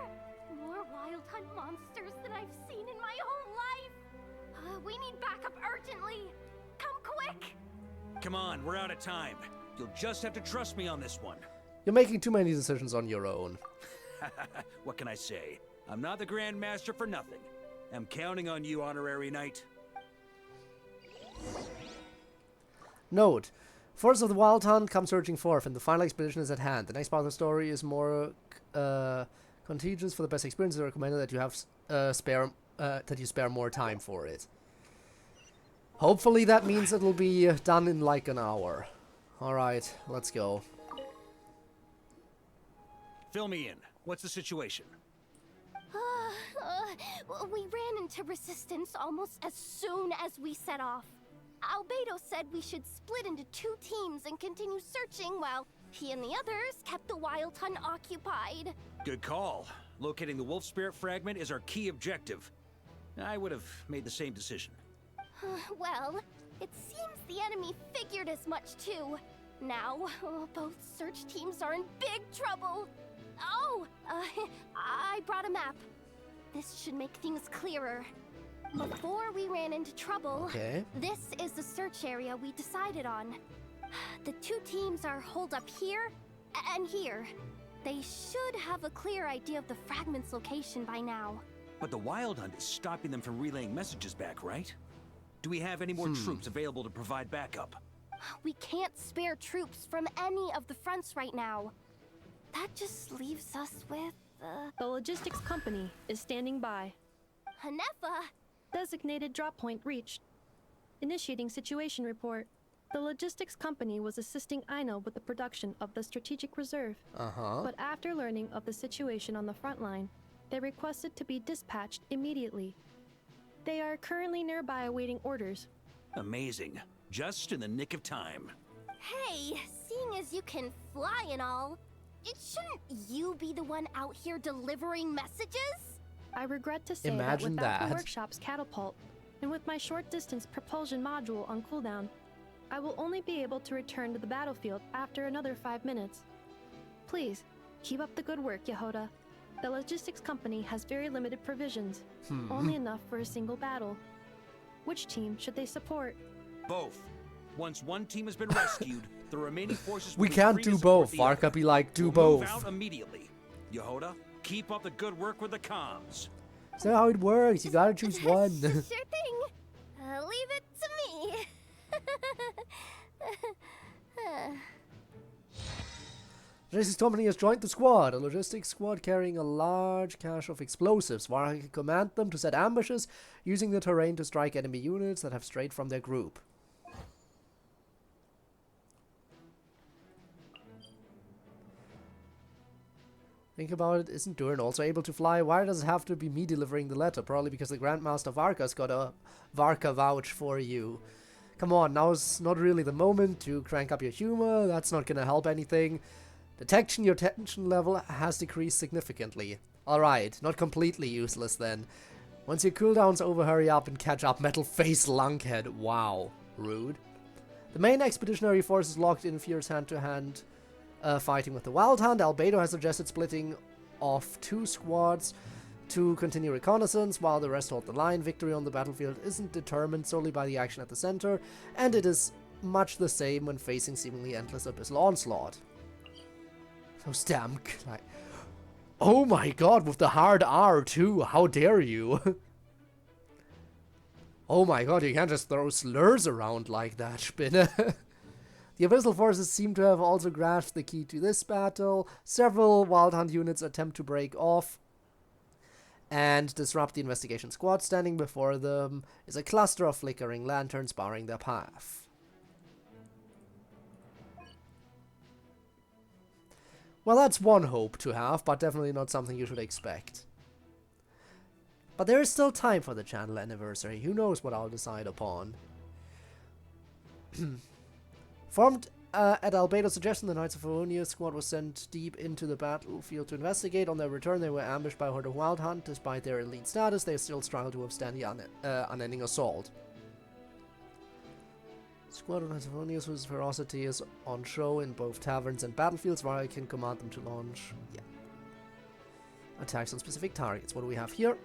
More wild hunt monsters than I've seen in my whole life! We need backup urgently! Come quick! Come on, we're out of time. You'll just have to trust me on this one. You're making too many decisions on your own. What can I say? I'm not the Grand Master for nothing. I'm counting on you, Honorary Knight. Note: Force of the Wild Hunt come surging forth, and the final expedition is at hand. The next part of the story is more contagious. For the best experience, I recommend that you have spare more time for it. Hopefully, that means it'll be done in like an hour. All right, let's go. Fill me in. What's the situation? We ran into resistance almost as soon as we set off. Albedo said we should split into 2 teams and continue searching while he and the others kept the Wild Hunt occupied. Good call. Locating the Wolf Spirit fragment is our key objective. I would have made the same decision. Well, it seems the enemy figured as much too. Now, both search teams are in big trouble. Oh, I brought a map. This should make things clearer. Before we ran into trouble, this is the search area we decided on. The 2 teams are holed up here and here. They should have a clear idea of the fragment's location by now. But the Wild Hunt is stopping them from relaying messages back, right? Do we have any more troops available to provide backup? We can't spare troops from any of the fronts right now. That just leaves us with, The logistics company is standing by. Hanefa! Designated drop point reached. Initiating situation report. The logistics company was assisting Aino with the production of the strategic reserve. But after learning of the situation on the front line, they requested to be dispatched immediately. They are currently nearby awaiting orders. Amazing. Just in the nick of time. Hey, seeing as you can fly and all, shouldn't you be the one out here delivering messages? I regret to say Imagine that without that. the workshop's catapult, and with my short-distance propulsion module on cooldown, I will only be able to return to the battlefield after another 5 minutes. Please, keep up the good work, Yehoda. The logistics company has very limited provisions, only enough for a single battle. Which team should they support? Both. Once one team has been rescued, the remaining forces will We be can't free to do support both. the other. Varka be like, do We'll both. Move out immediately. Yehoda, keep up the good work with the comms. Is that how it works? You gotta choose one. Sure thing. Leave it to me. Logistics company has joined the squad. A logistics squad carrying a large cache of explosives. Varka can command them to set ambushes, using the terrain to strike enemy units that have strayed from their group. Think about it, isn't Durin also able to fly? Why does it have to be me delivering the letter? Probably because the Grandmaster Varka's got a Varka vouch for you. Come on, now's not really the moment to crank up your humor. That's not gonna help anything. Detection, your tension level has decreased significantly. Alright, not completely useless then. Once your cooldown's over, hurry up and catch up, metal face lunkhead. Wow, rude. The main expeditionary force is locked in fierce hand-to-hand fighting with the Wild Hunt. Albedo has suggested splitting off 2 squads to continue reconnaissance, while the rest hold the line. Victory on the battlefield isn't determined solely by the action at the center, and it is much the same when facing seemingly endless abyssal onslaught. So damn, like, oh my god, with the hard R too, how dare you? Oh my god, you can't just throw slurs around like that, Spinner. The Abyssal forces seem to have also grasped the key to this battle. Several Wild Hunt units attempt to break off and disrupt the investigation squad. Standing before them is a cluster of flickering lanterns barring their path. Well, that's one hope to have, but definitely not something you should expect. But there is still time for the channel anniversary. Who knows what I'll decide upon. Formed At Albedo's suggestion, the Knights of Favonius squad was sent deep into the battlefield to investigate. On their return, they were ambushed by a horde of Wild Hunt. Despite their elite status, they still struggled to withstand the unending assault. Squad of Knights of Favonius, whose ferocity is on show in both taverns and battlefields, where I can command them to launch attacks on specific targets. What do we have here?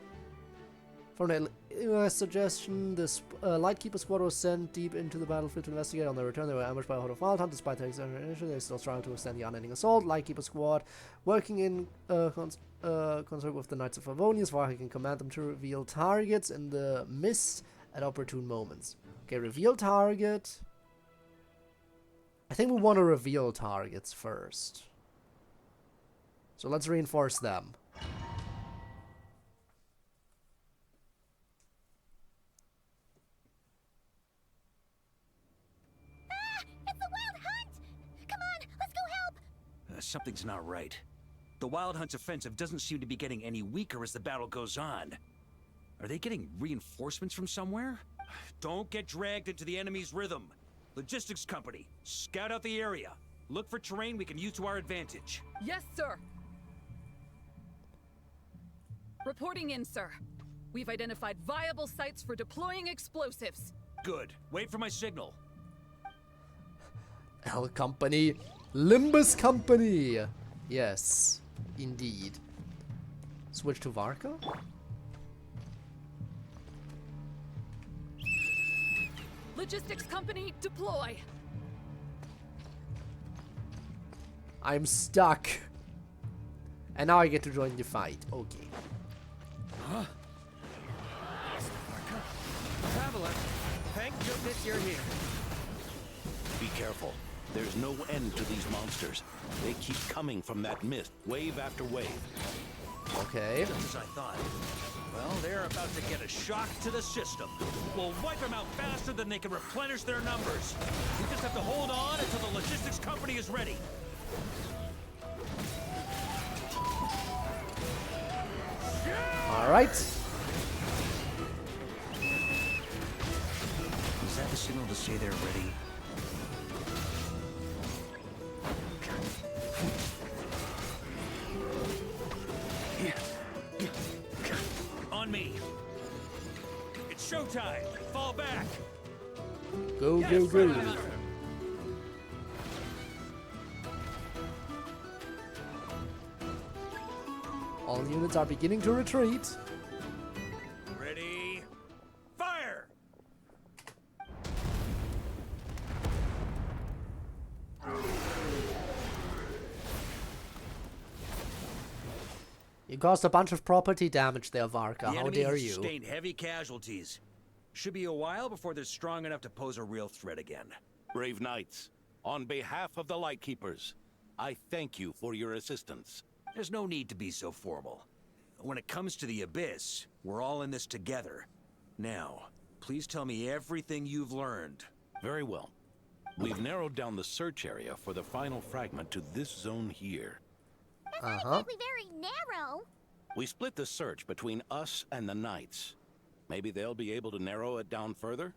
From the suggestion, this Lightkeeper squad was sent deep into the battlefield to investigate. On their return, they were ambushed by a horde of Wild Hunt. Despite their extermination, they still struggled to withstand the unending assault. Lightkeeper squad, working in concert with the Knights of Favonius, where I can command them to reveal targets in the mist at opportune moments. Okay, reveal target. I think we want to reveal targets first. So let's reinforce them. Something's not right. The Wild Hunt's offensive doesn't seem to be getting any weaker as the battle goes on. Are they getting reinforcements from somewhere? Don't get dragged into the enemy's rhythm. Logistics company, scout out the area. Look for terrain we can use to our advantage. Yes, sir. Reporting in, sir. We've identified viable sites for deploying explosives. Good. Wait for my signal. L Company. Limbus Company! Yes, indeed. Switch to Varka? Logistics company, deploy! I'm stuck. And now I get to join the fight. Okay. Huh? Traveler, thank goodness you're here. Be careful. There's no end to these monsters. They keep coming from that mist, wave after wave. Okay. Just as I thought. Well, they're about to get a shock to the system. We'll wipe them out faster than they can replenish their numbers. We just have to hold on until the logistics company is ready. All right. Is that the signal to say they're ready? On me. It's showtime. Fall back. Go, go, go. All units are beginning to retreat. Ready? Fire! You caused a bunch of property damage there, Varka. How dare you? Sustained heavy casualties. Should be a while before they're strong enough to pose a real threat again. Brave knights, on behalf of the Lightkeepers, I thank you for your assistance. There's no need to be so formal. When it comes to the Abyss, we're all in this together. Now, please tell me everything you've learned. Very well. We've narrowed down the search area for the final fragment to this zone here. That's not exactly very narrow. We split the search between us and the Knights. Maybe they'll be able to narrow it down further?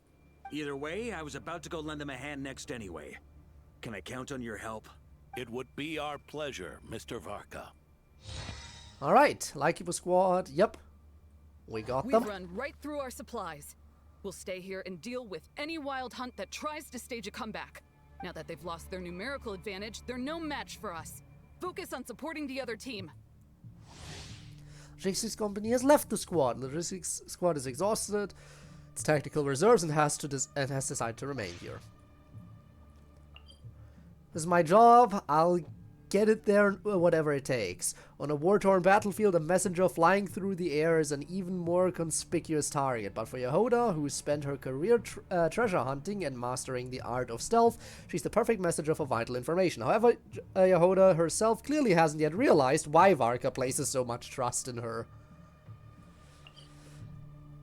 Either way, I was about to go lend them a hand next anyway. Can I count on your help? It would be our pleasure, Mr. Varka. All right, Lightkeeper squad. Yep, we got them. We've run right through our supplies. We'll stay here and deal with any Wild Hunt that tries to stage a comeback. Now that they've lost their numerical advantage, they're no match for us. Focus on supporting the other team. Logistics Company has left the squad. The Logistics squad is exhausted. Its tactical reserves and has decided to remain here. This is my job. I'll get it there, whatever it takes. On a war-torn battlefield, a messenger flying through the air is an even more conspicuous target. But for Yehuda, who spent her career treasure hunting and mastering the art of stealth, she's the perfect messenger for vital information. However, Yehuda herself clearly hasn't yet realized why Varka places so much trust in her.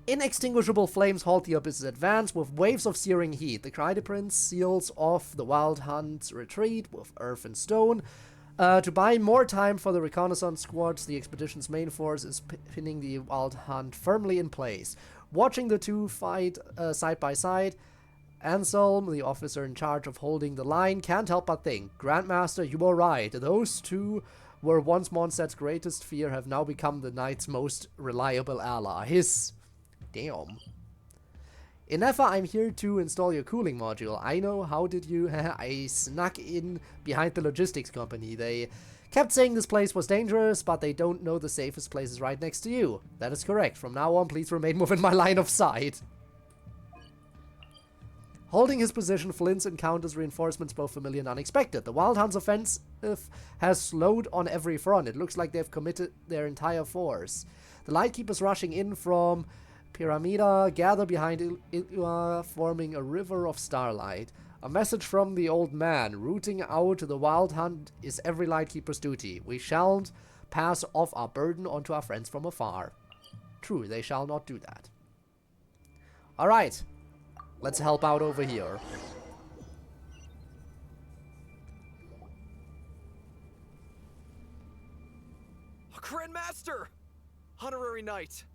Inextinguishable flames halt the Abyss's advance with waves of searing heat. The Krai Prince seals off the Wild Hunt's retreat with earth and stone. To buy more time for the reconnaissance squads, the expedition's main force is pinning the Wild Hunt firmly in place. Watching the two fight side by side, Anselm, the officer in charge of holding the line, can't help but think, Grandmaster, you were right. Those two were once Mondstadt's greatest fear have now become the Knight's most reliable allies. Damn. Inefa, I'm here to install your cooling module. I know, how did you? I snuck in behind the logistics company. They kept saying this place was dangerous, but they don't know the safest place is right next to you. That is correct. From now on, please remain within my line of sight. Holding his position, Flint's encounters reinforcements both familiar and unexpected. The Wild Hunt's offensive has slowed on every front. It looks like they've committed their entire force. The Lightkeepers rushing in from Pyramida gather behind Ilua, forming a river of starlight. A message from the old man. Rooting out the Wild Hunt is every Lightkeeper's duty. We shan't pass off our burden onto our friends from afar. True, they shall not do that. Alright. Let's help out over here. Grandmaster! Honorary Knight!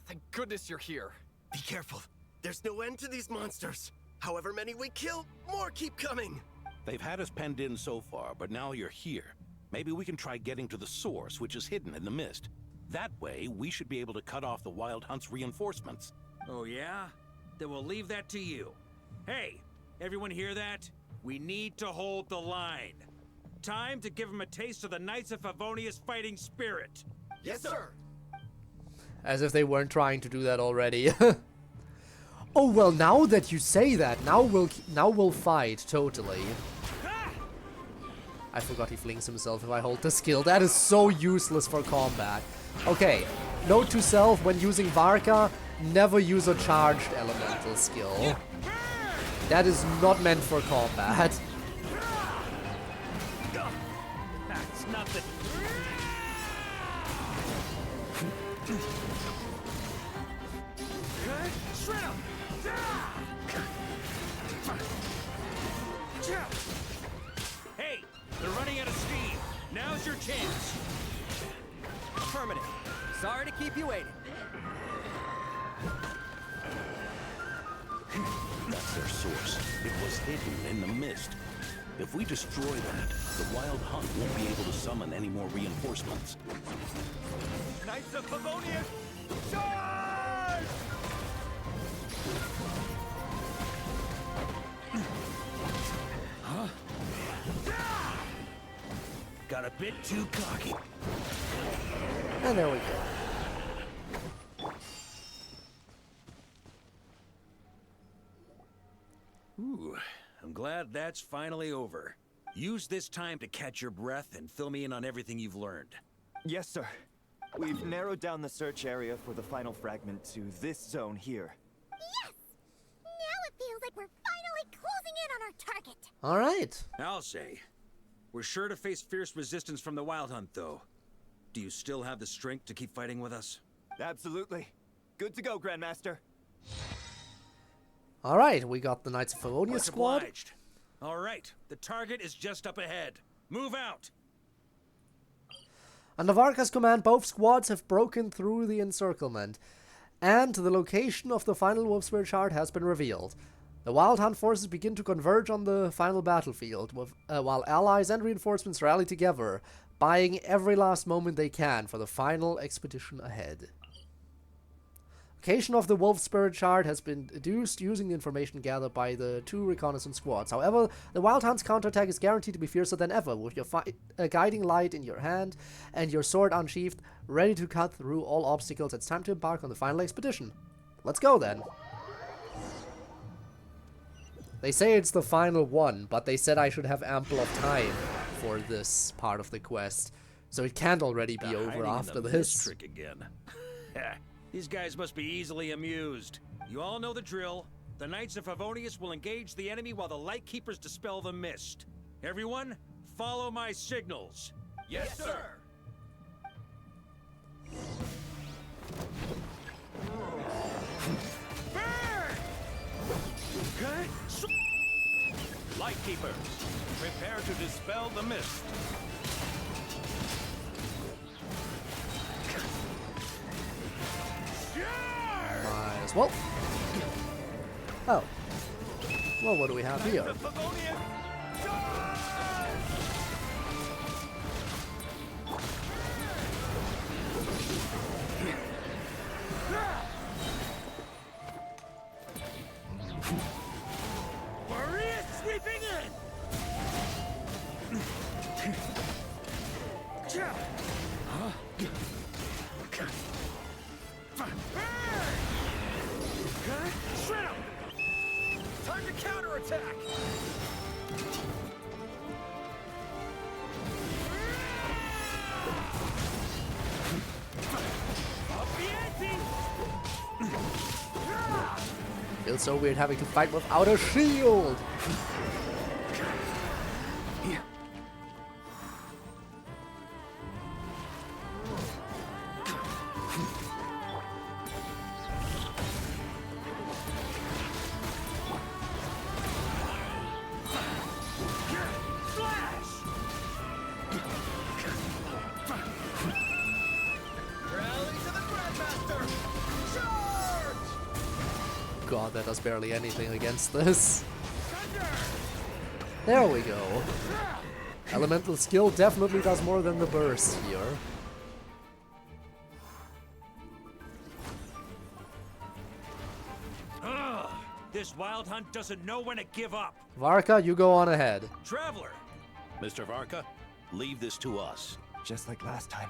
Thank goodness you're here. Be careful. There's no end to these monsters. However many we kill, more keep coming. They've had us penned in so far, but now you're here. Maybe we can try getting to the source, which is hidden in the mist. That way, we should be able to cut off the Wild Hunt's reinforcements. Oh yeah? Then we'll leave that to you. Hey, everyone hear that? We need to hold the line. Time to give them a taste of the Knights of Favonius fighting spirit. Yes, sir. As if they weren't trying to do that already. Oh well, now that you say that, now we'll fight totally. I forgot he flings himself if I hold the skill. That is so useless for combat. Okay, note to self: when using Varka, never use a charged elemental skill. That is not meant for combat. That's nothing. Hey, they're running out of steam. Now's your chance. Affirmative. Sorry to keep you waiting. That's their source. It was hidden in the mist. If we destroy that, the Wild Hunt won't be able to summon any more reinforcements. Knights of Favonius, charge! Huh? Got a bit too cocky. And there we go. Ooh, I'm glad that's finally over. Use this time to catch your breath and fill me in on everything you've learned. Yes, sir. We've narrowed down the search area for the final fragment to this zone here. Yes! Now it feels like we're finally closing in on our target. Alright. I'll say. We're sure to face fierce resistance from the Wild Hunt, though. Do you still have the strength to keep fighting with us? Absolutely. Good to go, Grandmaster. Alright, we got the Knights of Favonius Much squad. obliged. Alright, the target is just up ahead. Move out! Under Varka's command, both squads have broken through the encirclement, and the location of the final Wolfspear shard has been revealed. The Wild Hunt forces begin to converge on the final battlefield, while allies and reinforcements rally together, buying every last moment they can for the final expedition ahead. Location of the Wolf Spirit Shard has been deduced using the information gathered by the two reconnaissance squads. However, the Wild Hunt's counterattack is guaranteed to be fiercer than ever, with your guiding light in your hand and your sword unsheathed, ready to cut through all obstacles. It's time to embark on the final expedition. Let's go then. They say it's the final one, but they said I should have ample of time for this part of the quest, so it can't already be over after this. Trick again. These guys must be easily amused. You all know the drill. The Knights of Favonius will engage the enemy while the Lightkeepers dispel the mist. Everyone, follow my signals. Yes, sir. Lightkeepers, prepare to dispel the mist. Might as well. Oh. Well, what do we have here? Maria sweeping in! Shred him! Time to counterattack! Feels so weird having to fight without a shield. God, that does barely anything against this. There we go. Elemental skill definitely does more than the burst here. Ugh, this wild hunt doesn't know when to give up. Varka, you go on ahead. Traveler! Mr. Varka, leave this to us. Just like last time.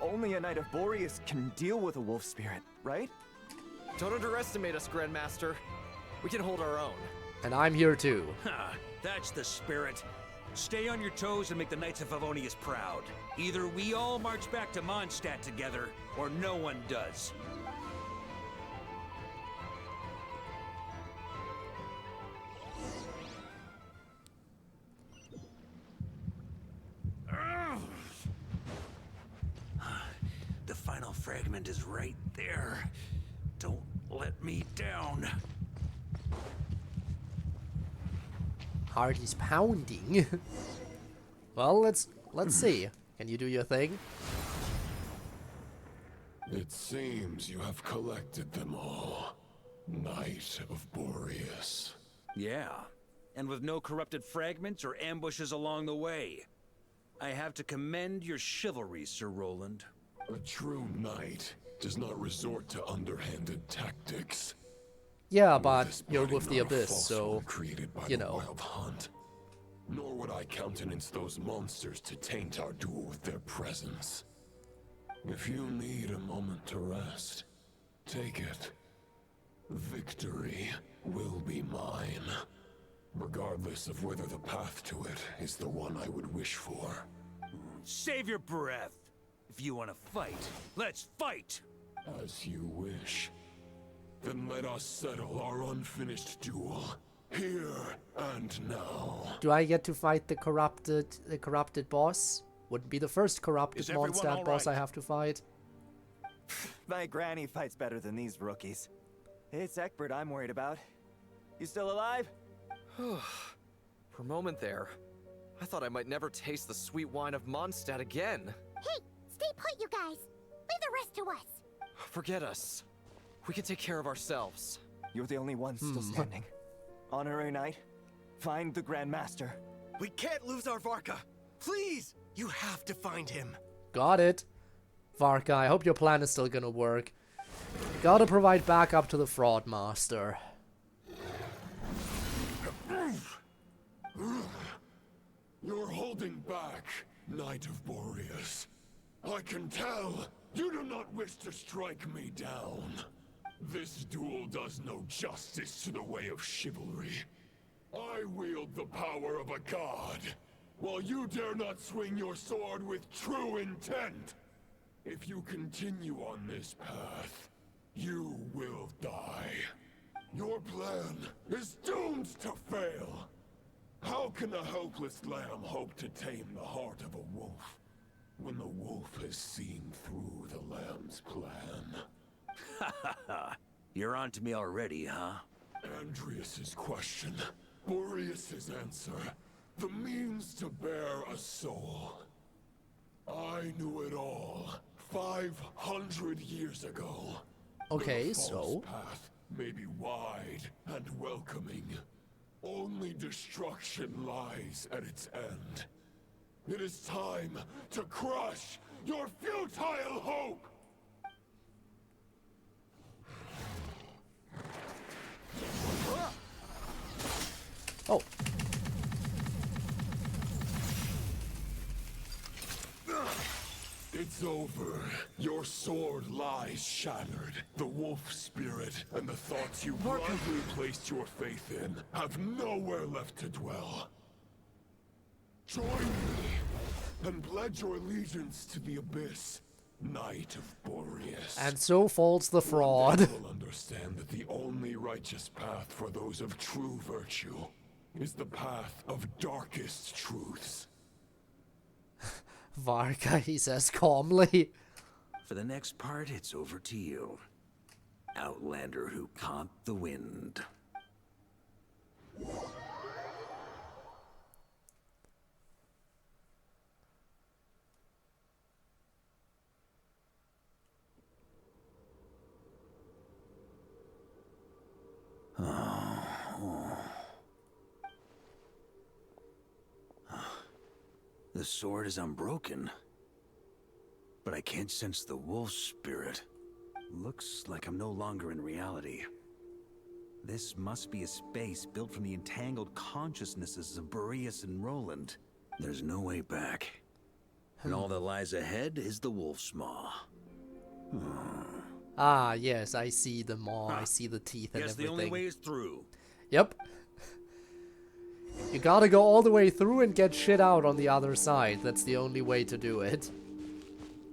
Only a Knight of Boreas can deal with a wolf spirit, right? Don't underestimate us, Grandmaster. We can hold our own. And I'm here too. Ha, that's the spirit. Stay on your toes and make the Knights of Favonius proud. Either we all march back to Mondstadt together, or no one does. The final fragment is right there. Don't let me down. Heart is pounding. Well, let's see. Can you do your thing? It seems you have collected them all, Knight of Boreas. Yeah, and with no corrupted fragments or ambushes along the way. I have to commend your chivalry, Sir Roland. A true knight does not resort to underhanded tactics. Yeah, but you're with the Abyss, so, you know. Wild hunt. Nor would I countenance those monsters to taint our duel with their presence. If you need a moment to rest, take it. Victory will be mine, regardless of whether the path to it is the one I would wish for. Save your breath. If you want to fight, let's fight! As you wish. Then let us settle our unfinished duel, here and now. Do I get to fight the corrupted boss? Wouldn't be the first corrupted Mondstadt boss I have to fight. My granny fights better than these rookies. It's Egbert I'm worried about. You still alive? For a moment there, I thought I might never taste the sweet wine of Mondstadt again. Hey, stay put, you guys. Leave the rest to us. Forget us. We can take care of ourselves. You're the only one still standing. Honorary Knight, find the Grand Master. We can't lose our Varka. Please, you have to find him. Got it. Varka, I hope your plan is still gonna work. Gotta provide backup to the Fraud Master. You're holding back, Knight of Boreas. I can tell you do not wish to strike me down. This duel does no justice to the way of chivalry. I wield the power of a god, while you dare not swing your sword with true intent. If you continue on this path, you will die. Your plan is doomed to fail. How can a helpless lamb hope to tame the heart of a wolf, when the wolf has seen through the lamb's plan? Ha ha ha. You're on to me already, huh? Andreas's question, Boreas's answer, the means to bear a soul. I knew it all 500 years ago. Okay, the false so path may be wide and welcoming, Only destruction lies at its end. It is time to crush your futile hope! Oh. It's over. Your sword lies shattered. The wolf spirit and the thoughts you blindly placed your faith in have nowhere left to dwell. Join me and pledge your allegiance to the abyss, Knight of Boreas. And so falls the fraud. One day will understand that the only righteous path for those of true virtue is the path of darkest truths. Varka, he says calmly. For the next part, it's over to you. Outlander who caught the wind. The sword is unbroken, but I can't sense the wolf spirit. Looks like I'm no longer in reality. This must be a space built from the entangled consciousnesses of Boreas and Roland. There's no way back. And all that lies ahead is the wolf's maw. Ah, yes, I see the maw, I see the teeth and Guess everything. the only way is through. Yep. You gotta go all the way through and get shit out on the other side. That's the only way to do it.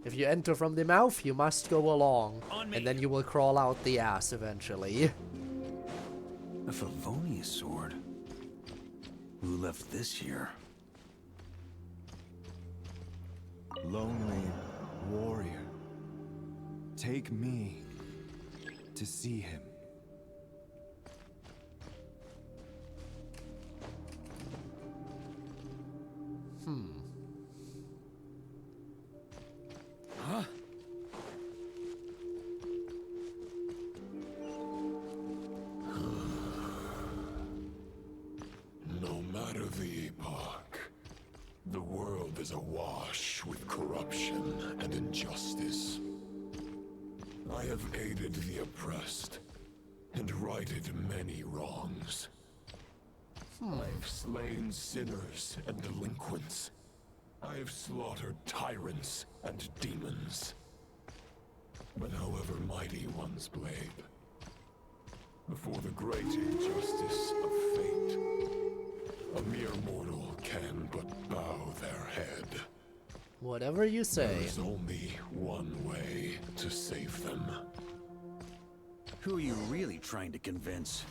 If you enter from the mouth, you must go along. And then you will crawl out the ass eventually. A Favonius sword? Who left this here? Lonely warrior, take me to see him. Huh? No matter the epoch, the world is awash with corruption and injustice. I have aided the oppressed and righted many wrongs. I've slain sinners and delinquents. I have slaughtered tyrants and demons. But however mighty one's blade, before the great injustice of fate, a mere mortal can but bow their head. Whatever you say. There's only one way to save them. Who are you really trying to convince?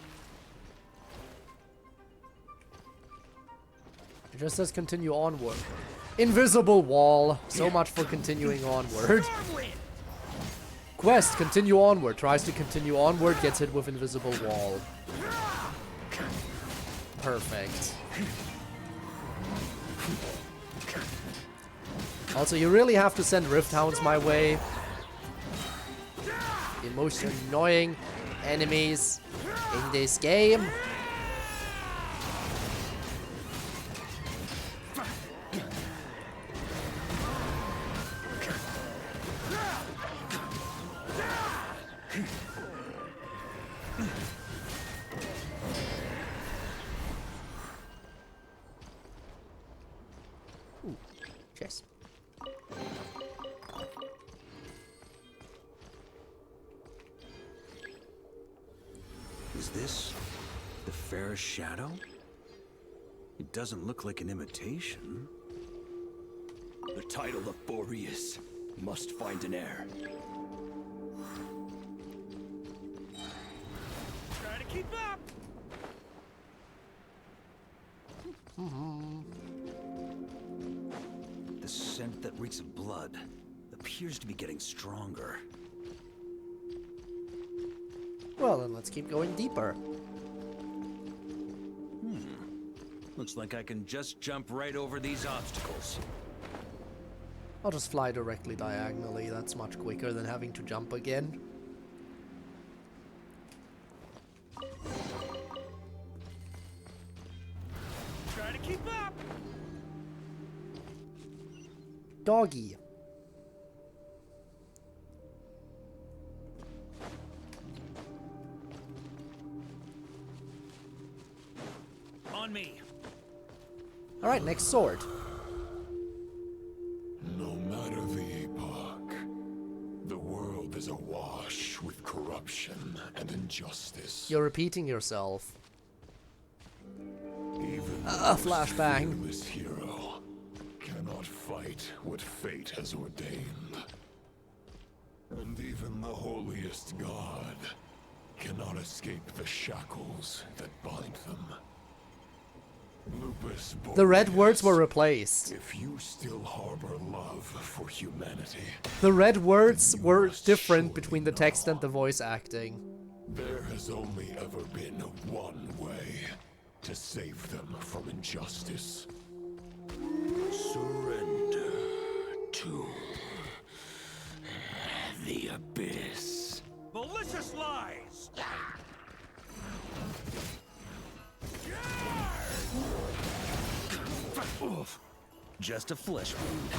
It just says continue onward. Invisible wall. So much for continuing onward. Quest, continue onward. Tries to continue onward, gets hit with invisible wall. Perfect. Also, you really have to send Rift Hounds my way. The most annoying enemies in this game. Chess. Is this the fairest shadow? It doesn't look like an imitation. The title of Boreas must find an heir. Try to keep up! The scent that reeks of blood appears to be getting stronger. Well, then let's keep going deeper. Looks like I can just jump right over these obstacles. I'll just fly directly diagonally. That's much quicker than having to jump again. doggy. On me. Alright, next sword. No matter the epoch, the world is awash with corruption and injustice. You're repeating yourself. Even flashbang. This hero cannot fight what fate has ordained. And even the holiest god cannot escape the shackles that bind them. Lupus The red Boreas, words were replaced. If you still harbor love for humanity, The red words were different between the text and the voice acting. there has only ever been one way to save them from injustice. Surrender to the abyss. Malicious lies! Oof. Just a flesh wound.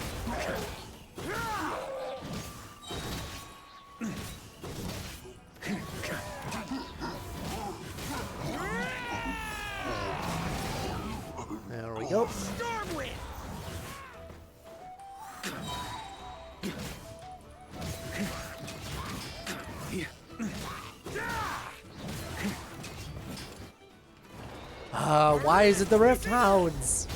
There we go. Stormwind! Why is it the Rift Hounds?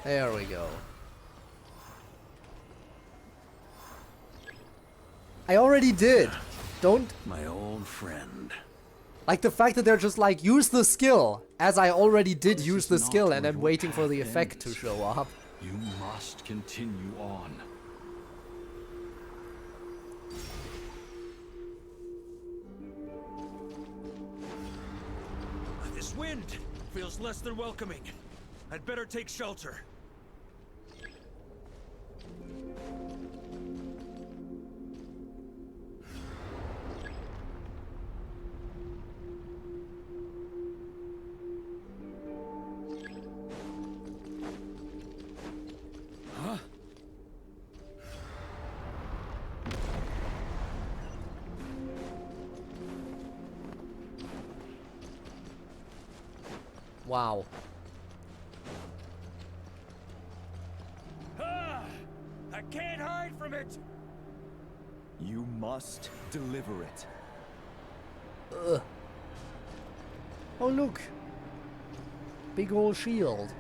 There we go. I already did. Don't... My old friend. Like the fact that they're just like, use the skill, as I already did use the skill and I'm waiting for the effect to show up. You must continue on. This wind feels less than welcoming. I'd better take shelter. Huh? Wow. I can't hide from it! You must deliver it. Ugh. Oh look. Big ol' shield.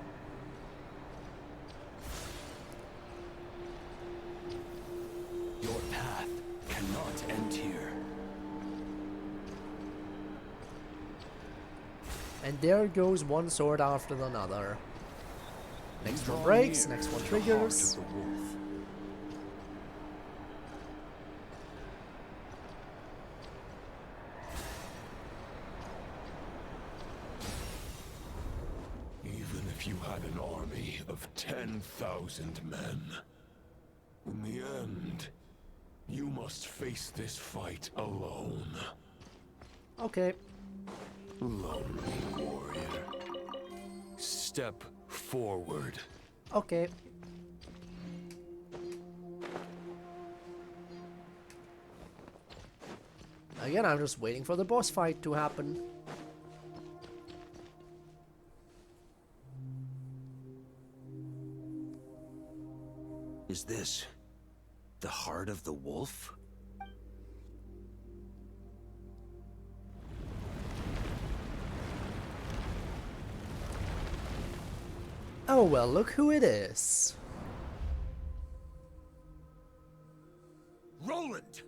Your path cannot end here. And there goes one sword after another. Next one breaks, next one triggers. Even if you had an army of 10,000 men, in the end, you must face this fight alone. Okay. Lonely warrior. Step forward. Okay. Again, I'm just waiting for the boss fight to happen. Is this the heart of the wolf? Oh well, look who it is. Roland!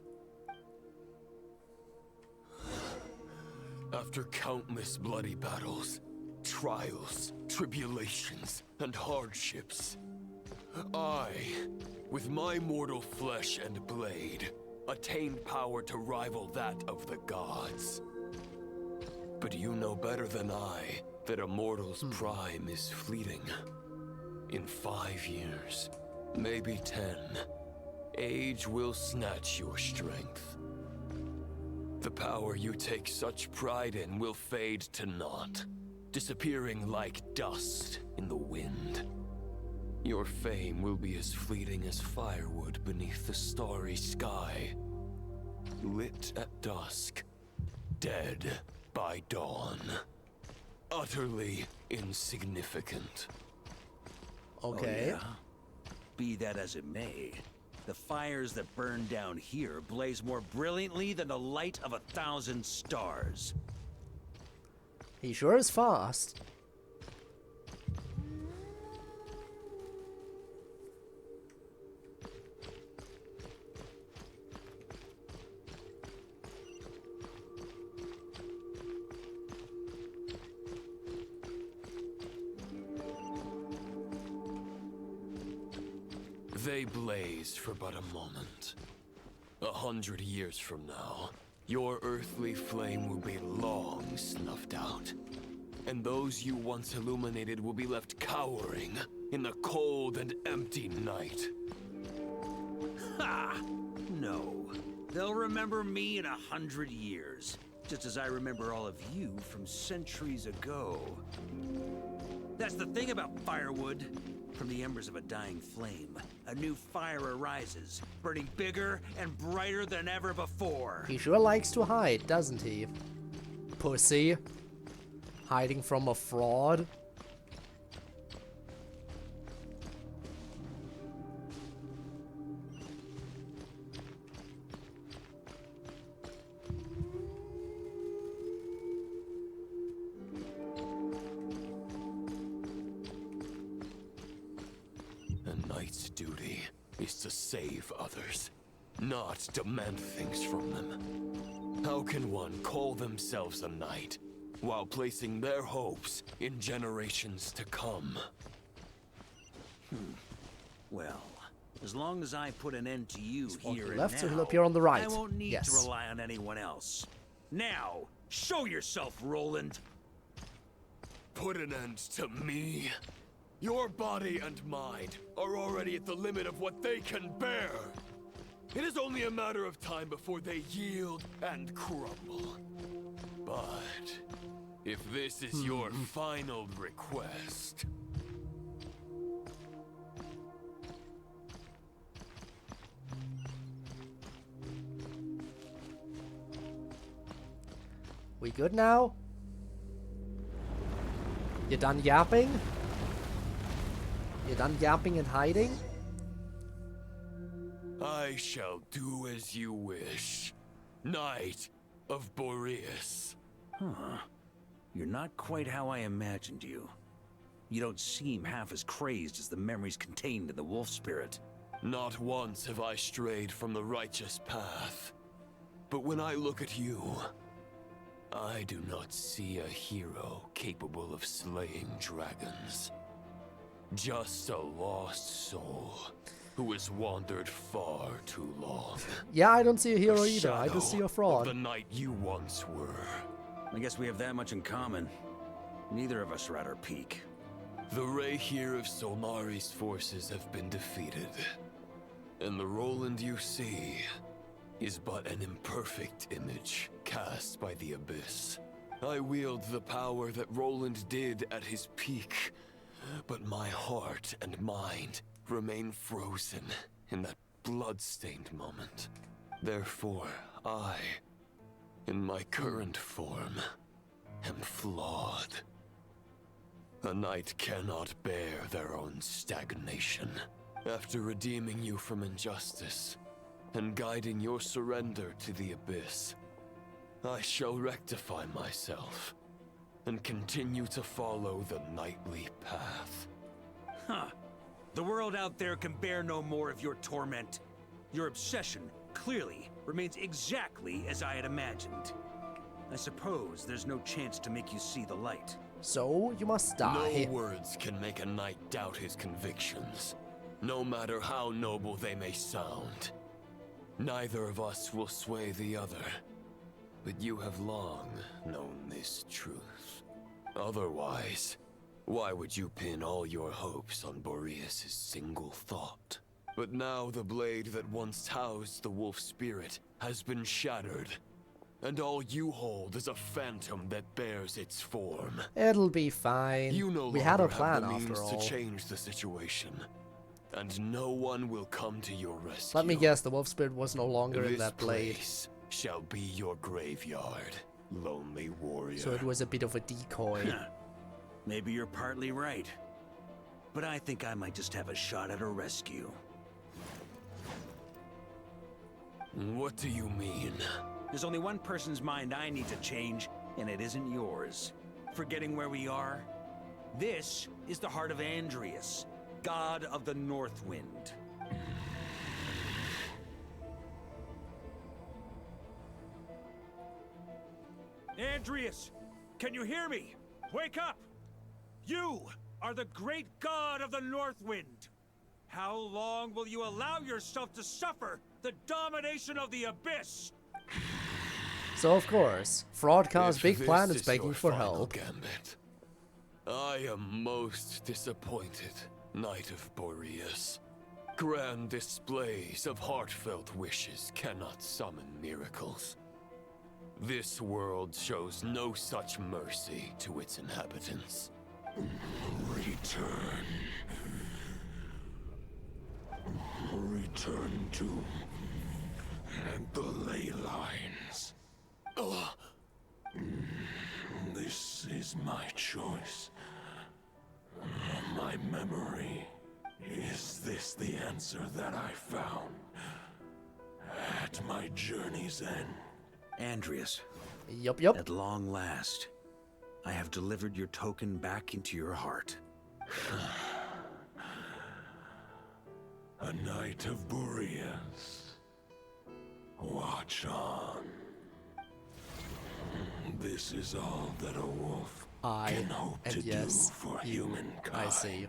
After countless bloody battles, trials, tribulations, and hardships, I, with my mortal flesh and blade, attained power to rival that of the gods. But you know better than I that a mortal's prime is fleeting. In 5 years, maybe 10, age will snatch your strength. The power you take such pride in will fade to naught, disappearing like dust in the wind. Your fame will be as fleeting as firewood beneath the starry sky, lit at dusk, dead by dawn. Utterly insignificant. Okay. Oh, yeah. Be that as it may, the fires that burn down here blaze more brilliantly than the light of 1,000 stars. He sure is fast. They blaze for but a moment. 100 years from now, your earthly flame will be long snuffed out. And those you once illuminated will be left cowering in the cold and empty night. Ha! No. They'll remember me in 100 years, just as I remember all of you from centuries ago. That's the thing about firewood. From the embers of a dying flame, a new fire arises, burning bigger and brighter than ever before. He sure likes to hide, doesn't he? Pussy. Hiding from a fraud. Duty is to save others, not demand things from them. How can one call themselves a knight while placing their hopes in generations to come? Well, as long as I put an end to you here and left, now, so he'll appear on the right. I won't need Yes. to rely on anyone else. Now, show yourself, Roland. Put an end to me? Your body and mind are already at the limit of what they can bear. It is only a matter of time before they yield and crumble. But if this is your final request... We good now? You done yapping? You done yapping and hiding? I shall do as you wish, Knight of Boreas. Huh. You're not quite how I imagined you. You don't seem half as crazed as the memories contained in the wolf spirit. Not once have I strayed from the righteous path. But when I look at you, I do not see a hero capable of slaying dragons. Just a lost soul who has wandered far too long. Yeah, I don't see a hero A either. I just see a fraud. of the knight you once were. I guess we have that much in common. Neither of us are at our peak. The ray here of Solmari's forces have been defeated. And the Roland you see is but an imperfect image cast by the Abyss. I wield the power that Roland did at his peak, but my heart and mind remain frozen in that blood-stained moment. Therefore, I, in my current form, am flawed. A knight cannot bear their own stagnation. After redeeming you from injustice, and guiding your surrender to the Abyss, I shall rectify myself, and continue to follow the knightly path. Huh. The world out there can bear no more of your torment. Your obsession, clearly, remains exactly as I had imagined. I suppose there's no chance to make you see the light. So, you must die. No words can make a knight doubt his convictions. no matter how noble they may sound. Neither of us will sway the other, but you have long known this truth. Otherwise, why would you pin all your hopes on Boreas' single thought? But now the blade that once housed the wolf spirit has been shattered, and all you hold is a phantom that bears its form. It'll be fine. You no We longer had a have plan the means after all. to change the situation, and no one will come to your rescue. Let me guess, the wolf spirit was no longer in that blade. This shall be your graveyard, lonely warrior. So it was a bit of a decoy. Maybe you're partly right. But I think I might just have a shot at a rescue. What do you mean? There's only one person's mind I need to change, and it isn't yours. Forgetting where we are? This is the heart of Andrius, god of the North Wind. Andrius, can you hear me? Wake up! You are the great god of the North Wind. How long will you allow yourself to suffer the domination of the Abyss? So of course, Fraudcar's If big this plan is is begging your for final help. Gambit, I am most disappointed, Knight of Boreas. Grand displays of heartfelt wishes cannot summon miracles. This world shows no such mercy to its inhabitants. Return. Return to the ley lines. This is my choice. My memory. Is this the answer that I found at my journey's end? Andrius. Yup. At long last, I have delivered your token back into your heart. A Knight of Boreas. Watch on. This is all that a wolf can hope to do for humankind. I see.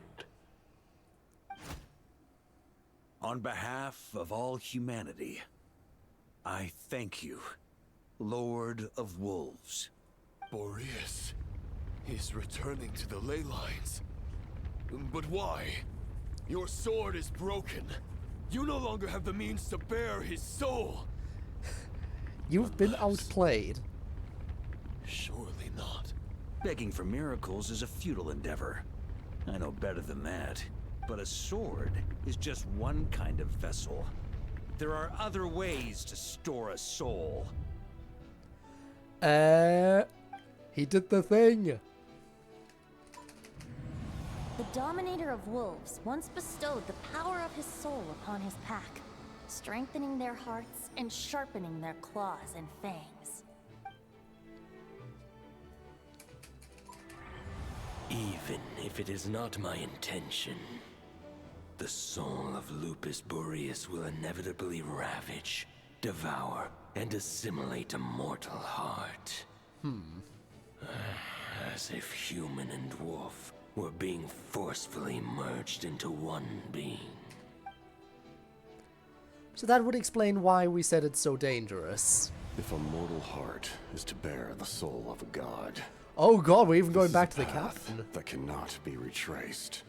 On behalf of all humanity, I thank you, Lord of Wolves. Boreas is returning to the ley lines. But why? Your sword is broken. You no longer have the means to bear his soul. You've been outplayed. Surely not. Begging for miracles is a futile endeavor. I know better than that. But a sword is just one kind of vessel. There are other ways to store a soul. He did the thing. The Dominator of Wolves once bestowed the power of his soul upon his pack, strengthening their hearts and sharpening their claws and fangs. Even if it is not my intention, the soul of Lupus Boreas will inevitably ravage, devour, and assimilate a mortal heart. As if human and wolf were being forcefully merged into one being. So that would explain why we said it's so dangerous. If a mortal heart is to bear the soul of a god. Oh god, we're even going this back is to the a path captain. that cannot be retraced.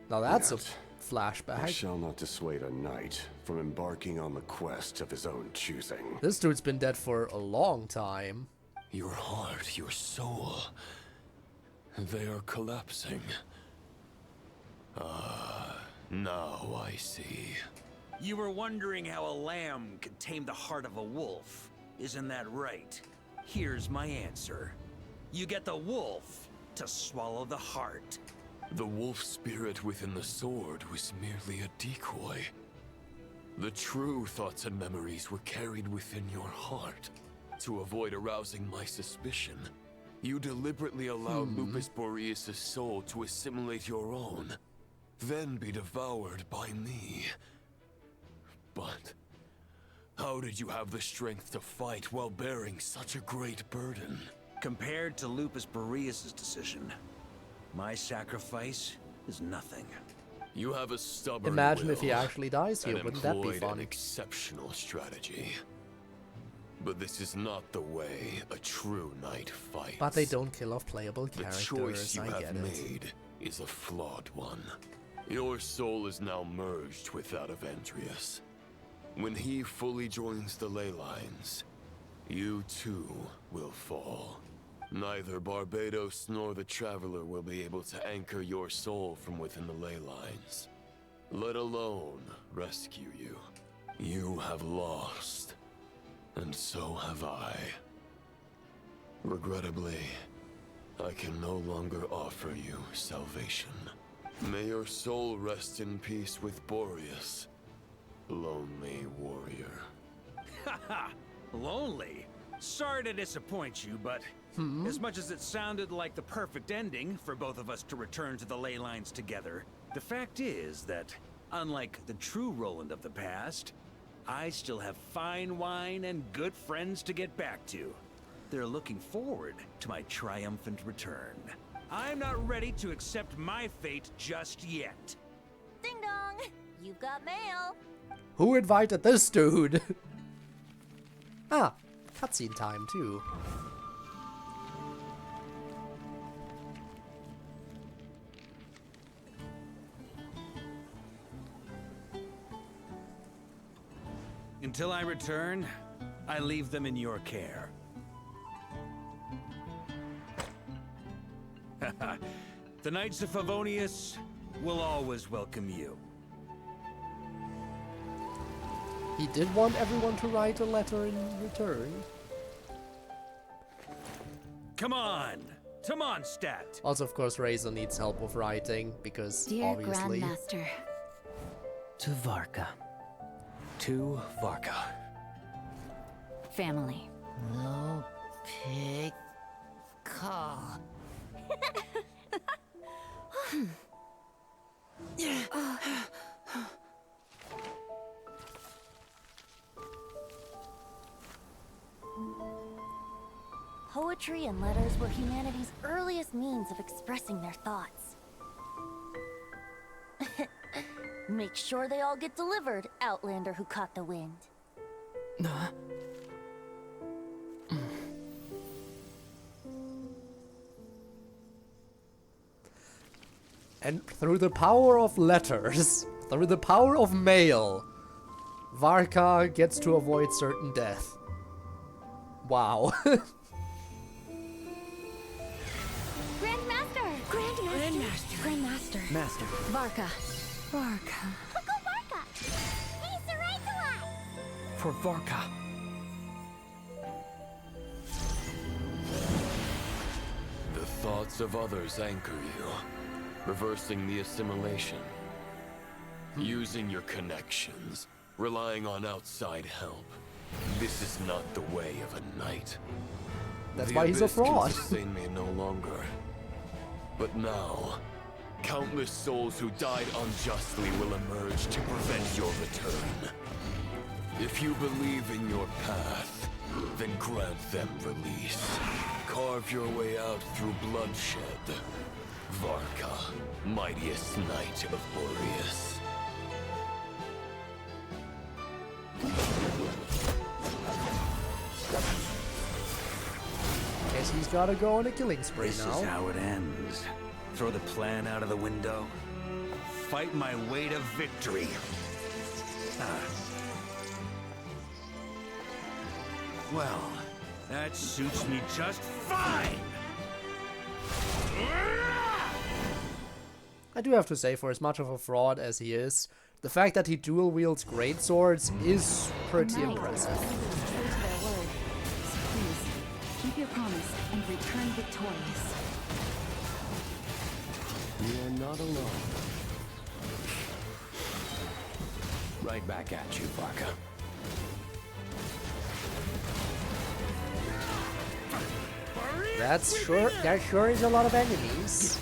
Now that's a Yet, I flashback. shall not dissuade a knight from embarking on the quest of his own choosing. This dude's been dead for a long time. Your heart, your soul, they are collapsing. Now I see. You were wondering how a lamb could tame the heart of a wolf. Isn't that right? Here's my answer. You get the wolf to swallow the heart. The wolf spirit within the sword was merely a decoy. The true thoughts and memories were carried within your heart. To avoid arousing my suspicion, you deliberately allowed Lupus Boreas' soul to assimilate your own, then be devoured by me. But how did you have the strength to fight while bearing such a great burden? Compared to Lupus Boreas' decision, my sacrifice is nothing. You have a stubborn Imagine if will he actually dies here, and wouldn't that be employed fun? an exceptional strategy. But this is not the way a true knight fights. But they don't kill off playable The characters, choice you I have get it. made is a flawed one. Your soul is now merged with that of Andreas. When he fully joins the ley lines, you too will fall. Neither Barbados nor the Traveler will be able to anchor your soul from within the ley lines, let alone rescue you. You have lost, and so have I. Regrettably, I can no longer offer you salvation. May your soul rest in peace with Boreas, lonely warrior. Haha! Lonely? Sorry to disappoint you, but as much as it sounded like the perfect ending for both of us to return to the ley lines together, the fact is that, unlike the true Roland of the past, I still have fine wine and good friends to get back to. They're looking forward to my triumphant return. I'm not ready to accept my fate just yet. Ding dong! You've got mail! Who invited this dude? Ah, cutscene time too. Until I return, I leave them in your care. The Knights of Favonius will always welcome you. He did want everyone to write a letter in return. Come on! To Mondstadt! Also, of course, Razor needs help with writing, because Dear obviously... Grandmaster. To Varka. To Varka. Family. No pig call. Poetry and letters were humanity's earliest means of expressing their thoughts. Make sure they all get delivered, Outlander who caught the wind. And through the power of letters, through the power of mail, Varka gets to avoid certain death. Wow. Grandmaster! Grandmaster! Master. Varka. Uncle Varka! He's the right one! For Varka. The thoughts of others anchor you, reversing the assimilation. Using your connections, relying on outside help. This is not the way of a knight. That's The why he's a abyss can fraud. sustain me no longer. But now, countless souls who died unjustly will emerge to prevent your return. If you believe in your path, then grant them release. Carve your way out through bloodshed. Varka, mightiest knight of Boreas. Guess he's gotta go on a killing spree This now. is how it ends. Throw the plan out of the window. Fight my way to victory. Well, that suits me just fine! I do have to say, for as much of a fraud as he is, the fact that he dual wields great swords is pretty impressive. True to their word. So please, keep your promise and return victorious. You're not alone. Right back at you, Varka. That sure is a lot of enemies.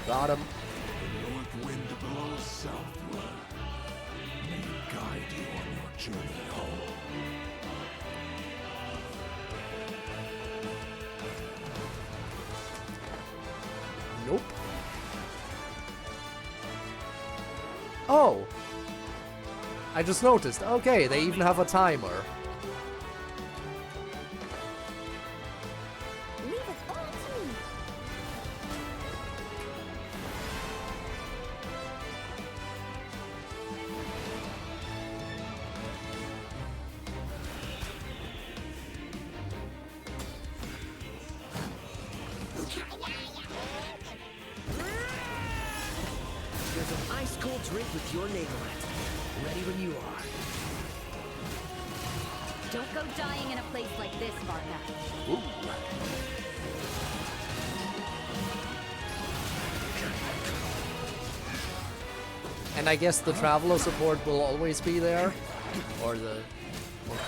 Got him. The north wind blows southward. May it guide you on your journey home. Nope. Oh! I just noticed. Okay, they even have a timer. Leave it all to me. There's an ice-cold drink with your name on it. Ready when you are. Don't go dying in a place like this, Varka. Ooh. And I guess the traveler support will always be there, or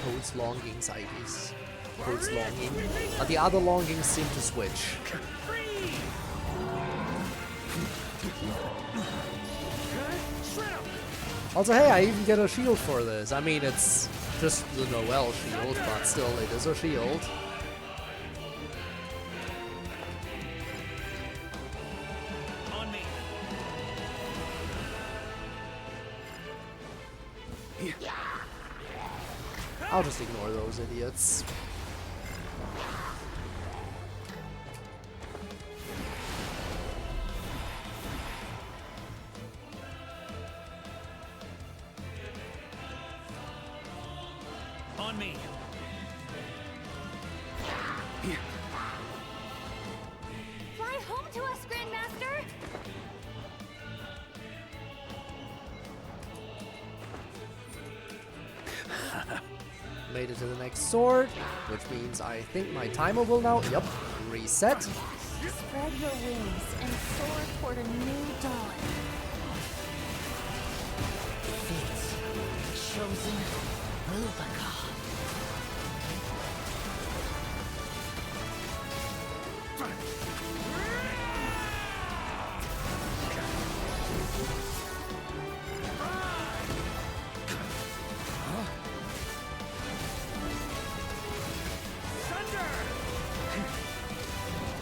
Code's longings, I guess. Code's longing. The other longings seem to switch. Also, hey, I even get a shield for this. I mean, it's just the Noel shield, but still, it is a shield. On me. I'll just ignore those idiots. On me. Fly home to us, Grandmaster! Made it to the next sword, which means I think my timer will now, yep, reset. Spread your wings and soar toward a new dawn. Fate, chosen Rubicon.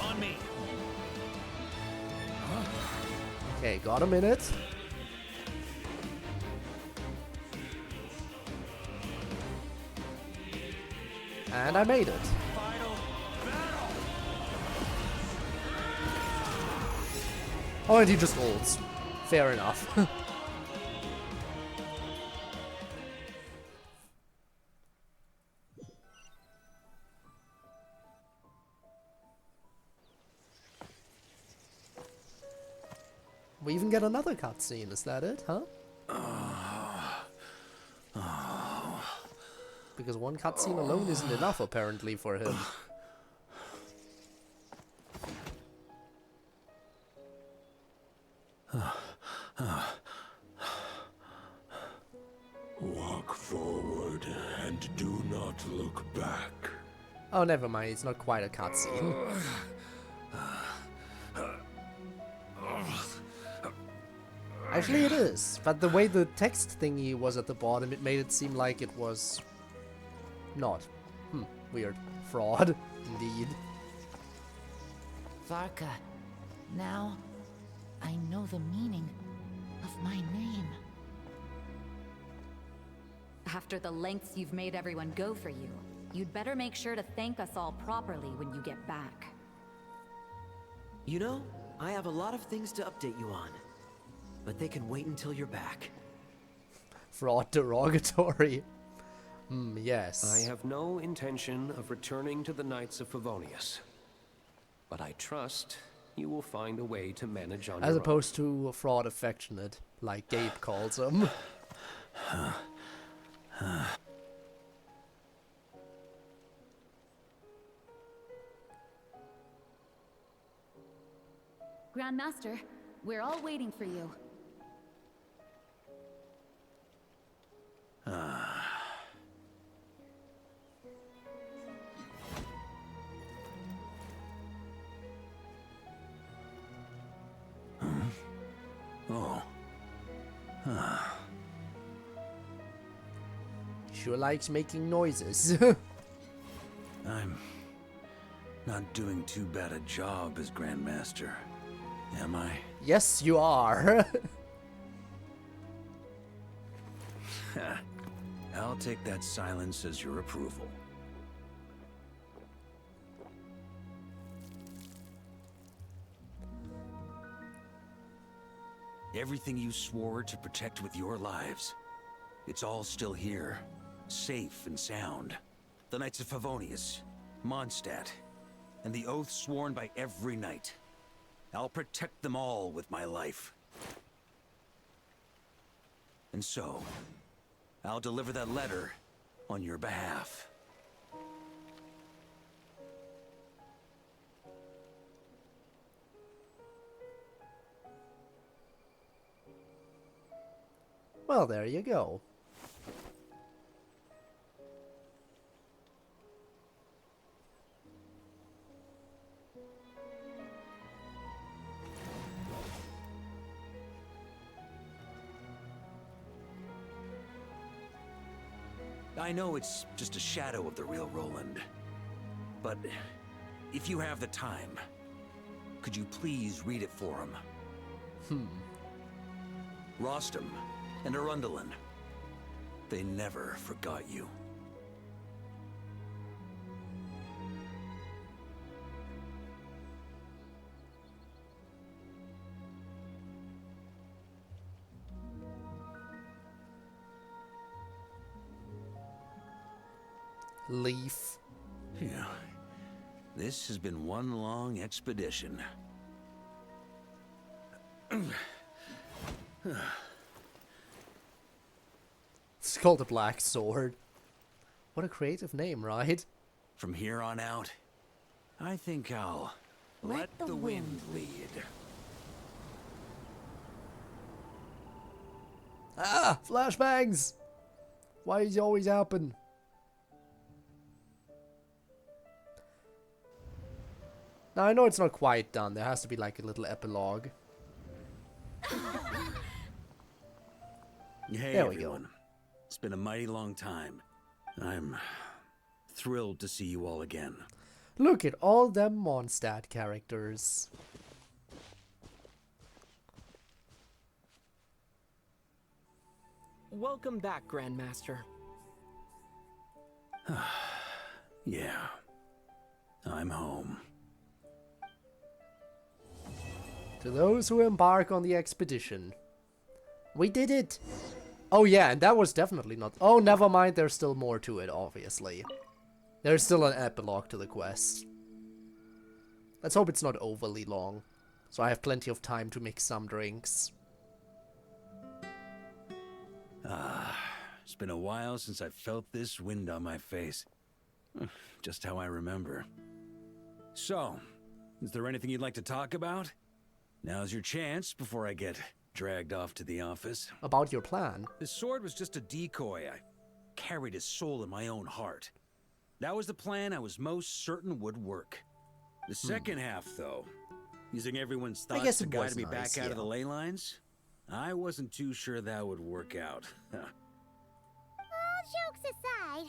On me. Okay, got a minute. And I made it. Oh, and he just holds. Fair enough. We even get another cutscene, is that it, huh? Because one cutscene alone isn't enough, apparently, for him. Walk forward and do not look back. Oh, never mind, it's not quite a cutscene. Actually, it is, but the way the text thingy was at the bottom, it made it seem like it was not. Weird. Fraud, indeed. Varka, now I know the meaning of my name. After the lengths you've made everyone go for you, you'd better make sure to thank us all properly when you get back. You know, I have a lot of things to update you on. But they can wait until you're back. Fraud derogatory. Yes. I have no intention of returning to the Knights of Favonius. But I trust you will find a way to manage on As your own. opposed to fraud affectionate, like Gabe calls him. Grandmaster, we're all waiting for you. Sure likes making noises. I'm not doing too bad a job as Grandmaster, am I? Yes, you are. I'll take that silence as your approval. Everything you swore to protect with your lives, it's all still here, safe and sound. The Knights of Favonius, Mondstadt, and the oath sworn by every knight. I'll protect them all with my life. And so, I'll deliver that letter on your behalf. Well, there you go. I know it's just a shadow of the real Roland, but if you have the time, could you please read it for him? Rostam and Arundelen, they never forgot you. Leaf. Yeah. This has been one long expedition. It's called the Black Sword. What a creative name, right? From here on out, I think I'll let the wind lead. Ah! Flashbangs! Why does it always happen? Now, I know it's not quite done. There has to be like a little epilogue. Hey, there we everyone. go. It's been a mighty long time. I'm thrilled to see you all again. Look at all them Mondstadt characters. Welcome back, Grandmaster. Yeah. I'm home. To those who embark on the expedition. We did it! Oh yeah, and that was definitely not... Oh, never mind, there's still more to it, obviously. There's still an epilogue to the quest. Let's hope it's not overly long, so I have plenty of time to mix some drinks. It's been a while since I felt this wind on my face. Just how I remember. So, is there anything you'd like to talk about? Now's your chance before I get dragged off to the office. About your plan? This sword was just a decoy. I carried his soul in my own heart. That was the plan I was most certain would work. The second half, though, using everyone's thoughts to guide me back out of the ley lines, I wasn't too sure that would work out. All jokes aside,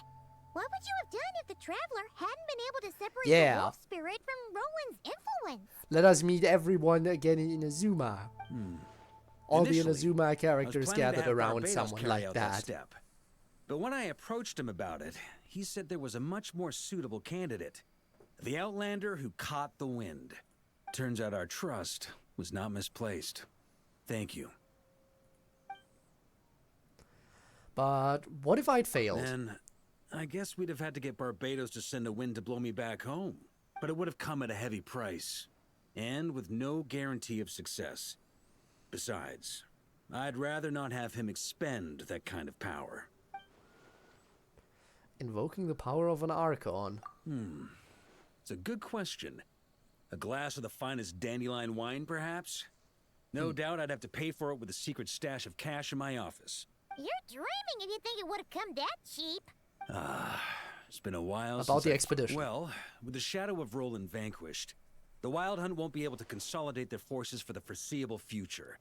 what would you have done if the Traveler hadn't been able to separate the wolf spirit from Roland's influence? Let us meet everyone again in Inazuma. All the Inazuma characters gathered around someone like that. Step. But when I approached him about it, he said there was a much more suitable candidate. The Outlander who caught the wind. Turns out our trust was not misplaced. Thank you. But what if I'd failed? Then I guess we'd have had to get Barbados to send a wind to blow me back home. But it would have come at a heavy price. And with no guarantee of success. Besides, I'd rather not have him expend that kind of power. Invoking the power of an Archon. It's a good question. A glass of the finest dandelion wine, perhaps? No doubt I'd have to pay for it with a secret stash of cash in my office. You're dreaming if you think it would have come that cheap. It's been a while About the expedition. Well, with the shadow of Roland vanquished, the Wild Hunt won't be able to consolidate their forces for the foreseeable future.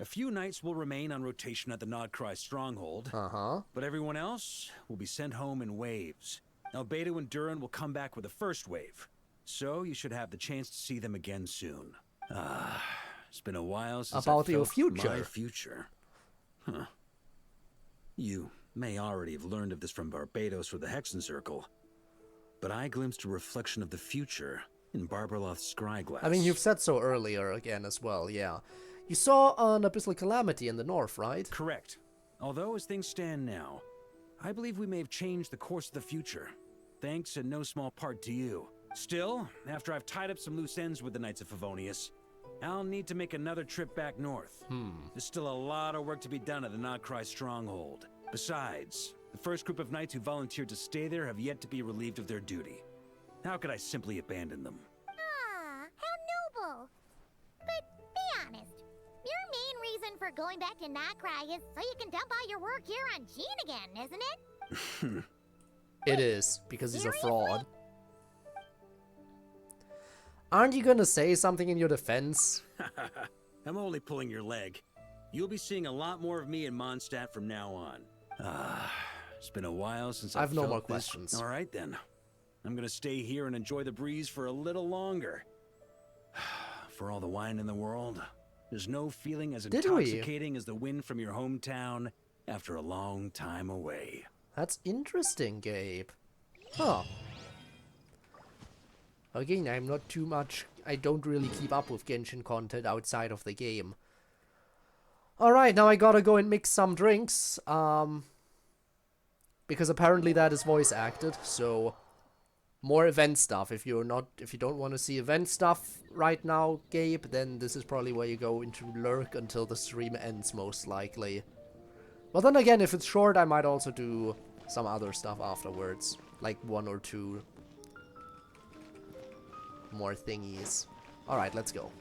A few knights will remain on rotation at the Nod-Krai stronghold. But everyone else will be sent home in waves. Albedo and Durin will come back with the first wave. So you should have the chance to see them again soon. It's been a while since About I your felt future. my future. Huh. You may already have learned of this from Barbados or the Hexen Circle, but I glimpsed a reflection of the future in Barbarloth's scryglass. I mean, you've said so earlier again as well, yeah. You saw an abyssal calamity in the north, right? Correct. Although as things stand now, I believe we may have changed the course of the future. Thanks in no small part to you. Still, after I've tied up some loose ends with the Knights of Favonius, I'll need to make another trip back north. There's still a lot of work to be done at the Nod-Krai stronghold. Besides, the first group of knights who volunteered to stay there have yet to be relieved of their duty. How could I simply abandon them? Ah, how noble. But be honest, your main reason for going back to Nod-Krai is so you can dump all your work here on Gene again, isn't it? It is, because he's a fraud. Aren't you gonna say something in your defense? I'm only pulling your leg. You'll be seeing a lot more of me in Mondstadt from now on. It's been a while since I have no felt more this. questions. All right then. I'm gonna stay here and enjoy the breeze for a little longer. For all the wine in the world, there's no feeling as Did we? intoxicating as the wind from your hometown after a long time away. That's interesting, Gabe. Huh. Again, I'm not too much... I don't really keep up with Genshin content outside of the game. Alright, now I gotta go and mix some drinks. Because apparently that is voice acted, so... More event stuff. If you don't want to see event stuff right now, Gabe, then this is probably where you go into lurk until the stream ends, most likely. But then again, if it's short, I might also do some other stuff afterwards. Like 1 or 2 more thingies. Alright, let's go.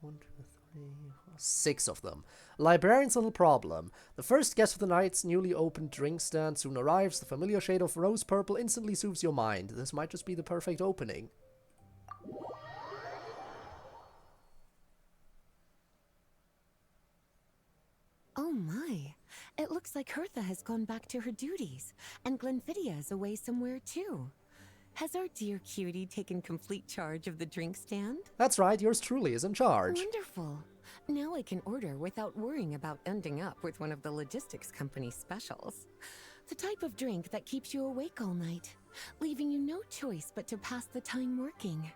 One, two, three, 6 of them. Librarian's little problem. The first guest of the night's newly opened drink stand soon arrives. The familiar shade of rose purple instantly soothes your mind. This might just be the perfect opening. Oh my. It looks like Hertha has gone back to her duties, and Glenfidia is away somewhere too. Has our dear cutie taken complete charge of the drink stand? That's right, yours truly is in charge. Wonderful. Now I can order without worrying about ending up with one of the logistics company's specials. The type of drink that keeps you awake all night, leaving you no choice but to pass the time working.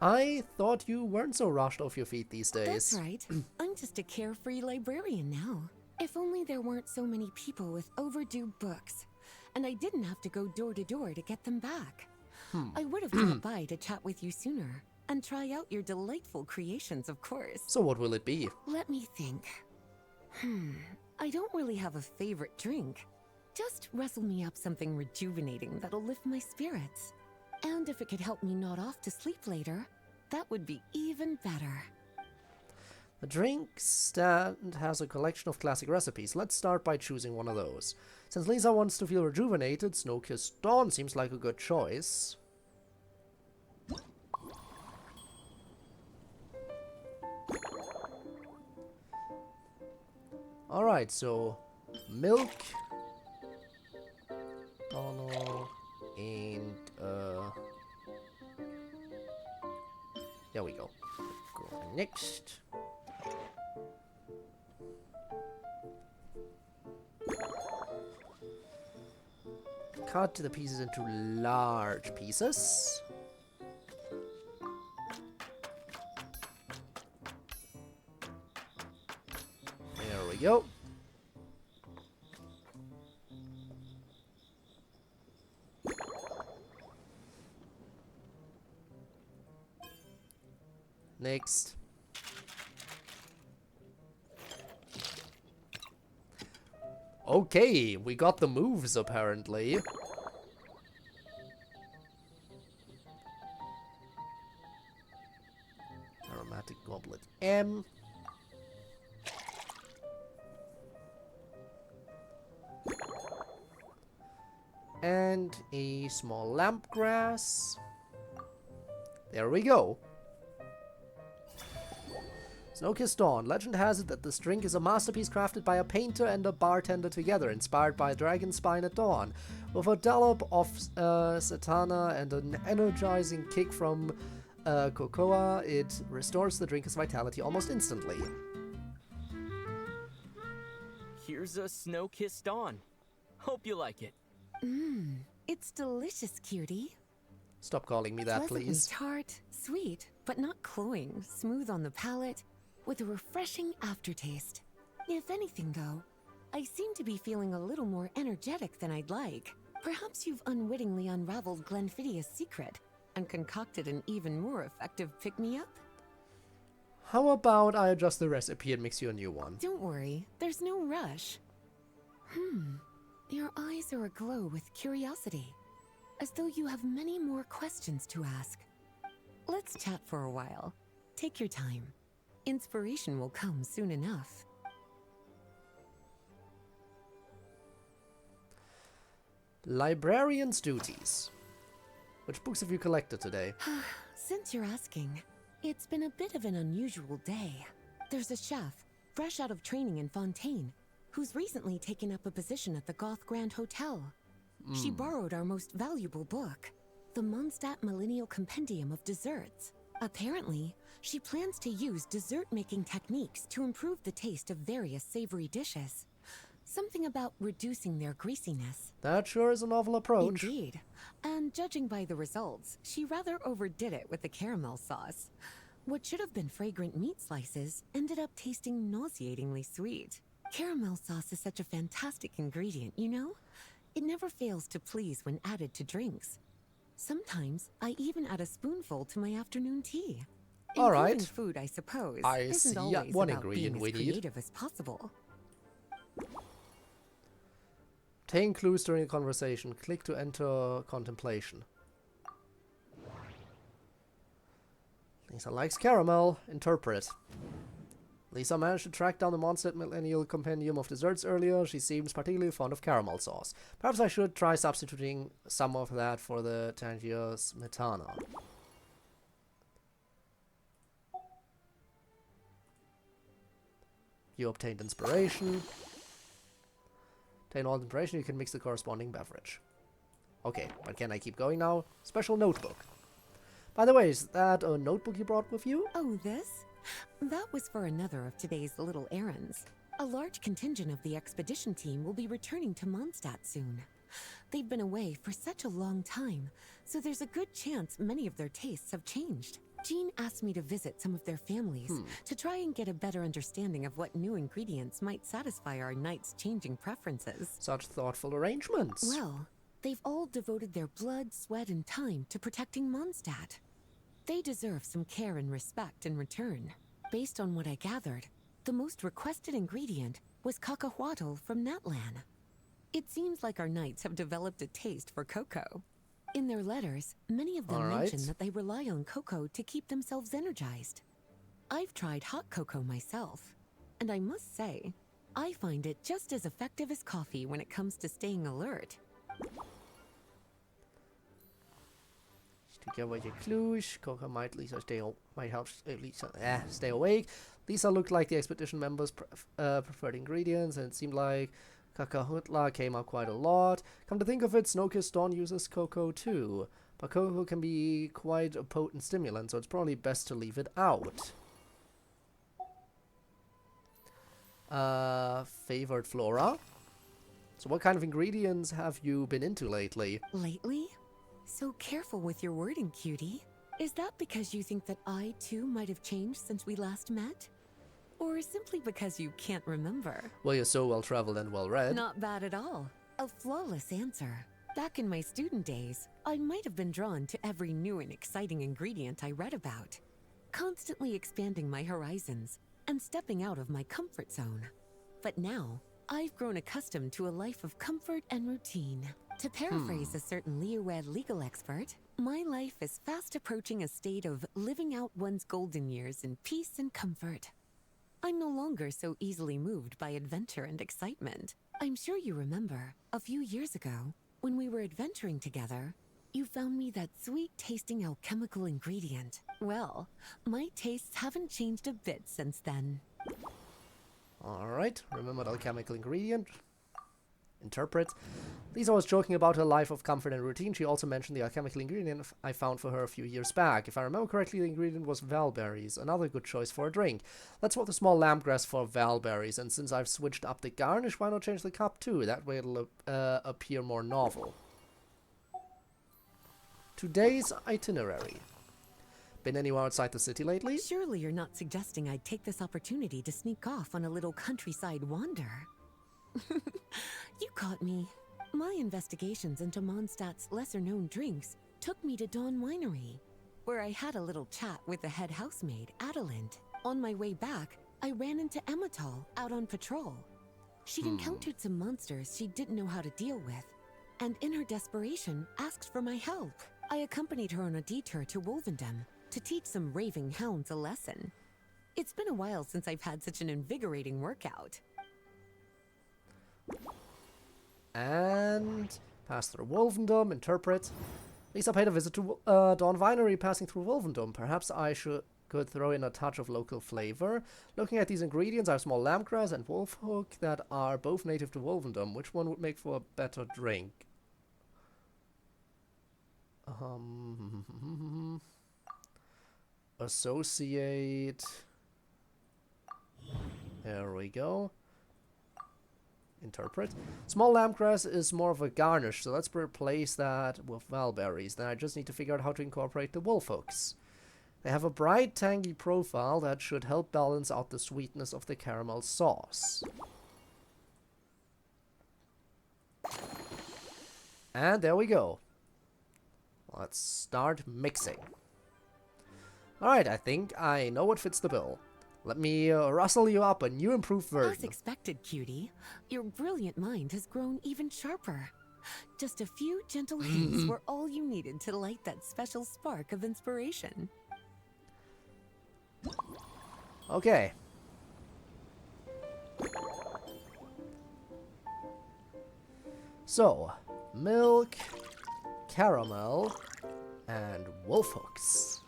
I thought you weren't so rushed off your feet these days. That's right. I'm just a carefree librarian now. If only there weren't so many people with overdue books, and I didn't have to go door to door to get them back. I would have dropped by to chat with you sooner, and try out your delightful creations, of course. So what will it be? Let me think. I don't really have a favorite drink. Just wrestle me up something rejuvenating that'll lift my spirits. And if it could help me nod off to sleep later, that would be even better. The drink stand has a collection of classic recipes. Let's start by choosing one of those. Since Lisa wants to feel rejuvenated, Snow-Kissed Dawn seems like a good choice. Alright, so milk, Donald, and there we go. Go next. Cut the pieces into large pieces. There we go. Next. Okay, we got the moves apparently. Aromatic Goblet M. And a small lamp grass. There we go. Snow-Kissed Dawn. Legend has it that this drink is a masterpiece crafted by a painter and a bartender together, inspired by Dragon Spine at Dawn. With a dollop of Satana and an energizing kick from cocoa, it restores the drinker's vitality almost instantly. Here's a Snow-Kissed Dawn. Hope you like it. It's delicious, cutie. Stop calling me that, Pleasantly please. tart, sweet, but not cloying, smooth on the palate, with a refreshing aftertaste. If anything, though, I seem to be feeling a little more energetic than I'd like. Perhaps you've unwittingly unraveled Glenfiddia's secret and concocted an even more effective pick-me-up? How about I adjust the recipe and mix you a new one? Don't worry, there's no rush. Your eyes are aglow with curiosity, as though you have many more questions to ask. Let's chat for a while. Take your time. Inspiration will come soon enough. Librarian's duties. Which books have you collected today? Since you're asking, it's been a bit of an unusual day. There's a chef, fresh out of training in Fontaine, who's recently taken up a position at the Goth Grand Hotel. She borrowed our most valuable book, the Mondstadt Millennial Compendium of Desserts. Apparently, she plans to use dessert-making techniques to improve the taste of various savory dishes. Something about reducing their greasiness. That sure is a novel approach. Indeed. And judging by the results, she rather overdid it with the caramel sauce. What should have been fragrant meat slices ended up tasting nauseatingly sweet. Caramel sauce is such a fantastic ingredient, you know? It never fails to please when added to drinks. Sometimes I even add a spoonful to my afternoon tea. All right. Improving food, I suppose, I isn't see always one about ingredient being we as need. creative as possible. Obtain clues during a conversation. Click to enter contemplation. Lisa likes caramel. Interpret. Lisa managed to track down the Mondstadt Millennial Compendium of Desserts earlier. She seems particularly fond of caramel sauce. Perhaps I should try substituting some of that for the Tangier Smetana. You obtained inspiration. Obtain all inspiration, you can mix the corresponding beverage. Okay, but can I keep going now? Special notebook. By the way, is that a notebook you brought with you? Oh, this? That was for another of today's little errands. A large contingent of the expedition team will be returning to Mondstadt soon. They've been away for such a long time, so there's a good chance many of their tastes have changed. Jean asked me to visit some of their families to try and get a better understanding of what new ingredients might satisfy our knights' changing preferences. Such thoughtful arrangements. Well, they've all devoted their blood, sweat, and time to protecting Mondstadt. They deserve some care and respect in return. Based on what I gathered, the most requested ingredient was cacahuatl from Natlan. It seems like our knights have developed a taste for cocoa. In their letters, many of them mention that they rely on cocoa to keep themselves energized. I've tried hot cocoa myself, and I must say, I find it just as effective as coffee when it comes to staying alert. Together with your clues, cocoa might help Lisa stay awake. Lisa looked like the expedition members' preferred ingredients, and it seemed like cacahuatl came up quite a lot. Come to think of it, Snow-Kissed Dawn uses cocoa too. But cocoa can be quite a potent stimulant, so it's probably best to leave it out. Favored flora. So what kind of ingredients have you been into lately? Lately? So careful with your wording, cutie. Is that because you think that I, too, might have changed since we last met? Or simply because you can't remember? Well, you're so well-traveled and well-read. Not bad at all. A flawless answer. Back in my student days, I might have been drawn to every new and exciting ingredient I read about, constantly expanding my horizons and stepping out of my comfort zone. But now, I've grown accustomed to a life of comfort and routine. To paraphrase a certain Leowed legal expert, my life is fast approaching a state of living out one's golden years in peace and comfort. I'm no longer so easily moved by adventure and excitement. I'm sure you remember, a few years ago, When we were adventuring together, you found me that sweet-tasting alchemical ingredient. Well, my tastes haven't changed a bit since then. Alright, remember the alchemical ingredient. Interpret. Lisa was joking about her life of comfort and routine. She also mentioned the alchemical ingredient I found for her a few years back. If I remember correctly, the ingredient was valberries, another good choice for a drink. Let's swap the small lampgrass for valberries, and since I've switched up the garnish, why not change the cup too? That way it'll appear more novel. Today's itinerary. Been anywhere outside the city lately? Surely you're not suggesting I'd take this opportunity to sneak off on a little countryside wander. You caught me. My investigations into Mondstadt's lesser-known drinks took me to Dawn Winery, where I had a little chat with the head housemaid, Adelind. On my way back, I ran into Emmetall out on patrol. She'd encountered some monsters she didn't know how to deal with, and in her desperation, asked for my help. I accompanied her on a detour to Wolvendom to teach some raving hounds a lesson. It's been a while since I've had such an invigorating workout. And pass through Wolvendom, interpret. Lisa paid a visit to Dawn Winery passing through Wolvendom. Perhaps I could throw in a touch of local flavor. Looking at these ingredients, I have small lampgrass and wolfhook that are both native to Wolvendom. Which one would make for a better drink? Associate. There we go. Interpret. Small lampgrass is more of a garnish, so let's replace that with valberries. Then I just need to figure out how to incorporate the wolfhooks. They have a bright, tangy profile that should help balance out the sweetness of the caramel sauce. And there we go. Let's start mixing. Alright, I think I know what fits the bill. Let me rustle you up a new improved version. As expected, cutie. Your brilliant mind has grown even sharper. Just a few gentle hints were all you needed to light that special spark of inspiration. Okay. So, milk, caramel, and wolfhooks.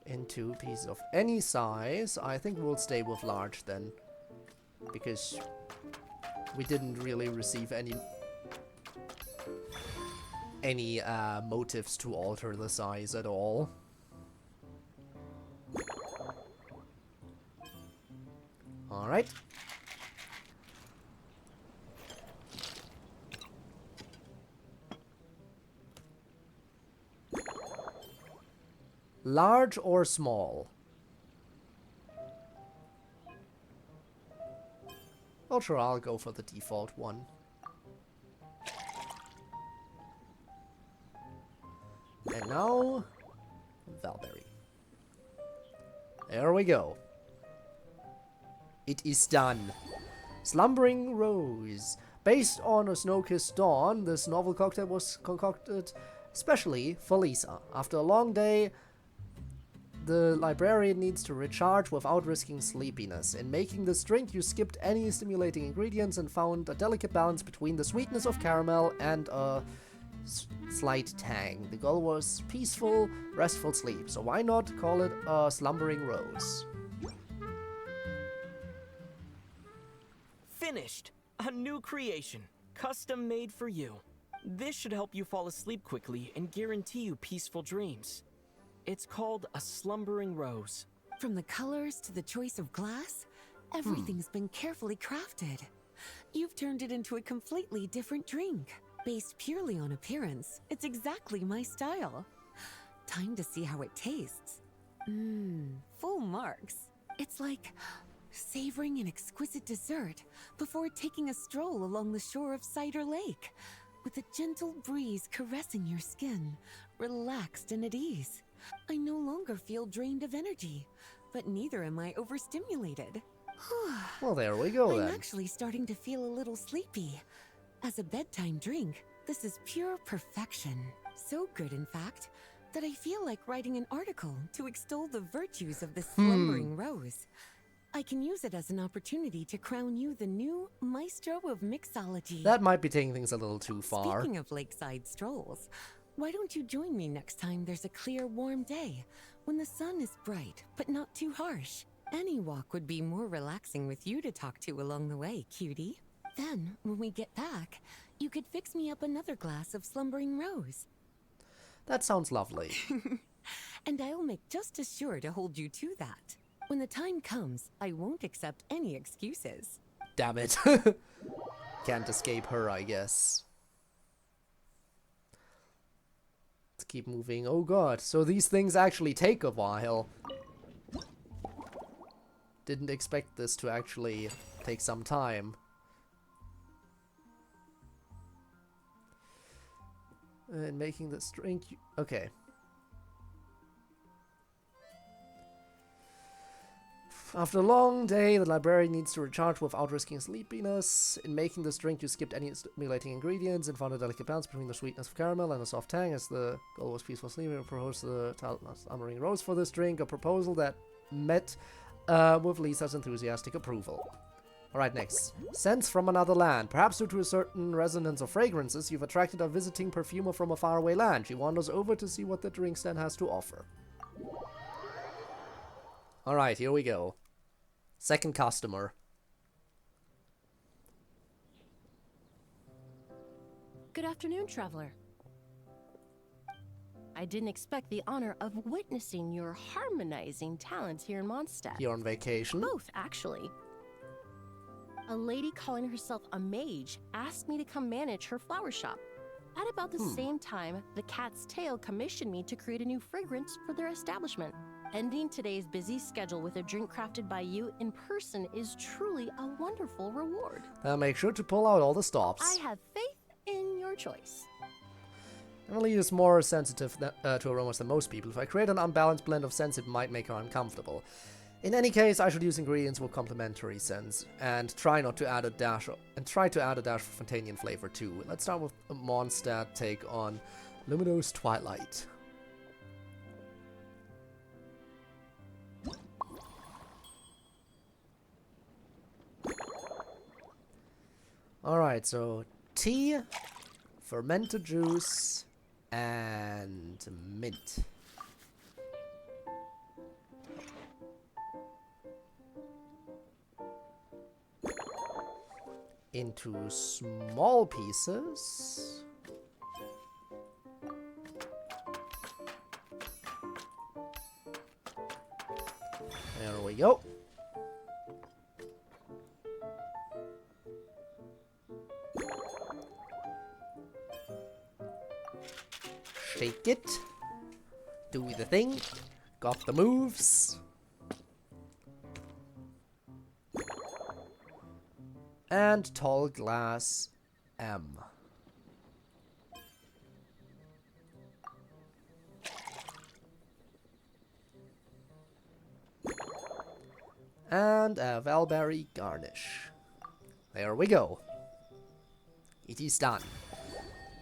Into pieces of any size. I think we'll stay with large then, because we didn't really receive any motives to alter the size at all. All right. Large or small? Well, sure, I'll go for the default one. And now, Valberry. There we go. It is done. Slumbering Rose. Based on A Snow-Kissed Dawn, this novel cocktail was concocted especially for Lisa. After a long day, the librarian needs to recharge without risking sleepiness. In making this drink, you skipped any stimulating ingredients and found a delicate balance between the sweetness of caramel and a slight tang. The goal was peaceful, restful sleep, so why not call it a Slumbering Rose? Finished! A new creation, custom made for you. This should help you fall asleep quickly and guarantee you peaceful dreams. It's called a Slumbering Rose. From the colors to the choice of glass, everything's been carefully crafted. You've turned it into a completely different drink. Based purely on appearance, it's exactly my style. Time to see how it tastes. Full marks. It's like savoring an exquisite dessert before taking a stroll along the shore of Cider Lake, with a gentle breeze caressing your skin, relaxed and at ease. I no longer feel drained of energy, but neither am I overstimulated. Well, there we go then. I'm actually starting to feel a little sleepy. As a bedtime drink, this is pure perfection. So good, in fact, that I feel like writing an article to extol the virtues of the slumbering rose. I can use it as an opportunity to crown you the new maestro of mixology. That might be taking things a little too far. Speaking of lakeside strolls, why don't you join me next time there's a clear, warm day, when the sun is bright, but not too harsh? Any walk would be more relaxing with you to talk to along the way, cutie. Then, when we get back, you could fix me up another glass of slumbering rose. That sounds lovely. And I'll make just as sure to hold you to that. When the time comes, I won't accept any excuses. Damn it. Can't escape her, I guess. Let's keep moving. Oh god, so these things actually take a while. Didn't expect this to actually take some time. And making this drink... Okay. After a long day, the librarian needs to recharge without risking sleepiness. In making this drink, you skipped any stimulating ingredients and found a delicate balance between the sweetness of caramel and a soft tang. As the goal was peaceful sleep, you proposed the slumbering rose for this drink, a proposal that met with Lisa's enthusiastic approval. Alright, next. Scents from another land. Perhaps due to a certain resonance of fragrances, you've attracted a visiting perfumer from a faraway land. She wanders over to see what the drink stand has to offer. Alright, here we go. Second customer. Good afternoon, traveler. I didn't expect the honor of witnessing your harmonizing talents here in Mondstadt. You're on vacation? Both, actually. A lady calling herself a mage asked me to come manage her flower shop. At about the same time, the Cat's Tail commissioned me to create a new fragrance for their establishment. Ending today's busy schedule with a drink crafted by you in person is truly a wonderful reward. Make sure to pull out all the stops. I have faith in your choice. Emily is more sensitive to aromas than most people. If I create an unbalanced blend of scents, it might make her uncomfortable. In any case, I should use ingredients with complementary scents and try to add a dash of Fontanian flavor too. Let's start with a Mondstadt take on Luminous Twilight. Alright, so tea, fermented juice, and mint. Into small pieces. There we go. Shake it. Do the thing. Got the moves. And tall glass M. And a Valberry garnish. There we go. It is done.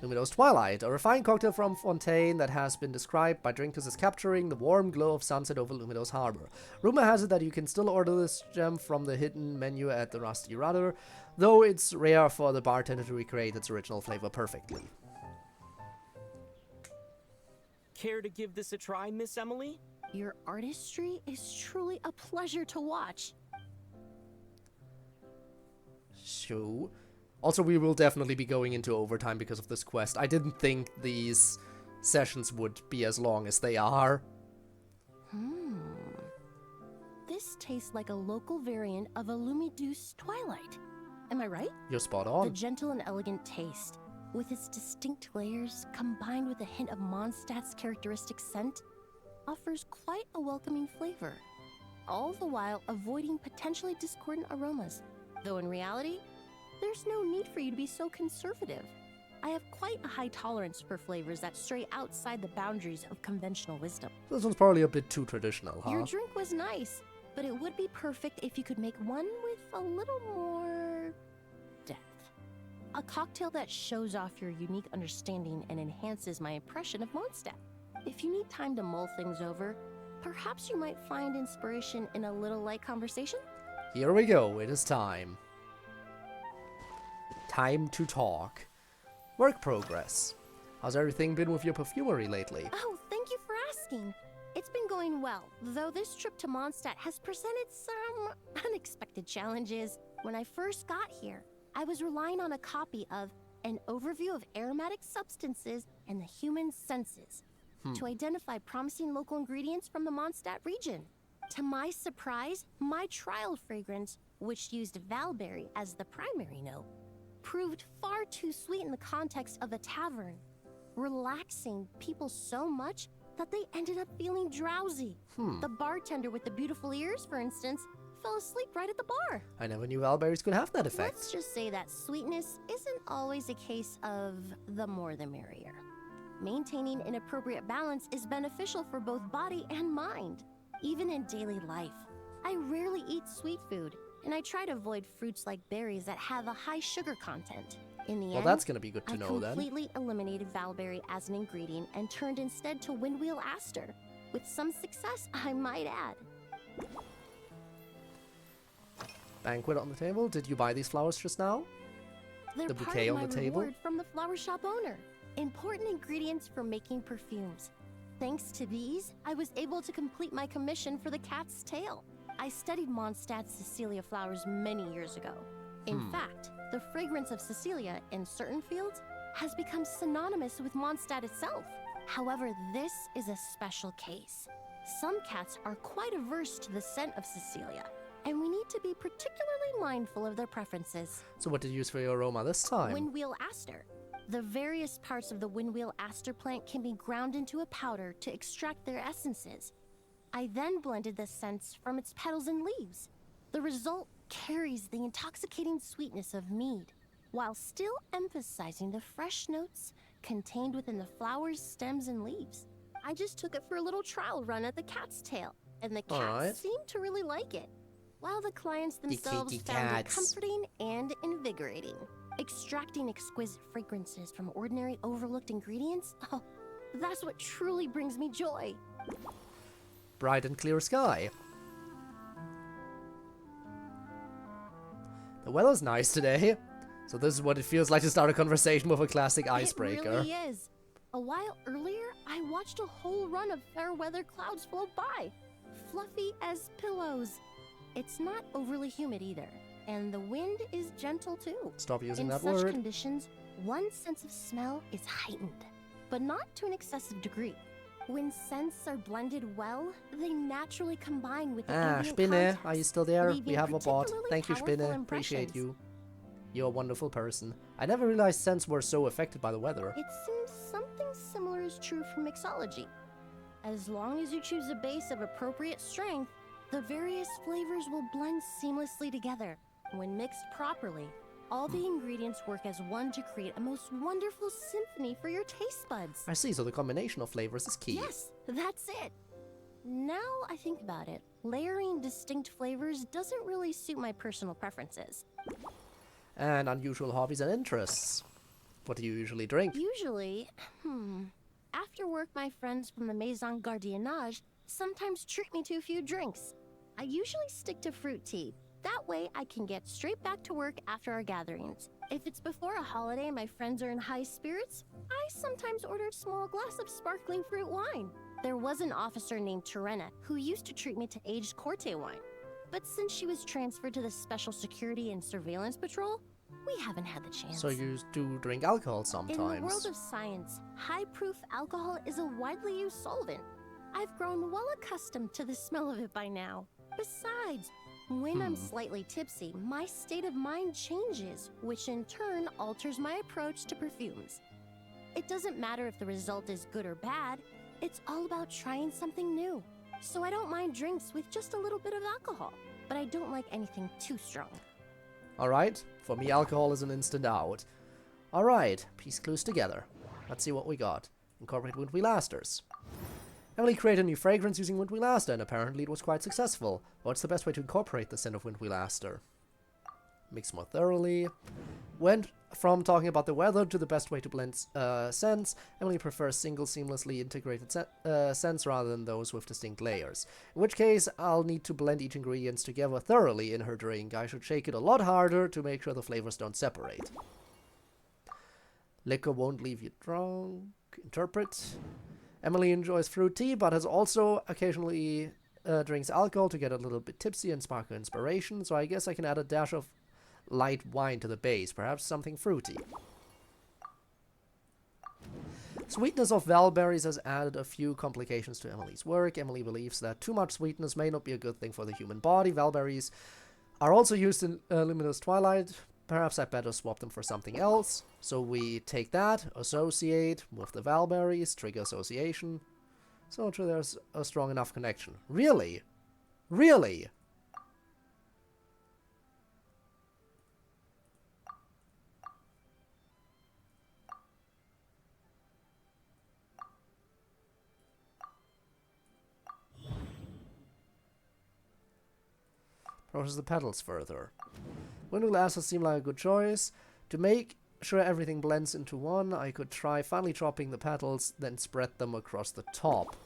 Luminous Twilight, a refined cocktail from Fontaine that has been described by drinkers as capturing the warm glow of sunset over Luminous Harbor. Rumor has it that you can still order this gem from the hidden menu at the Rusty Rudder, though it's rare for the bartender to recreate its original flavor perfectly. Care to give this a try, Miss Emily? Your artistry is truly a pleasure to watch. So... Also, we will definitely be going into overtime because of this quest. I didn't think these sessions would be as long as they are. This tastes like a local variant of a Lumideuse Twilight. Am I right? You're spot on. The gentle and elegant taste, with its distinct layers, combined with a hint of Mondstadt's characteristic scent, offers quite a welcoming flavor, all the while avoiding potentially discordant aromas. Though in reality, there's no need for you to be so conservative. I have quite a high tolerance for flavors that stray outside the boundaries of conventional wisdom. This one's probably a bit too traditional, huh? Your drink was nice, but it would be perfect if you could make one with a little more depth. A cocktail that shows off your unique understanding and enhances my impression of Mondstadt. if you need time to mull things over, perhaps you might find inspiration in a little light conversation? Here we go, it is time. Time to talk. Work progress. How's everything been with your perfumery lately? Oh, thank you for asking. It's been going well, though this trip to Mondstadt has presented some unexpected challenges. When I first got here, I was relying on a copy of An Overview of Aromatic Substances and the Human Senses to identify promising local ingredients from the Mondstadt region. To my surprise, my trial fragrance, which used valberry as the primary note, proved far too sweet in the context of a tavern, relaxing people so much that they ended up feeling drowsy. The bartender with the beautiful ears, for instance, fell asleep right at the bar. I never knew valberries could have that effect. Let's just say that sweetness isn't always a case of the more the merrier. Maintaining an appropriate balance is beneficial for both body and mind. Even in daily life, I rarely eat sweet food, and I try to avoid fruits like berries that have a high sugar content. In the end, that's gonna be good to know then. I completely eliminated valberry as an ingredient and turned instead to windwheel aster, with some success, I might add. Banquet on the table. Did you buy these flowers just now? They're the bouquet part of on the my table? reward from the flower shop owner. Important ingredients for making perfumes. Thanks to these, I was able to complete my commission for the cat's tail. I studied Mondstadt's Cecilia flowers many years ago. In fact, the fragrance of Cecilia in certain fields has become synonymous with Mondstadt itself. However, this is a special case. Some cats are quite averse to the scent of Cecilia, and we need to be particularly mindful of their preferences. So what did you use for your aroma this time? Windwheel aster. The various parts of the windwheel aster plant can be ground into a powder to extract their essences. I then blended the scents from its petals and leaves. The result carries the intoxicating sweetness of mead, while still emphasizing the fresh notes contained within the flowers, stems, and leaves. I just took it for a little trial run at the cat's tail, and the cats seemed to really like it, while the clients themselves found it comforting and invigorating. Extracting exquisite fragrances from ordinary overlooked ingredients, oh, that's what truly brings me joy. Bright and clear sky. The weather's nice today. So this is what it feels like to start a conversation with a classic icebreaker. It really is. A while earlier, I watched a whole run of fair weather clouds float by, fluffy as pillows. It's not overly humid either, and the wind is gentle too. Stop using that word. In such word. conditions, one sense of smell is heightened, but not to an excessive degree. When scents are blended well, they naturally combine with the ambient Spinne, context, are you still there? leaving We have a bot. particularly Thank you, powerful Spinne. Appreciate impressions. you. You're a wonderful person. I never realized scents were so affected by the weather. It seems something similar is true for mixology. As long as you choose a base of appropriate strength, the various flavors will blend seamlessly together. When mixed properly, all the ingredients work as one to create a most wonderful symphony for your taste buds. I see, so the combination of flavors is key. Yes, that's it. Now I think about it, layering distinct flavors doesn't really suit my personal preferences. And unusual hobbies and interests. What do you usually drink? Usually, after work, my friends from the Maison Gardiennage sometimes treat me to a few drinks. I usually stick to fruit tea. That way, I can get straight back to work after our gatherings. If it's before a holiday and my friends are in high spirits, I sometimes order a small glass of sparkling fruit wine. There was an officer named Terena who used to treat me to aged Corte wine. But since she was transferred to the Special Security and Surveillance Patrol, we haven't had the chance. So you do drink alcohol sometimes. In the world of science, high-proof alcohol is a widely used solvent. I've grown well accustomed to the smell of it by now. Besides, when I'm slightly tipsy, my state of mind changes, which in turn alters my approach to perfumes. It doesn't matter if the result is good or bad, it's all about trying something new. So I don't mind drinks with just a little bit of alcohol, but I don't like anything too strong. Alright, for me alcohol is an instant out. Alright, piece clues together. Let's see what we got. Incorporate windwheel asters. Emily created a new fragrance using windwheel aster, and apparently it was quite successful. What's the best way to incorporate the scent of windwheel aster? Mix more thoroughly. When from talking about the weather to the best way to blend scents, Emily prefers single seamlessly integrated scents rather than those with distinct layers. In which case, I'll need to blend each ingredients together thoroughly in her drink. I should shake it a lot harder to make sure the flavors don't separate. Liquor won't leave you drunk. Interpret. Emily enjoys fruit tea, but has also occasionally drinks alcohol to get a little bit tipsy and spark her inspiration, so I guess I can add a dash of light wine to the base, perhaps something fruity. Sweetness of valberries has added a few complications to Emily's work. Emily believes that too much sweetness may not be a good thing for the human body. Valberries are also used in Luminous Twilight. Perhaps I'd better swap them for something else. So we take that, associate with the valberries, trigger association. So there's a strong enough connection. Really? Really? Process the petals further. Window glasses seem like a good choice. To make sure everything blends into one, I could try finely chopping the petals, then spread them across the top.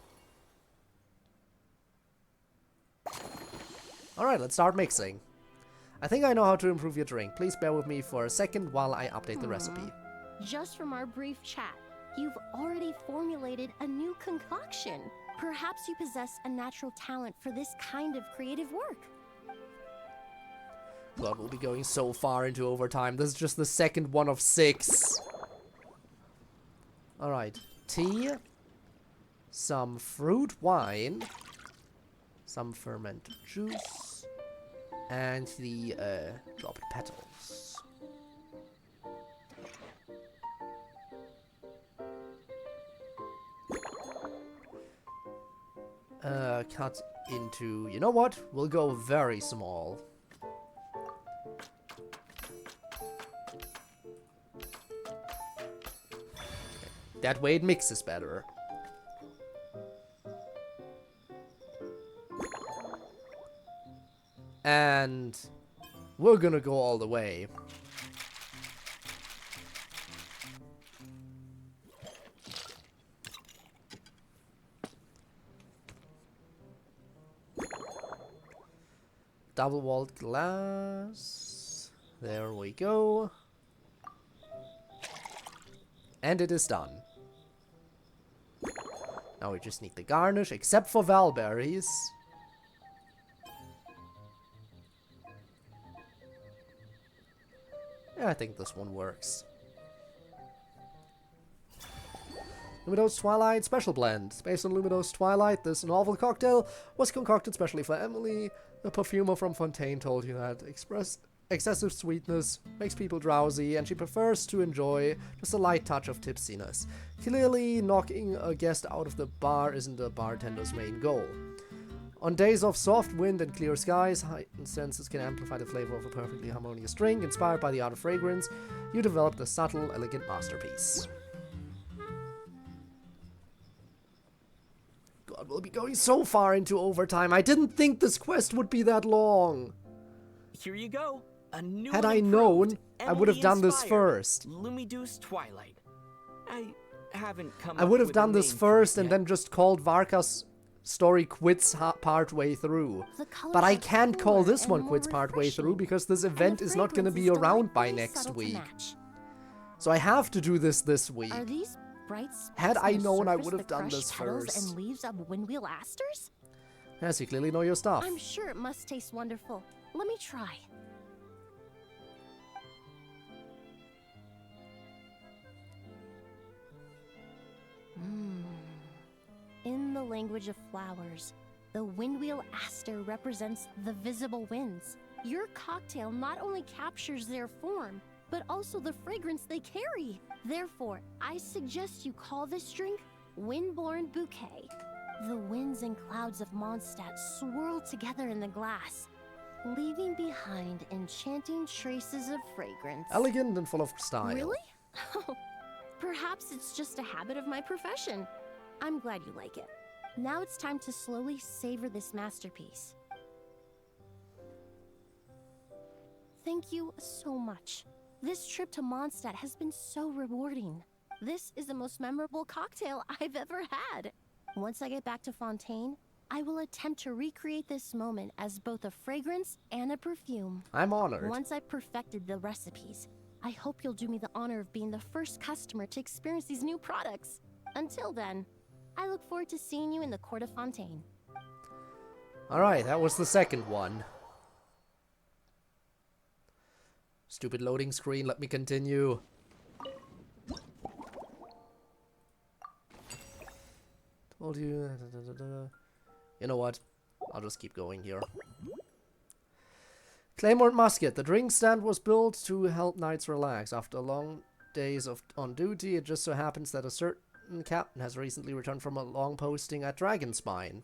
Alright, let's start mixing. I think I know how to improve your drink. Please bear with me for a second while I update the recipe. Just from our brief chat, you've already formulated a new concoction. Perhaps you possess a natural talent for this kind of creative work. God, we'll be going so far into overtime. This is just the second one of 6. Alright. Tea. Some fruit wine. Some fermented juice. And the dropped petals. Cut into... You know what? We'll go very small. That way it mixes better. And we're gonna go all the way. Double-walled glass. There we go. And it is done. Now we just need the garnish, except for valberries. Yeah, I think this one works. Luminous Twilight Special Blend. Based on Luminous Twilight, this novel cocktail was concocted specially for Emily. The perfumer from Fontaine told you that excessive sweetness makes people drowsy, and she prefers to enjoy just a light touch of tipsiness. Clearly, knocking a guest out of the bar isn't a bartender's main goal. On days of soft wind and clear skies, heightened senses can amplify the flavor of a perfectly harmonious drink. Inspired by the art of fragrance, you developed a subtle, elegant masterpiece. God, we'll be going so far into overtime. I didn't think this quest would be that long. Here you go. A new Had I known, I would have done this first. Lumiduce Twilight. I haven't come I would up have with done a this name for first it and yet. then just called Varka's Story Quits part way through. But I can't call this one Quits part way through because this event is not going to be around by next week. So I have to do this week. Are these bright Had I known, I would have the done crushed this petals first. and leaves of windwheel asters? Yes, you clearly know your stuff. I'm sure it must taste wonderful. Let me try. In the language of flowers, the windwheel aster represents the visible winds. Your cocktail not only captures their form, but also the fragrance they carry. Therefore, I suggest you call this drink Windborne Bouquet. The winds and clouds of Mondstadt swirl together in the glass, leaving behind enchanting traces of fragrance. Elegant and full of style. Really? Perhaps it's just a habit of my profession. I'm glad you like it. Now it's time to slowly savor this masterpiece. Thank you so much. This trip to Mondstadt has been so rewarding. This is the most memorable cocktail I've ever had. Once I get back to Fontaine, I will attempt to recreate this moment as both a fragrance and a perfume. I'm honored. Once I've perfected the recipes, I hope you'll do me the honor of being the first customer to experience these new products. Until then, I look forward to seeing you in the Court of Fontaine. Alright, that was the second one. Stupid loading screen, let me continue. Told you. You know what? I'll just keep going here. Claymore Musket. The drink stand was built to help knights relax. After long days on duty, it just so happens that a certain captain has recently returned from a long posting at Dragonspine.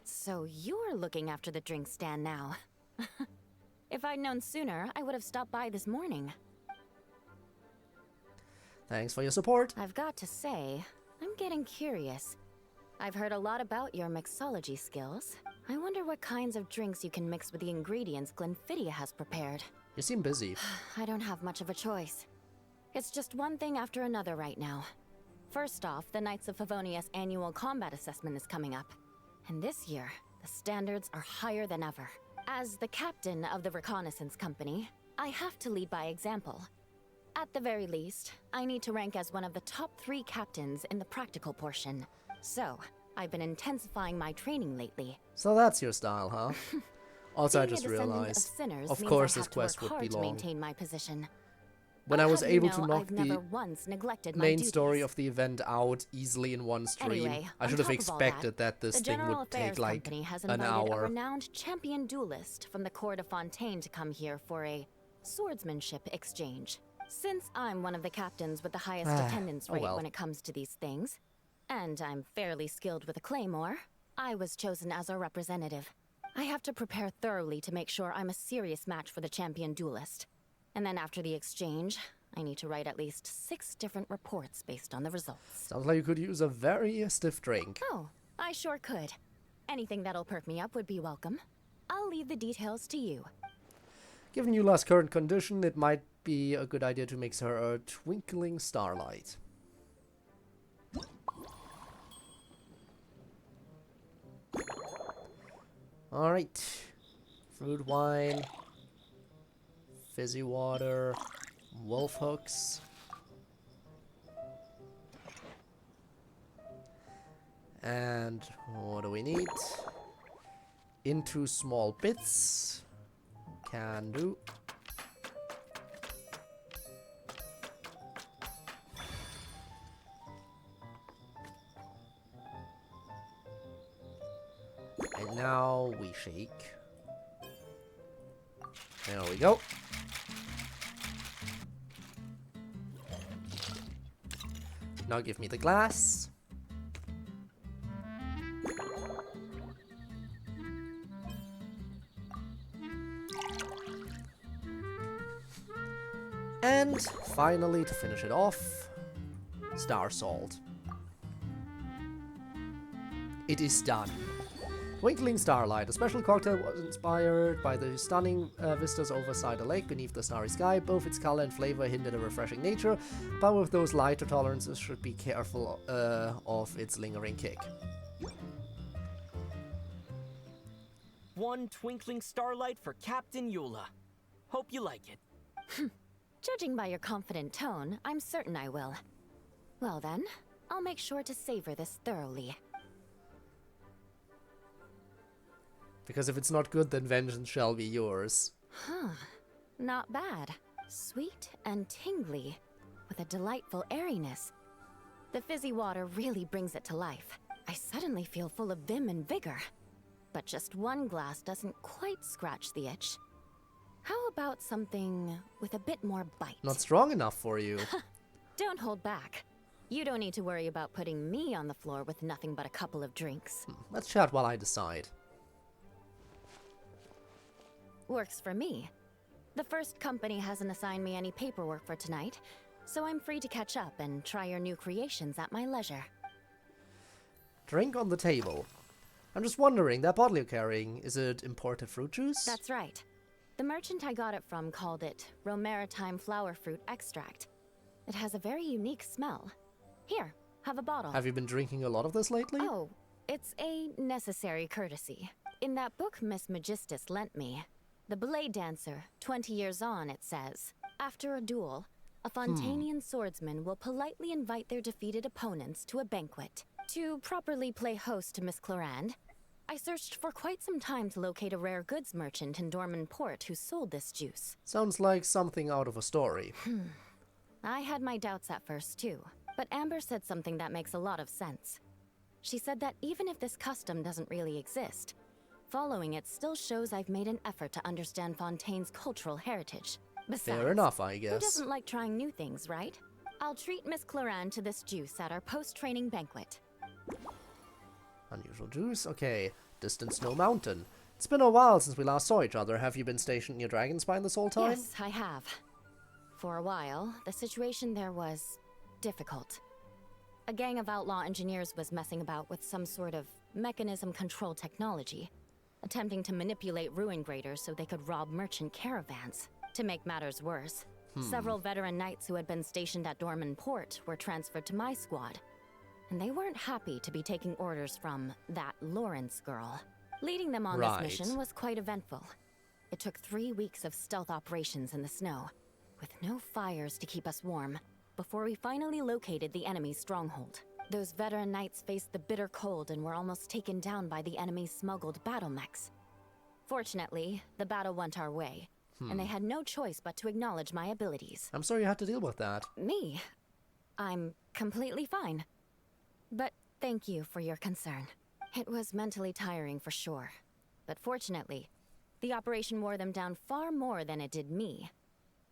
So you're looking after the drink stand now. If I'd known sooner, I would have stopped by this morning. Thanks for your support. I've got to say, I'm getting curious. I've heard a lot about your mixology skills. I wonder what kinds of drinks you can mix with the ingredients Glenfiddich has prepared. You seem busy. I don't have much of a choice. It's just one thing after another right now. First off, the Knights of Favonius annual combat assessment is coming up. And this year, the standards are higher than ever. As the captain of the reconnaissance company, I have to lead by example. At the very least, I need to rank as one of the top 3 captains in the practical portion. So, I've been intensifying my training lately. So that's your style, huh? Also, I just realized, of course this quest would be long. Maintain my position. When I was able to knock I've never once neglected my main duties. story of the event out easily in one stream, Anyway, I should have expected that this thing would take like has an invited a hour. renowned champion duelist from the Court of Fontaine to come here for a swordsmanship exchange. Since I'm one of the captains with the highest attendance rate when it comes to these things, and I'm fairly skilled with a claymore, I was chosen as a representative. I have to prepare thoroughly to make sure I'm a serious match for the champion duelist. And then after the exchange, I need to write at least 6 different reports based on the results. Sounds like you could use a very stiff drink. Oh, I sure could. Anything that'll perk me up would be welcome. I'll leave the details to you. Given Eula's current condition, it might be a good idea to mix her a twinkling starlight. Alright. Fruit wine. Fizzy water. Wolf hooks. And what do we need? Into small bits. Can do. And now we shake. There we go. Now give me the glass. And finally, to finish it off, Star Salt. It is done. Twinkling Starlight. A special cocktail was inspired by the stunning vistas over Cider Lake beneath the starry sky. Both its color and flavor hint at a refreshing nature, but with those lighter tolerances should be careful of its lingering kick. 1 twinkling starlight for Captain Eula. Hope you like it. Judging by your confident tone, I'm certain I will. Well then, I'll make sure to savor this thoroughly. Because if it's not good, then vengeance shall be yours. Huh. Not bad. Sweet and tingly, with a delightful airiness. The fizzy water really brings it to life. I suddenly feel full of vim and vigor. But just 1 glass doesn't quite scratch the itch. How about something with a bit more bite? Not strong enough for you. Don't hold back. You don't need to worry about putting me on the floor with nothing but a couple of drinks. Let's chat while I decide. Works for me. The first company hasn't assigned me any paperwork for tonight, so I'm free to catch up and try your new creations at my leisure. Drink on the table. I'm just wondering, that bottle you're carrying, is it imported fruit juice? That's right. The merchant I got it from called it Romaritime flower fruit extract. It has a very unique smell. Here, have a bottle. Have you been drinking a lot of this lately? Oh, it's a necessary courtesy. In that book Miss Magistus lent me, The Blade Dancer, 20 years on, it says, after a duel, a Fontanian swordsman will politely invite their defeated opponents to a banquet. To properly play host to Miss Clarande, I searched for quite some time to locate a rare goods merchant in Dorman Port who sold this juice. Sounds like something out of a story. I had my doubts at first too, but Amber said something that makes a lot of sense. She said that even if this custom doesn't really exist, following it still shows I've made an effort to understand Fontaine's cultural heritage. Besides, fair enough, I guess. Who doesn't like trying new things, right? I'll treat Miss Clarande to this juice at our post-training banquet. Unusual juice, okay. Distant Snow Mountain. It's been a while since we last saw each other. Have you been stationed near Dragonspine this whole time? Yes, I have. For a while, the situation there was difficult. A gang of outlaw engineers was messing about with some sort of mechanism control technology, attempting to manipulate ruin graders so they could rob merchant caravans. To make matters worse, several veteran knights who had been stationed at Dorman Port were transferred to my squad, and they weren't happy to be taking orders from that Lawrence girl. Leading them on this mission was quite eventful. It took 3 weeks of stealth operations in the snow, with no fires to keep us warm, before we finally located the enemy's stronghold. Those veteran knights faced the bitter cold and were almost taken down by the enemy's smuggled battle mechs. Fortunately, the battle went our way, and they had no choice but to acknowledge my abilities. I'm sorry you had to deal with that. Me? I'm completely fine. But thank you for your concern. It was mentally tiring for sure. But fortunately, the operation wore them down far more than it did me.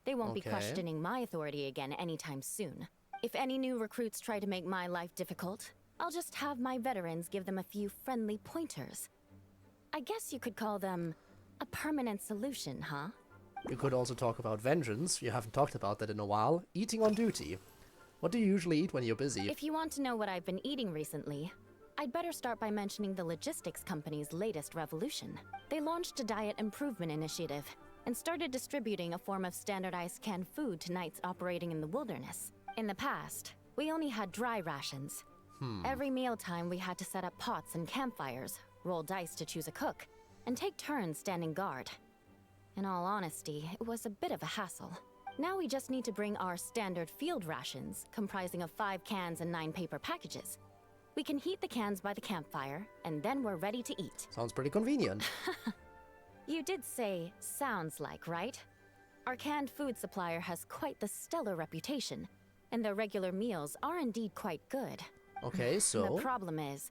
They won't be questioning my authority again anytime soon. If any new recruits try to make my life difficult, I'll just have my veterans give them a few friendly pointers. I guess you could call them a permanent solution, huh? You could also talk about vengeance. You haven't talked about that in a while. Eating on duty. What do you usually eat when you're busy? If you want to know what I've been eating recently, I'd better start by mentioning the logistics company's latest revolution. They launched a diet improvement initiative and started distributing a form of standardized canned food to knights operating in the wilderness. In the past, we only had dry rations. Every mealtime we had to set up pots and campfires, roll dice to choose a cook, and take turns standing guard. In all honesty, it was a bit of a hassle. Now we just need to bring our standard field rations, comprising of 5 cans and 9 paper packages. We can heat the cans by the campfire, and then we're ready to eat. Sounds pretty convenient. You did say, sounds like, right? Our canned food supplier has quite the stellar reputation, and their regular meals are indeed quite good. Okay, so? The problem is,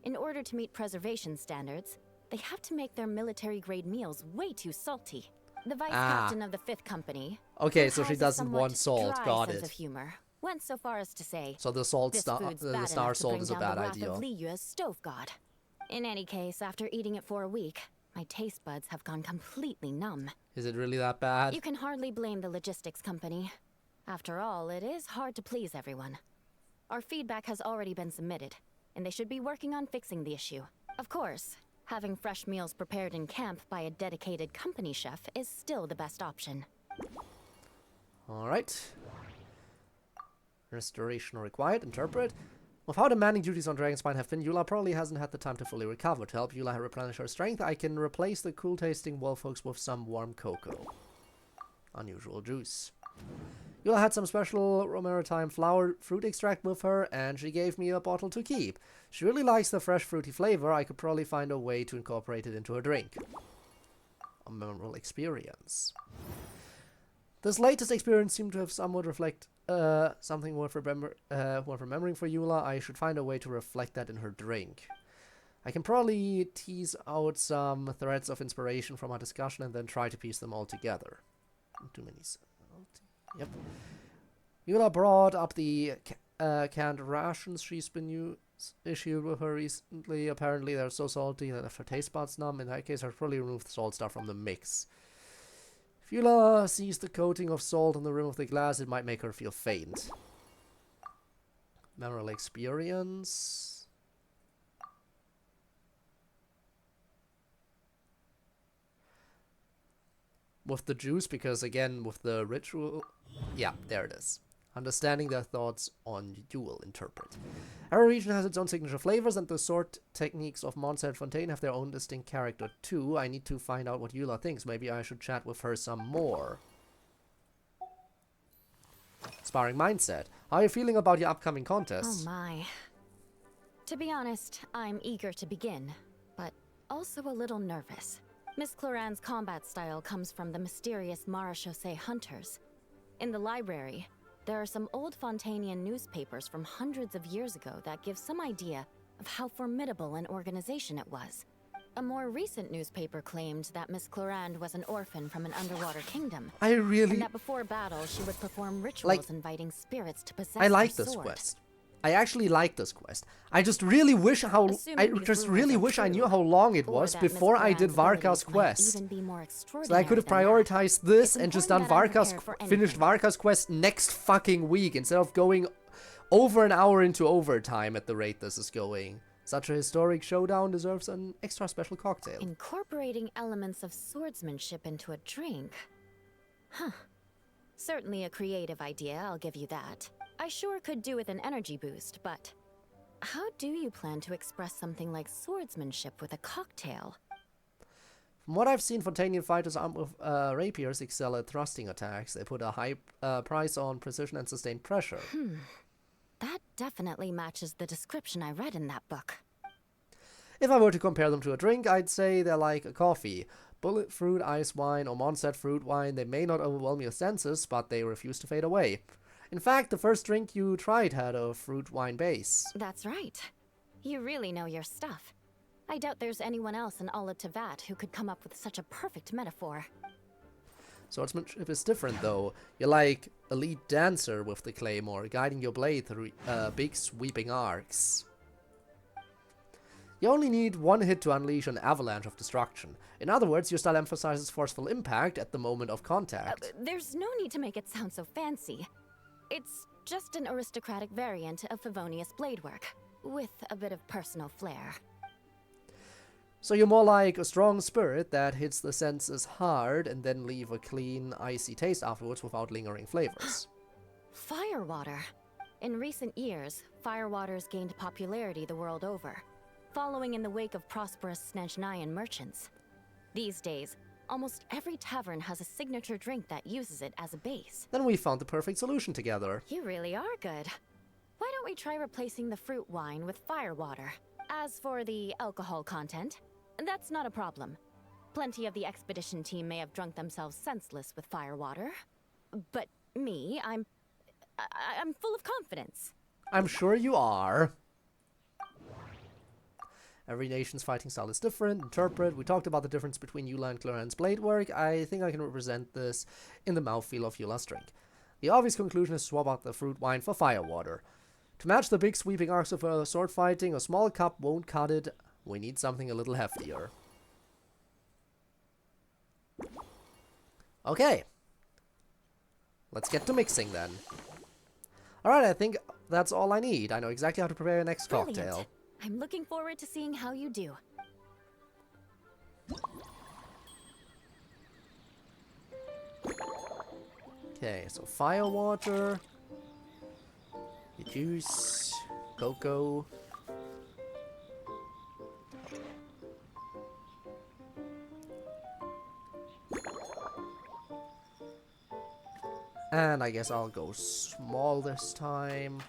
in order to meet preservation standards, they have to make their military-grade meals way too salty. The vice captain of the 5th Company, okay, so she doesn't want salt. Got sense it. of humor, went so far as to say, so the salt the star salt is a bad idea. Of Liyue's stove god. In any case, after eating it for a week, my taste buds have gone completely numb. Is it really that bad? You can hardly blame the logistics company. After all, it is hard to please everyone. Our feedback has already been submitted, and they should be working on fixing the issue. Of course, having fresh meals prepared in camp by a dedicated company chef is still the best option. Alright. Restoration required. Interpret. With how demanding duties on Dragonspine have been, Eula probably hasn't had the time to fully recover. To help Eula replenish her strength, I can replace the cool-tasting Wolfolks with some warm cocoa. Unusual juice. Eula had some special Romaritime flower fruit extract with her, and she gave me a bottle to keep. She really likes the fresh fruity flavor. I could probably find a way to incorporate it into her drink. A memorable experience. This latest experience seemed to have somewhat reflect something worth remembering for Eula. I should find a way to reflect that in her drink. I can probably tease out some threads of inspiration from our discussion and then try to piece them all together. Too many. Yep. Eula brought up the canned rations she's been issued with her recently. Apparently they're so salty that if her taste buds numb. In that case, I'd probably remove the salt stuff from the mix. If Eula sees the coating of salt on the rim of the glass, it might make her feel faint. Memorable experience. with the juice, because again, with the ritual... Yeah, there it is. Understanding their thoughts on dual interpret. Every region has its own signature flavors, and the sword techniques of Mondstadt and Fontaine have their own distinct character too. I need to find out what Eula thinks. Maybe I should chat with her some more. Sparring mindset. How are you feeling about your upcoming contests? Oh my. To be honest, I'm eager to begin, but also a little nervous. Miss Cloran's combat style comes from the mysterious Marechaussee hunters. In the library, there are some old Fontainian newspapers from hundreds of years ago that give some idea of how formidable an organization it was. A more recent newspaper claimed that Miss Cloran was an orphan from an underwater kingdom. And that before battle, she would perform rituals inviting spirits to possess I like her this sword. quest. I actually like this quest. I just really wish I knew how long it was before I did Varka's quest. So I could have prioritized this and just done finished Varka's quest next fucking week instead of going over an hour into overtime at the rate this is going. Such a historic showdown deserves an extra special cocktail. Incorporating elements of swordsmanship into a drink. Huh. Certainly a creative idea, I'll give you that. I sure could do with an energy boost, but how do you plan to express something like swordsmanship with a cocktail? From what I've seen, Fontainian fighters armed with rapiers excel at thrusting attacks. They put a high price on precision and sustained pressure. That definitely matches the description I read in that book. If I were to compare them to a drink, I'd say they're like a coffee. Bullet fruit, ice wine, or Mondstadt fruit wine, they may not overwhelm your senses, but they refuse to fade away. In fact, the first drink you tried had a fruit wine base. That's right. You really know your stuff. I doubt there's anyone else in all of Tevat who could come up with such a perfect metaphor. Swordsmanship is different, though. You're like a lead dancer with the claymore, guiding your blade through big sweeping arcs. You only need one hit to unleash an avalanche of destruction. In other words, your style emphasizes forceful impact at the moment of contact. There's no need to make it sound so fancy. It's just an aristocratic variant of Favonius blade work, with a bit of personal flair. So you're more like a strong spirit that hits the senses hard and then leave a clean, icy taste afterwards without lingering flavors. Firewater. In recent years, firewaters gained popularity the world over, following in the wake of prosperous Snezhnayan merchants. These days, almost every tavern has a signature drink that uses it as a base. Then we found the perfect solution together. You really are good. Why don't we try replacing the fruit wine with firewater? As for the alcohol content, that's not a problem. Plenty of the expedition team may have drunk themselves senseless with firewater. But me, I'm full of confidence. I'm sure you are. Every nation's fighting style is different. Interpret. We talked about the difference between Eula and Cloran's blade work. I think I can represent this in the mouthfeel of Eula's drink. The obvious conclusion is swap out the fruit wine for firewater. To match the big sweeping arcs of sword fighting, a small cup won't cut it. We need something a little heftier. Okay. Let's get to mixing then. Alright, I think that's all I need. I know exactly how to prepare your next cocktail. I'm looking forward to seeing how you do. Okay, so firewater, juice, cocoa. And I guess I'll go small this time.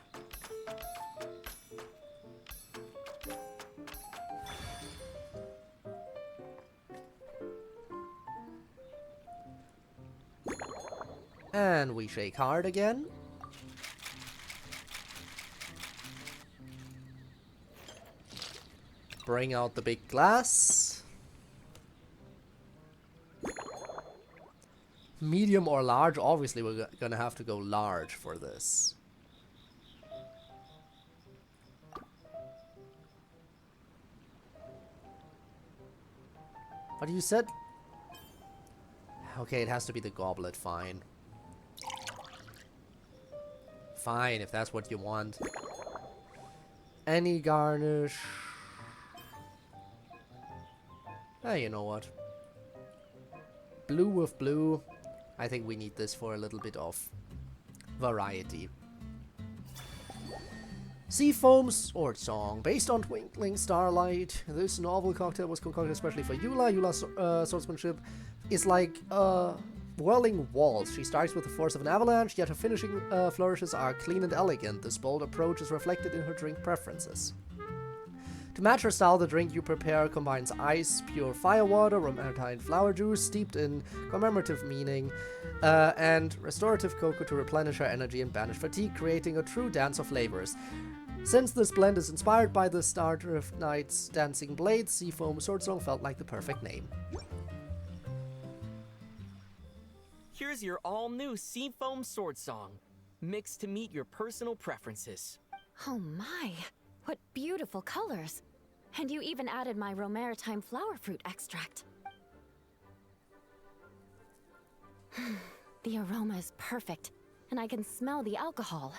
And we shake hard again. Bring out the big glass. Medium or large? Obviously we're gonna have to go large for this. But you said... Okay, it has to be the goblet, fine. Fine, if that's what you want. Any garnish. Hey, you know what? blue with blue. I think we need this for a little bit of variety. Seafoam Sword Song. Based on Twinkling Starlight, this novel cocktail was concocted especially for Eula. Eula's swordsmanship is like whirling walls. She strikes with the force of an avalanche, yet her finishing flourishes are clean and elegant. This bold approach is reflected in her drink preferences. To match her style, the drink you prepare combines ice, pure firewater, romanine flower juice steeped in commemorative meaning, and restorative cocoa to replenish her energy and banish fatigue, creating a true dance of flavors. Since this blend is inspired by the Stardrift Knight's dancing blades, Seafoam Sword Song felt like the perfect name. Here's your all-new Seafoam Sword Song, mixed to meet your personal preferences. Oh my, what beautiful colors. And you even added my romaritime flower fruit extract. The aroma is perfect, and I can smell the alcohol,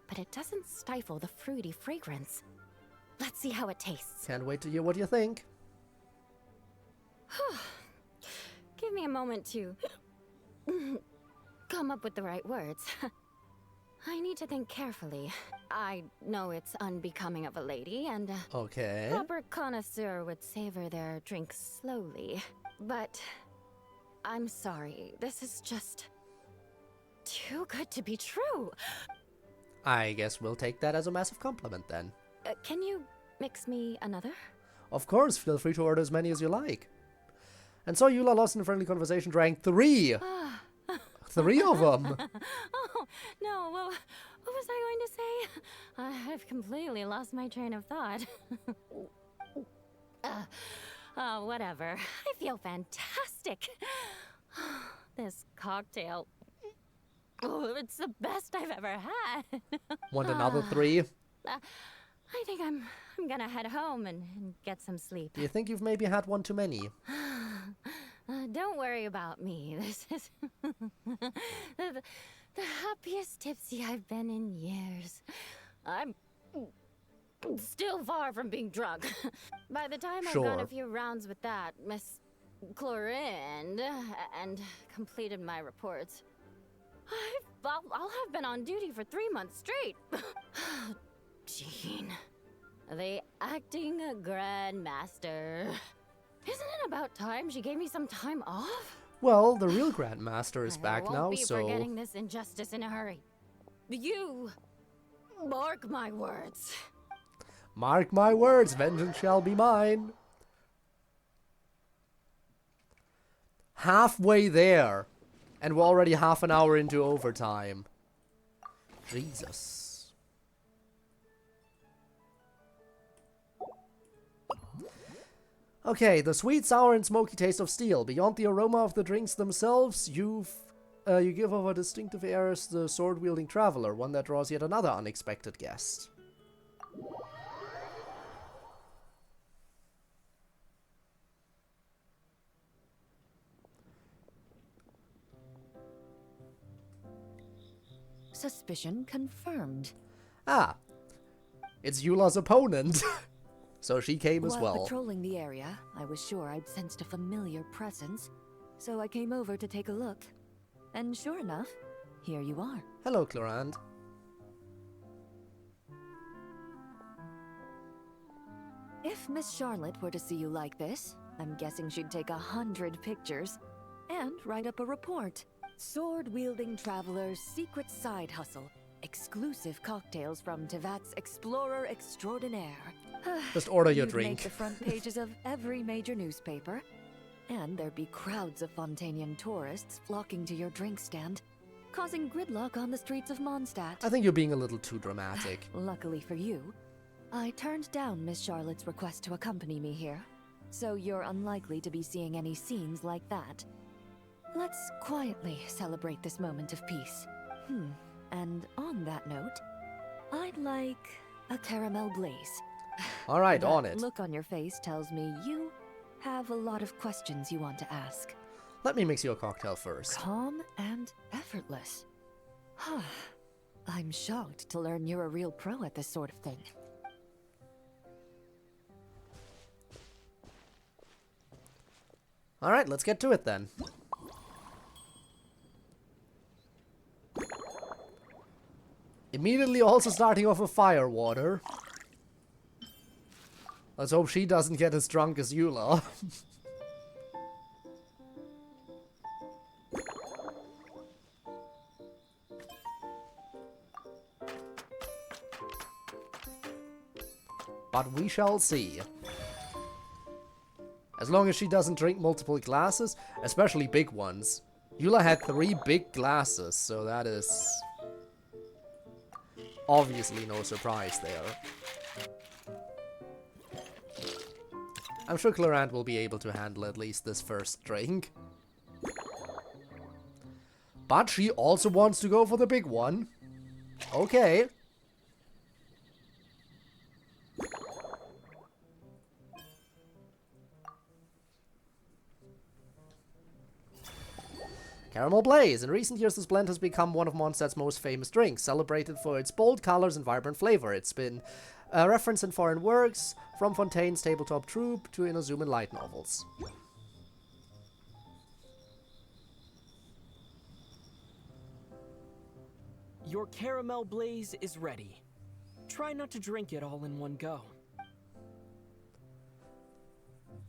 but it doesn't stifle the fruity fragrance. Let's see how it tastes. Can't wait to hear what you think. Give me a moment to come up with the right words. I need to think carefully. I know it's unbecoming of a lady, and okay. Proper connoisseur would savor their drinks slowly. But I'm sorry, this is just too good to be true. I guess we'll take that as a massive compliment then. Can you mix me another? Of course, feel free to order as many as you like. And so Eula, lost in a friendly conversation, drank 3. 3 of them. Oh, no, what was I going to say? I've completely lost my train of thought. Whatever. I feel fantastic. This cocktail. Oh, it's the best I've ever had. Want another 3? I think I'm gonna head home and get some sleep. Do you think you've maybe had one too many? Don't worry about me. This is the happiest tipsy I've been in years. I'm still far from being drunk. By the time I've gone a few rounds with that Miss Chlorine and completed my reports, I'll have been on duty for 3 months straight. Jean, the acting Grandmaster. Isn't it about time she gave me some time off? Well, the real Grandmaster is back now, so... I won't be forgetting this injustice in a hurry. You mark my words. Mark my words, vengeance shall be mine. Halfway there, and we're already half an hour into overtime. Jesus. Okay, the sweet, sour, and smoky taste of steel. Beyond the aroma of the drinks themselves, you give off a distinctive air as the sword-wielding traveler, one that draws yet another unexpected guest. Suspicion confirmed. Ah, it's Eula's opponent. So she came as well. While patrolling the area, I was sure I'd sensed a familiar presence, so I came over to take a look. And sure enough, here you are. Hello, Clorand. If Miss Charlotte were to see you like this, I'm guessing she'd take 100 pictures and write up a report. Sword-wielding traveler's secret side hustle. Exclusive cocktails from Tevat's Explorer Extraordinaire. Just order your You'd drink. Make the front pages of every major newspaper. And there'd be crowds of Fontanian tourists flocking to your drink stand, causing gridlock on the streets of Mondstadt. I think you're being a little too dramatic. Luckily for you, I turned down Miss Charlotte's request to accompany me here, so you're unlikely to be seeing any scenes like that. Let's quietly celebrate this moment of peace. And on that note, I'd like a caramel glaze. All right, That on it. Look on your face tells me you have a lot of questions you want to ask. Let me mix you a cocktail first. Calm and effortless. I'm shocked to learn you're a real pro at this sort of thing. All right, let's get to it then. Immediately also starting off with fire water. Let's hope she doesn't get as drunk as Eula. But we shall see. As long as she doesn't drink multiple glasses, especially big ones. Eula had 3 big glasses, so that is obviously no surprise there. I'm sure Clarant will be able to handle at least this first drink. But she also wants to go for the big one. Okay. Caramel Blaze. In recent years, this blend has become one of Mondstadt's most famous drinks, celebrated for its bold colors and vibrant flavor. It's been referenced in foreign works, from Fontaine's tabletop troupe to Inazuma light novels. Your Caramel Blaze is ready. Try not to drink it all in one go.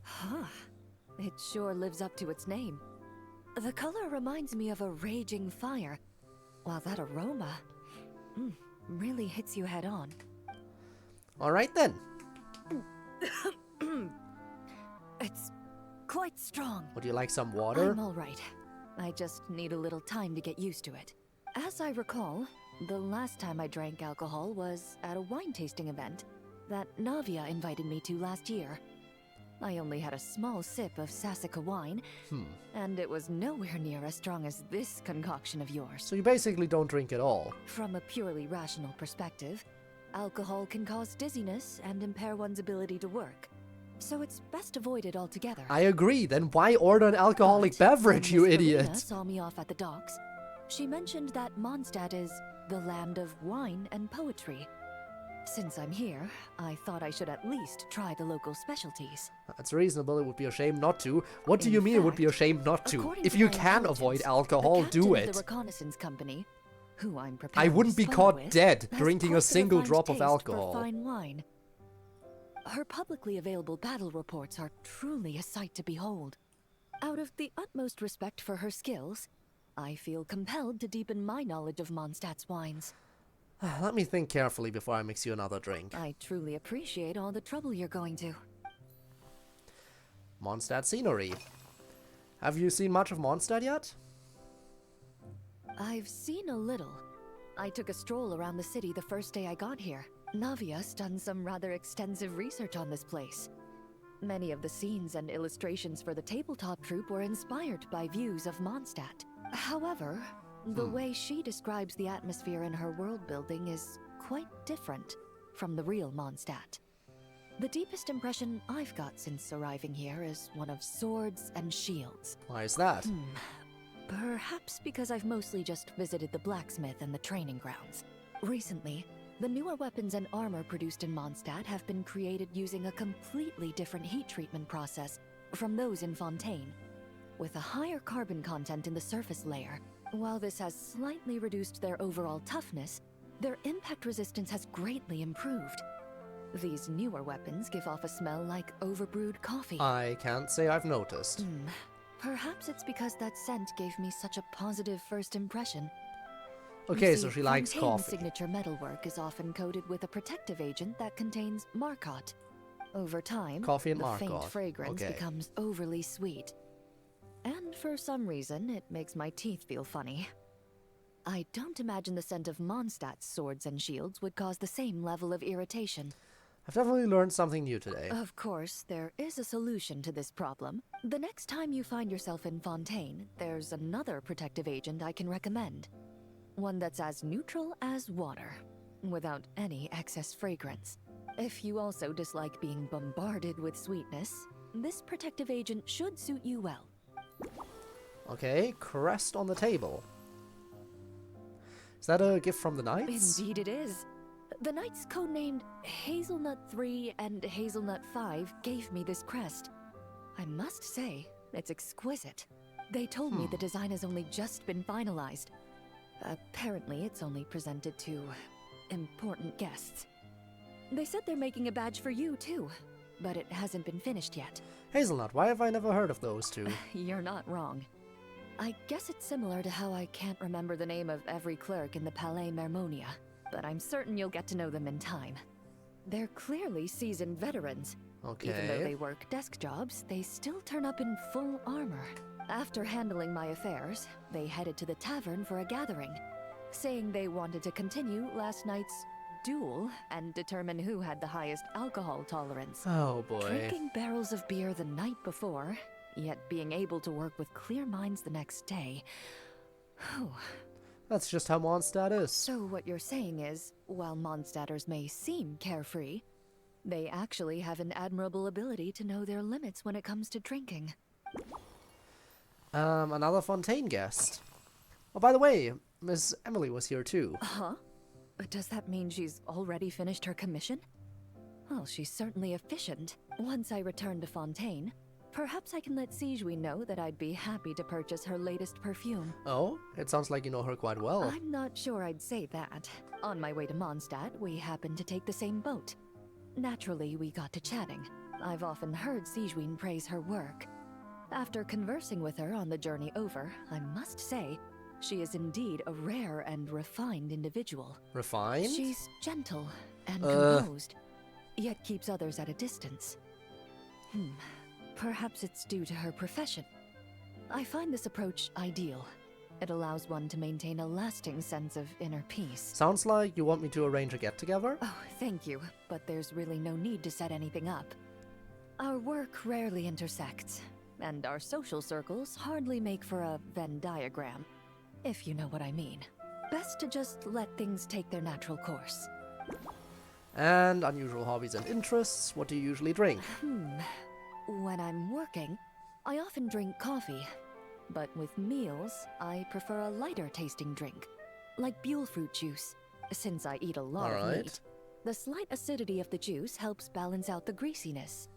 Huh. It sure lives up to its name. The color reminds me of a raging fire, while that aroma really hits you head on. Alright then. It's quite strong. Would you like some water? I'm alright. I just need a little time to get used to it. As I recall, the last time I drank alcohol was at a wine tasting event that Navia invited me to last year. I only had a small sip of Sassica wine, and it was nowhere near as strong as this concoction of yours. So you basically don't drink at all. From a purely rational perspective, alcohol can cause dizziness and impair one's ability to work. So it's best avoided altogether. I agree, then why order an alcoholic beverage, you idiot? Favonius saw me off at the docks. She mentioned that Mondstadt is the land of wine and poetry. Since I'm here, I thought I should at least try the local specialties. That's reasonable, it would be a shame not to. What do you mean it would be a shame not to? If you can avoid alcohol, do it. The reconnaissance company, who I'm I wouldn't be caught dead drinking a single drop of alcohol. Fine wine. Her publicly available battle reports are truly a sight to behold. Out of the utmost respect for her skills, I feel compelled to deepen my knowledge of Mondstadt's wines. Let me think carefully before I mix you another drink. I truly appreciate all the trouble you're going to. Mondstadt scenery. Have you seen much of Mondstadt yet? I've seen a little. I took a stroll around the city the first day I got here. Navia's done some rather extensive research on this place. Many of the scenes and illustrations for the tabletop troupe were inspired by views of Mondstadt. However, the way she describes the atmosphere in her world building is quite different from the real Mondstadt. The deepest impression I've got since arriving here is one of swords and shields. Why is that? Perhaps because I've mostly just visited the blacksmith and the training grounds. Recently, the newer weapons and armor produced in Mondstadt have been created using a completely different heat treatment process from those in Fontaine, with a higher carbon content in the surface layer. While this has slightly reduced their overall toughness, their impact resistance has greatly improved. These newer weapons give off a smell like overbrewed coffee. I can't say I've noticed. Perhaps it's because that scent gave me such a positive first impression. Okay, You see, so she likes Fontaine's coffee. signature metalwork is often coated with a protective agent that contains Marcotte. Over time, Coffee and the faint Marcotte. fragrance Okay. becomes overly sweet. And for some reason, it makes my teeth feel funny. I don't imagine the scent of Mondstadt's swords and shields would cause the same level of irritation. I've definitely learned something new today. Of course, there is a solution to this problem. The next time you find yourself in Fontaine, there's another protective agent I can recommend. One that's as neutral as water, without any excess fragrance. If you also dislike being bombarded with sweetness, this protective agent should suit you well. Okay, crest on the table. Is that a gift from the Knights? Indeed it is. The Knights codenamed Hazelnut 3 and Hazelnut 5 gave me this crest. I must say, it's exquisite. They told me the design has only just been finalized. Apparently, it's only presented to important guests. They said they're making a badge for you, too, but it hasn't been finished yet. Hazelnut, why have I never heard of those two? You're not wrong. I guess it's similar to how I can't remember the name of every clerk in the Palais Mermonia, but I'm certain you'll get to know them in time. They're clearly seasoned veterans. Okay. Even though they work desk jobs, they still turn up in full armor. After handling my affairs, they headed to the tavern for a gathering, saying they wanted to continue last night's duel and determine who had the highest alcohol tolerance. Oh boy. Drinking barrels of beer the night before, yet being able to work with clear minds the next day. Whew. That's just how Mondstadt is. So what you're saying is, while Mondstadters may seem carefree, they actually have an admirable ability to know their limits when it comes to drinking. Another Fontaine guest. Oh, by the way, Miss Emily was here too. Huh? Does that mean she's already finished her commission? Well, she's certainly efficient. Once I return to Fontaine, perhaps I can let Sigewin know that I'd be happy to purchase her latest perfume. Oh, it sounds like you know her quite well. I'm not sure I'd say that. On my way to Mondstadt, we happened to take the same boat. Naturally, we got to chatting. I've often heard Sigewin praise her work. After conversing with her on the journey over, I must say, she is indeed a rare and refined individual. Refined? She's gentle and composed, yet keeps others at a distance. Perhaps it's due to her profession. I find this approach ideal. It allows one to maintain a lasting sense of inner peace. Sounds like you want me to arrange a get-together? Oh, thank you, but there's really no need to set anything up. Our work rarely intersects, and our social circles hardly make for a Venn diagram, if you know what I mean. Best to just let things take their natural course. And unusual hobbies and interests, what do you usually drink? When I'm working, I often drink coffee. But with meals, I prefer a lighter tasting drink, like Buell fruit juice, since I eat a lot of meat. The slight acidity of the juice helps balance out the greasiness.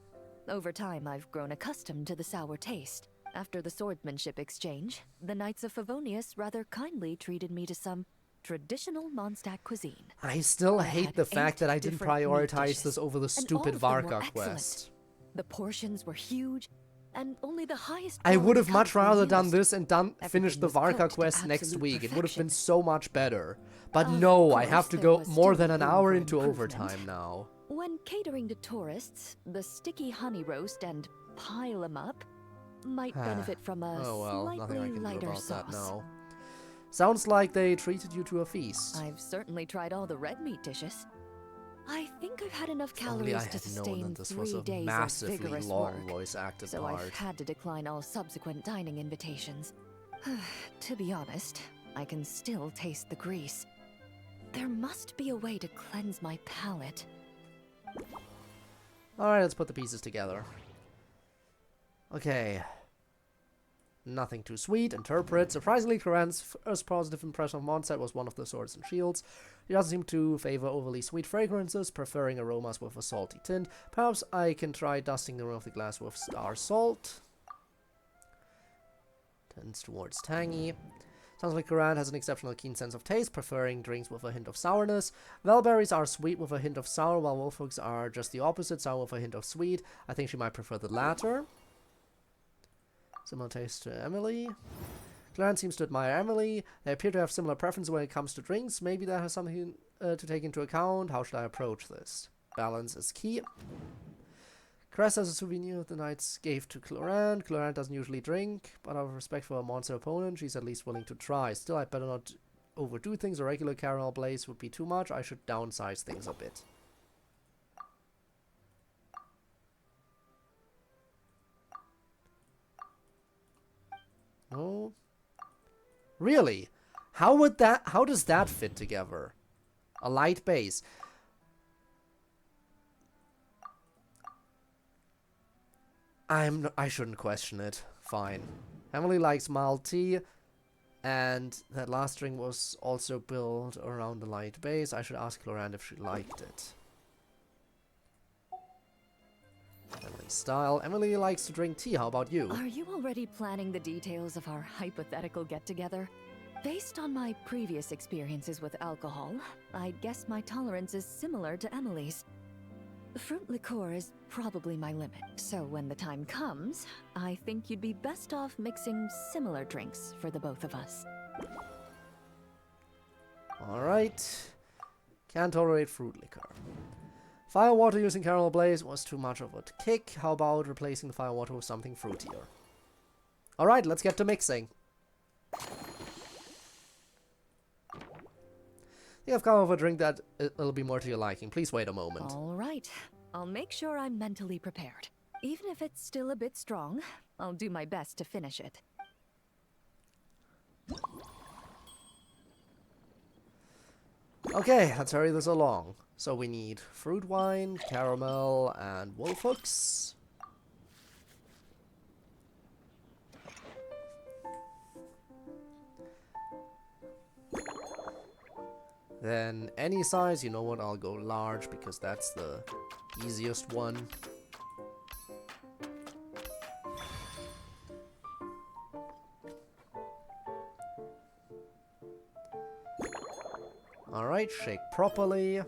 Over time, I've grown accustomed to the sour taste. After the swordsmanship exchange, the Knights of Favonius rather kindly treated me to some traditional Mondstadt cuisine. I still hate the fact that I didn't prioritize this over the stupid Varka quest. The portions were huge, and only the highest. I would have much rather done this and finished the Varka quest next week. It would have been so much better. But no, I have to go more than an hour into overtime now. When catering to tourists, the sticky honey roast and pile 'em up might benefit from a slightly lighter sauce. Now. Sounds like they treated you to a feast. I've certainly tried all the red meat dishes. I think I've had enough calories to sustain 3 days of vigorous work, so I've had to decline all subsequent dining invitations. To be honest, I can still taste the grease. There must be a way to cleanse my palate. Alright, let's put the pieces together. Okay. Nothing too sweet. Interpret. Surprisingly, Coran's first positive impression of Mondstadt was one of the swords and shields. He doesn't seem to favor overly sweet fragrances, preferring aromas with a salty tint. Perhaps I can try dusting the rim of the glass with star salt. Tends towards tangy. Sounds like Coran has an exceptional keen sense of taste, preferring drinks with a hint of sourness. Velberries are sweet with a hint of sour, while wolfhogs are just the opposite, sour with a hint of sweet. I think she might prefer the latter. Similar taste to Emily. Clarence seems to admire Emily. They appear to have similar preferences when it comes to drinks. Maybe that has something to take into account. How should I approach this? Balance is key. Cress has a souvenir the knights gave to Clorant. Clorant doesn't usually drink, but out of respect for a monster opponent, she's at least willing to try. Still, I'd better not overdo things. A regular caramel blaze would be too much. I should downsize things a bit. No. Really? How does that fit together? A light base. I shouldn't question it. Fine. Emily likes mild tea, and that last drink was also built around a light base. I should ask Clorant if she liked it. Emily's style. Emily likes to drink tea. How about you? Are you already planning the details of our hypothetical get-together? Based on my previous experiences with alcohol, I'd guess my tolerance is similar to Emily's. Fruit liqueur is probably my limit, so when the time comes, I think you'd be best off mixing similar drinks for the both of us. Alright. Can't tolerate fruit liquor. Firewater using caramel blaze was too much of a kick. How about replacing the firewater with something fruitier? Alright, let's get to mixing. I think I've come up with a drink that it'll be more to your liking. Please wait a moment. All right. I'll make sure I'm mentally prepared. Even if it's still a bit strong, I'll do my best to finish it. Okay, let's hurry this along. So we need fruit wine, caramel, and wolf hooks. Then any size, you know what, I'll go large because that's the easiest one. Alright, shake properly.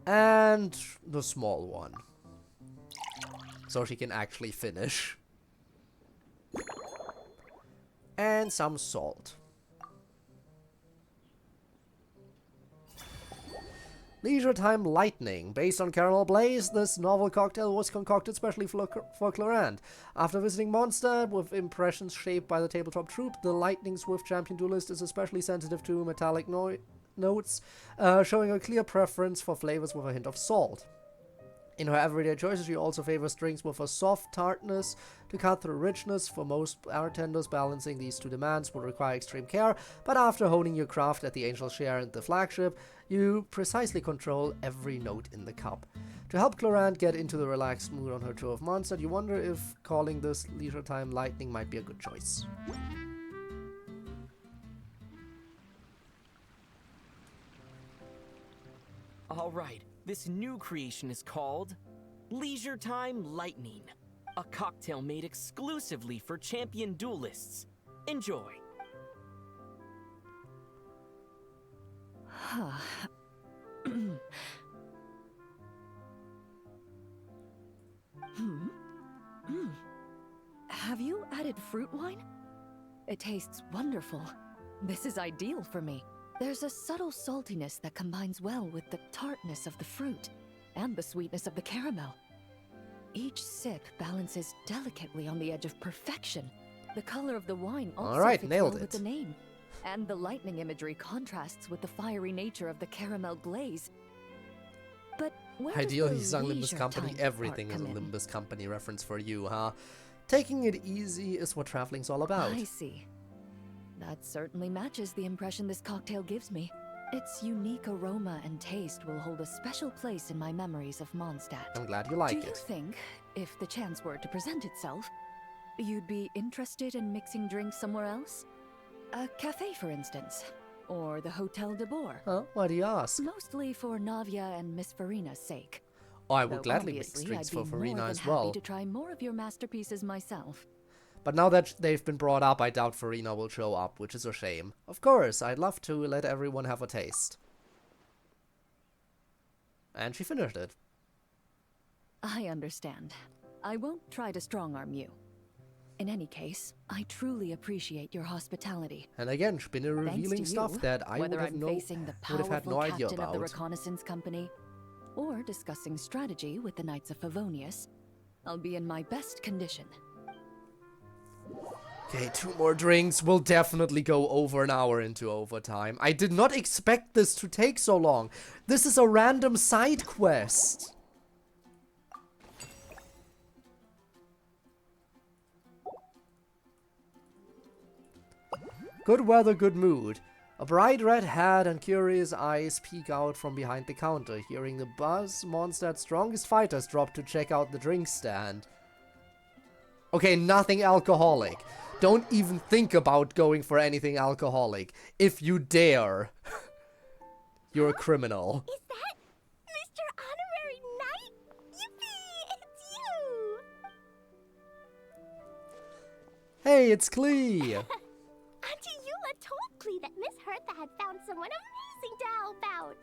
And the small one. So she can actually finish. And some salt. Leisure Time Lightning. Based on Caramel Blaze, this novel cocktail was concocted specially for Clorand. After visiting Mondstadt with impressions shaped by the tabletop troupe, the Lightning Swift Champion Duelist is especially sensitive to metallic notes, showing a clear preference for flavors with a hint of salt. In her everyday choices, she also favors drinks with a soft tartness to cut through richness. For most bartenders, balancing these two demands will require extreme care, but after honing your craft at the Angel Share and the Flagship, you precisely control every note in the cup. To help Clorand get into the relaxed mood on her tour of Mondstadt, you wonder if calling this Leisure Time Lightning might be a good choice. Alright, this new creation is called Leisure Time Lightning, a cocktail made exclusively for champion duelists. Enjoy. Have you added fruit wine? It tastes wonderful. This is ideal for me. There's a subtle saltiness that combines well with the tartness of the fruit and the sweetness of the caramel. Each sip balances delicately on the edge of perfection. The color of the wine also fits well with the name, and the lightning imagery contrasts with the fiery nature of the caramel glaze. But where Ideally, does he's the on Limbus leisure Company. time Everything part is a come in? Limbus Company reference for you, huh? Taking it easy is what traveling's all about. I see. That certainly matches the impression this cocktail gives me. Its unique aroma and taste will hold a special place in my memories of Mondstadt. I'm glad you like Do it. you think, if the chance were to present itself, you'd be interested in mixing drinks somewhere else? A cafe, for instance, or the Hotel de Boer. Huh? Why do you ask? Mostly for Navia and Miss Farina's sake. Oh, I would Though gladly mix obviously, drinks I'd for be Farina more as than well. happy to try more of your masterpieces myself. But now that they've been brought up, I doubt Farina will show up, which is a shame. Of course, I'd love to let everyone have a taste. And she finished it. I understand. I won't try to strong-arm you. In any case, I truly appreciate your hospitality. And again, she's been revealing stuff that I would whether have, I'm facing the would have had no idea captain of the about. reconnaissance company, or discussing strategy with the Knights of Favonius, I'll be in my best condition. Okay, 2 more drinks. We'll definitely go over an hour into overtime. I did not expect this to take so long. This is a random side quest. Good weather, good mood. A bright red hat and curious eyes peek out from behind the counter. Hearing the buzz, Mondstadt's strongest fighters drop to check out the drink stand. Okay, nothing alcoholic. Don't even think about going for anything alcoholic. If you dare. You're a criminal. Is that Hey, it's Klee! Auntie Eula told Klee that Miss Hertha had found someone amazing to help out.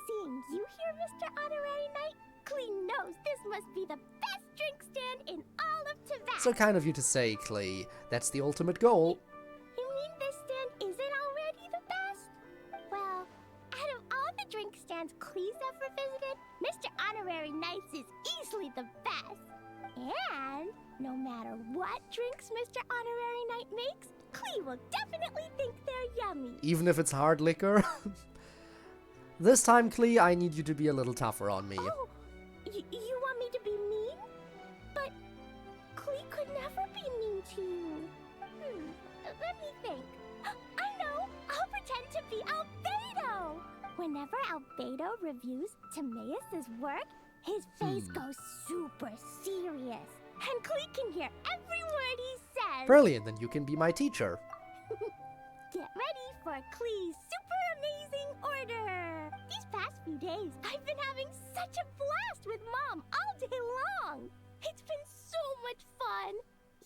Seeing you here, Mr. Honorary Knight, Klee knows this must be the best drink stand in all of Teyvat. So kind of you to say, Klee. That's the ultimate goal. You mean this stand isn't already the best? Well, out of all the drink stands Klee's ever visited, Mr. Honorary Knight's is easily the best. And no matter what drinks Mr. Honorary Knight makes, Klee will definitely think they're yummy. Even if it's hard liquor? This time, Klee, I need you to be a little tougher on me. Oh, you want me to be mean? But Klee could never be mean to you. Let me think. I know! I'll pretend to be Albedo! Whenever Albedo reviews Timaeus' work, his face goes super serious. And Klee can hear every word he says. Brilliant, then you can be my teacher. Get ready for Klee's super amazing order! These past few days, I've been having such a blast with Mom all day long! It's been so much fun!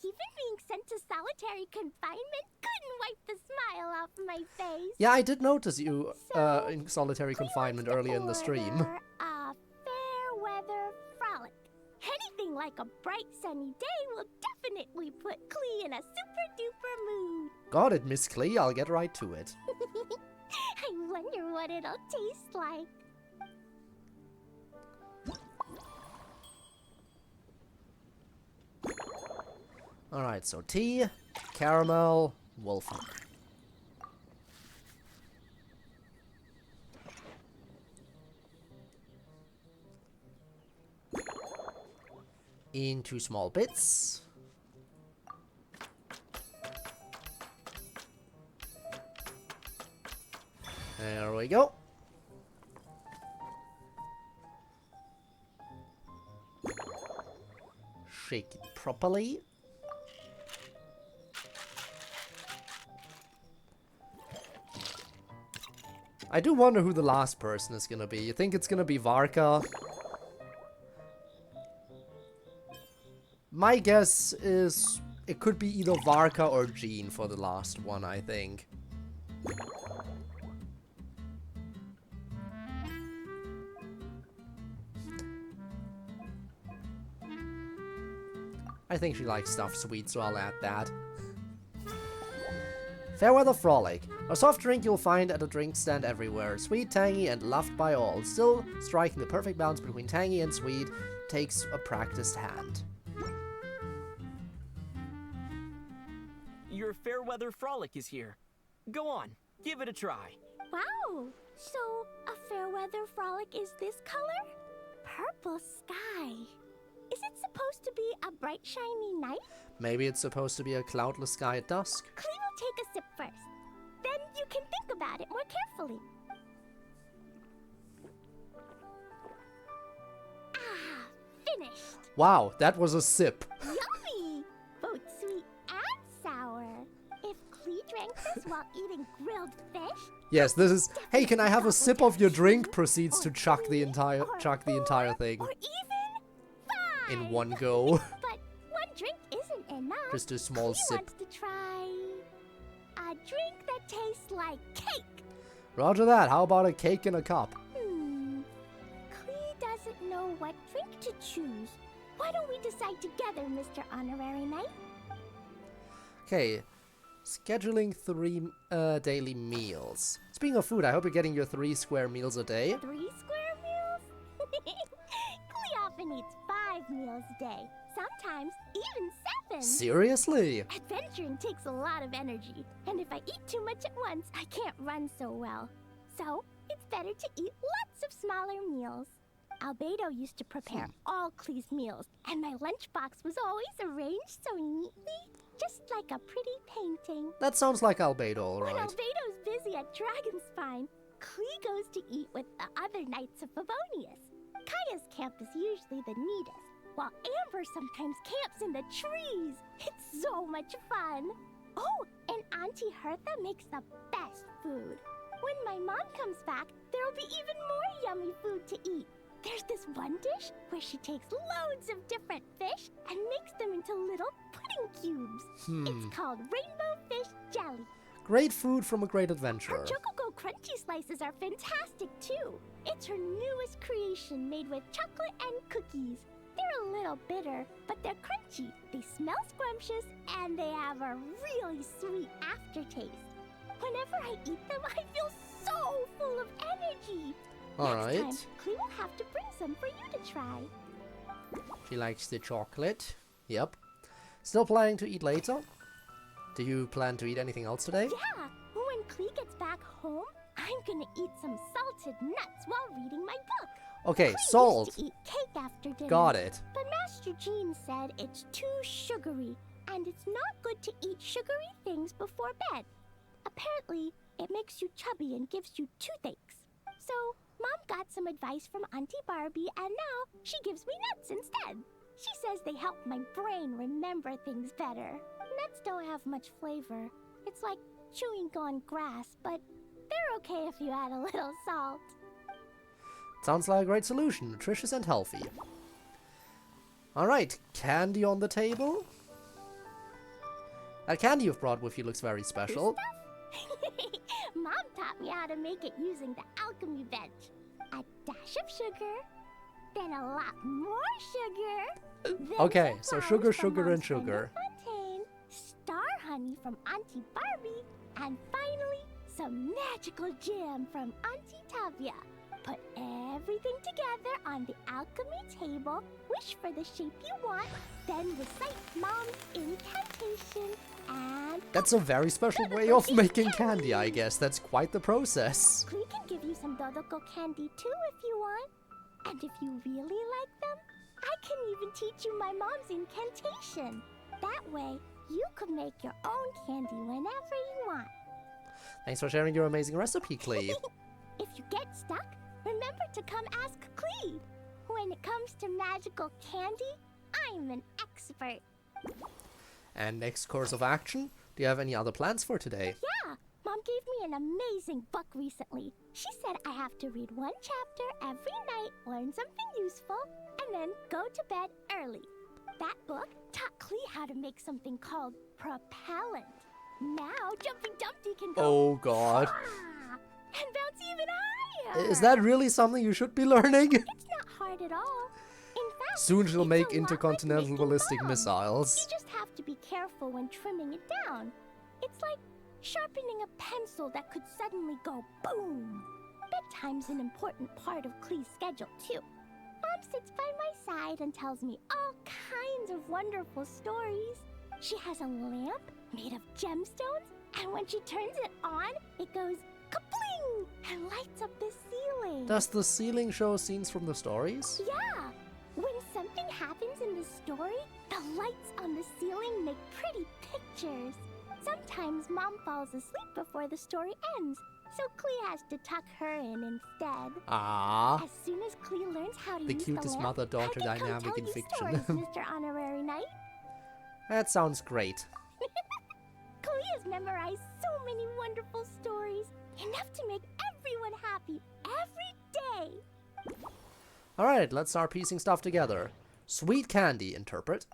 Even being sent to solitary confinement couldn't wipe the smile off my face. Yeah, I did notice you in solitary confinement earlier in the stream. A fair weather frolic. Anything like a bright sunny day will definitely put Klee in a super duper mood. Got it, Miss Klee. I'll get right to it. I wonder what it'll taste like. Alright, so tea, caramel, wolfen. Into small bits. There we go. Shake it properly. I do wonder who the last person is gonna be. You think it's gonna be Varka? My guess is it could be either Varka or Jean for the last one, I think. I think she likes stuff sweet, so I'll add that. Fairweather Frolic. A soft drink you'll find at a drink stand everywhere. Sweet, tangy, and loved by all. Still striking the perfect balance between tangy and sweet takes a practiced hand. Your Fairweather Frolic is here. Go on, give it a try. Wow! So, a Fairweather Frolic is this color? Purple sky. Is it supposed to be a bright, shiny night? Maybe it's supposed to be a cloudless sky at dusk. Klee will take a sip first. Then you can think about it more carefully. Ah, finished. Wow, that was a sip. Yummy! Both sweet and sour. If Klee drank this while eating grilled fish... Yes, this is, hey, can I have a sip of your drink? Proceeds to chuck the entire thing. Or even in one go. But one drink isn't enough. Just a small Klee sip. wants to try a drink that tastes like cake. Roger that. How about a cake in a cup? Klee doesn't know what drink to choose. Why don't we decide together, Mr. Honorary Knight? Okay. Scheduling 3 daily meals. Speaking of food, I hope you're getting your 3 square meals a day. 3 square meals? Klee often eats 5 meals a day. Sometimes even 7. Seriously? Adventuring takes a lot of energy. And if I eat too much at once, I can't run so well. So, it's better to eat lots of smaller meals. Albedo used to prepare all Klee's meals, and my lunchbox was always arranged so neatly, just like a pretty painting. That sounds like Albedo, alright. When Albedo's busy at Dragonspine, Klee goes to eat with the other Knights of Favonius. Kaya's camp is usually the neatest, while Amber sometimes camps in the trees. It's so much fun. Oh, and Auntie Hertha makes the best food. When my mom comes back, there'll be even more yummy food to eat. There's this one dish where she takes loads of different fish and makes them into little pudding cubes. It's called rainbow fish jelly. Great food from a great adventurer. Her Chococo Crunchy Slices are fantastic too. It's her newest creation made with chocolate and cookies. They're a little bitter, but they're crunchy. They smell scrumptious, and they have a really sweet aftertaste. Whenever I eat them, I feel so full of energy. Alright. Next time, Klee will have to bring some for you to try. She likes the chocolate. Yep. Still planning to eat later? Do you plan to eat anything else today? Yeah, when Klee gets back home, I'm gonna eat some salted nuts while reading my book. Okay, Klee salt. used to eat cake after dinner. Got it. But Master Jean said it's too sugary, and it's not good to eat sugary things before bed. Apparently, it makes you chubby and gives you toothaches. So, Mom got some advice from Auntie Barbie, and now she gives me nuts instead. She says they help my brain remember things better. Nuts don't have much flavor. It's like chewing on grass, but they're okay if you add a little salt. Sounds like a great solution. Nutritious and healthy. Alright, candy on the table. That candy you've brought with you looks very special. Mom taught me how to make it using the alchemy bench. A dash of sugar, then a lot more sugar. Then Okay, some so flowers sugar, from sugar, and Mom's sugar. Fontaine, star honey from Auntie Barbie, and finally, some magical jam from Auntie Tavia. Put everything together on the alchemy table, wish for the shape you want, then recite Mom's incantation, and... That's a very special way of making candy, I guess. That's quite the process. Klee can give you some Dodoko candy too if you want. And if you really like them, I can even teach you my mom's incantation. That way, you could make your own candy whenever you want. Thanks for sharing your amazing recipe, Klee. If you get stuck, remember to come ask Klee. When it comes to magical candy, I'm an expert. And next course of action, do you have any other plans for today? Yeah, Mom gave me an amazing book recently. She said I have to read one chapter every night, learn something useful, and then go to bed early. That book taught Klee how to make something called propellant. Now Jumping Dumpty can go Oh god. and bounce even higher. Is that really something you should be learning? It's not hard at all. In fact, Soon she'll it's make a lot intercontinental like ballistic making bombs. missiles. You just have to be careful when trimming it down. It's like sharpening a pencil that could suddenly go boom. Bedtime's an important part of Klee's schedule, too. Mom sits by my side and tells me all kinds of wonderful stories. She has a lamp made of gemstones, and when she turns it on, it goes kapling and lights up the ceiling. Does the ceiling show scenes from the stories? Yeah. When something happens in the story, the lights on the ceiling make pretty pictures. Sometimes Mom falls asleep before the story ends, so Klee has to tuck her in instead. Ah. As soon as Klee learns how to The use cutest the lamp, mother-daughter I can dynamic come in tell you fiction. stories, Mr. Honorary Knight. That sounds great. Klee has memorized so many wonderful stories, enough to make everyone happy every day. Alright, let's start piecing stuff together. Sweet candy, interpret.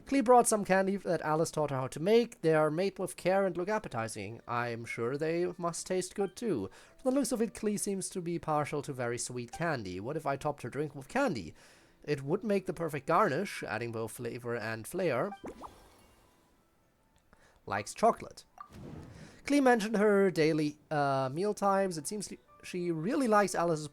Klee brought some candy that Alice taught her how to make. They are made with care and look appetizing. I'm sure they must taste good too. From the looks of it, Klee seems to be partial to very sweet candy. What if I topped her drink with candy? It would make the perfect garnish, adding both flavor and flair. Likes chocolate. Klee mentioned her daily meal times. It seems she really likes Alice's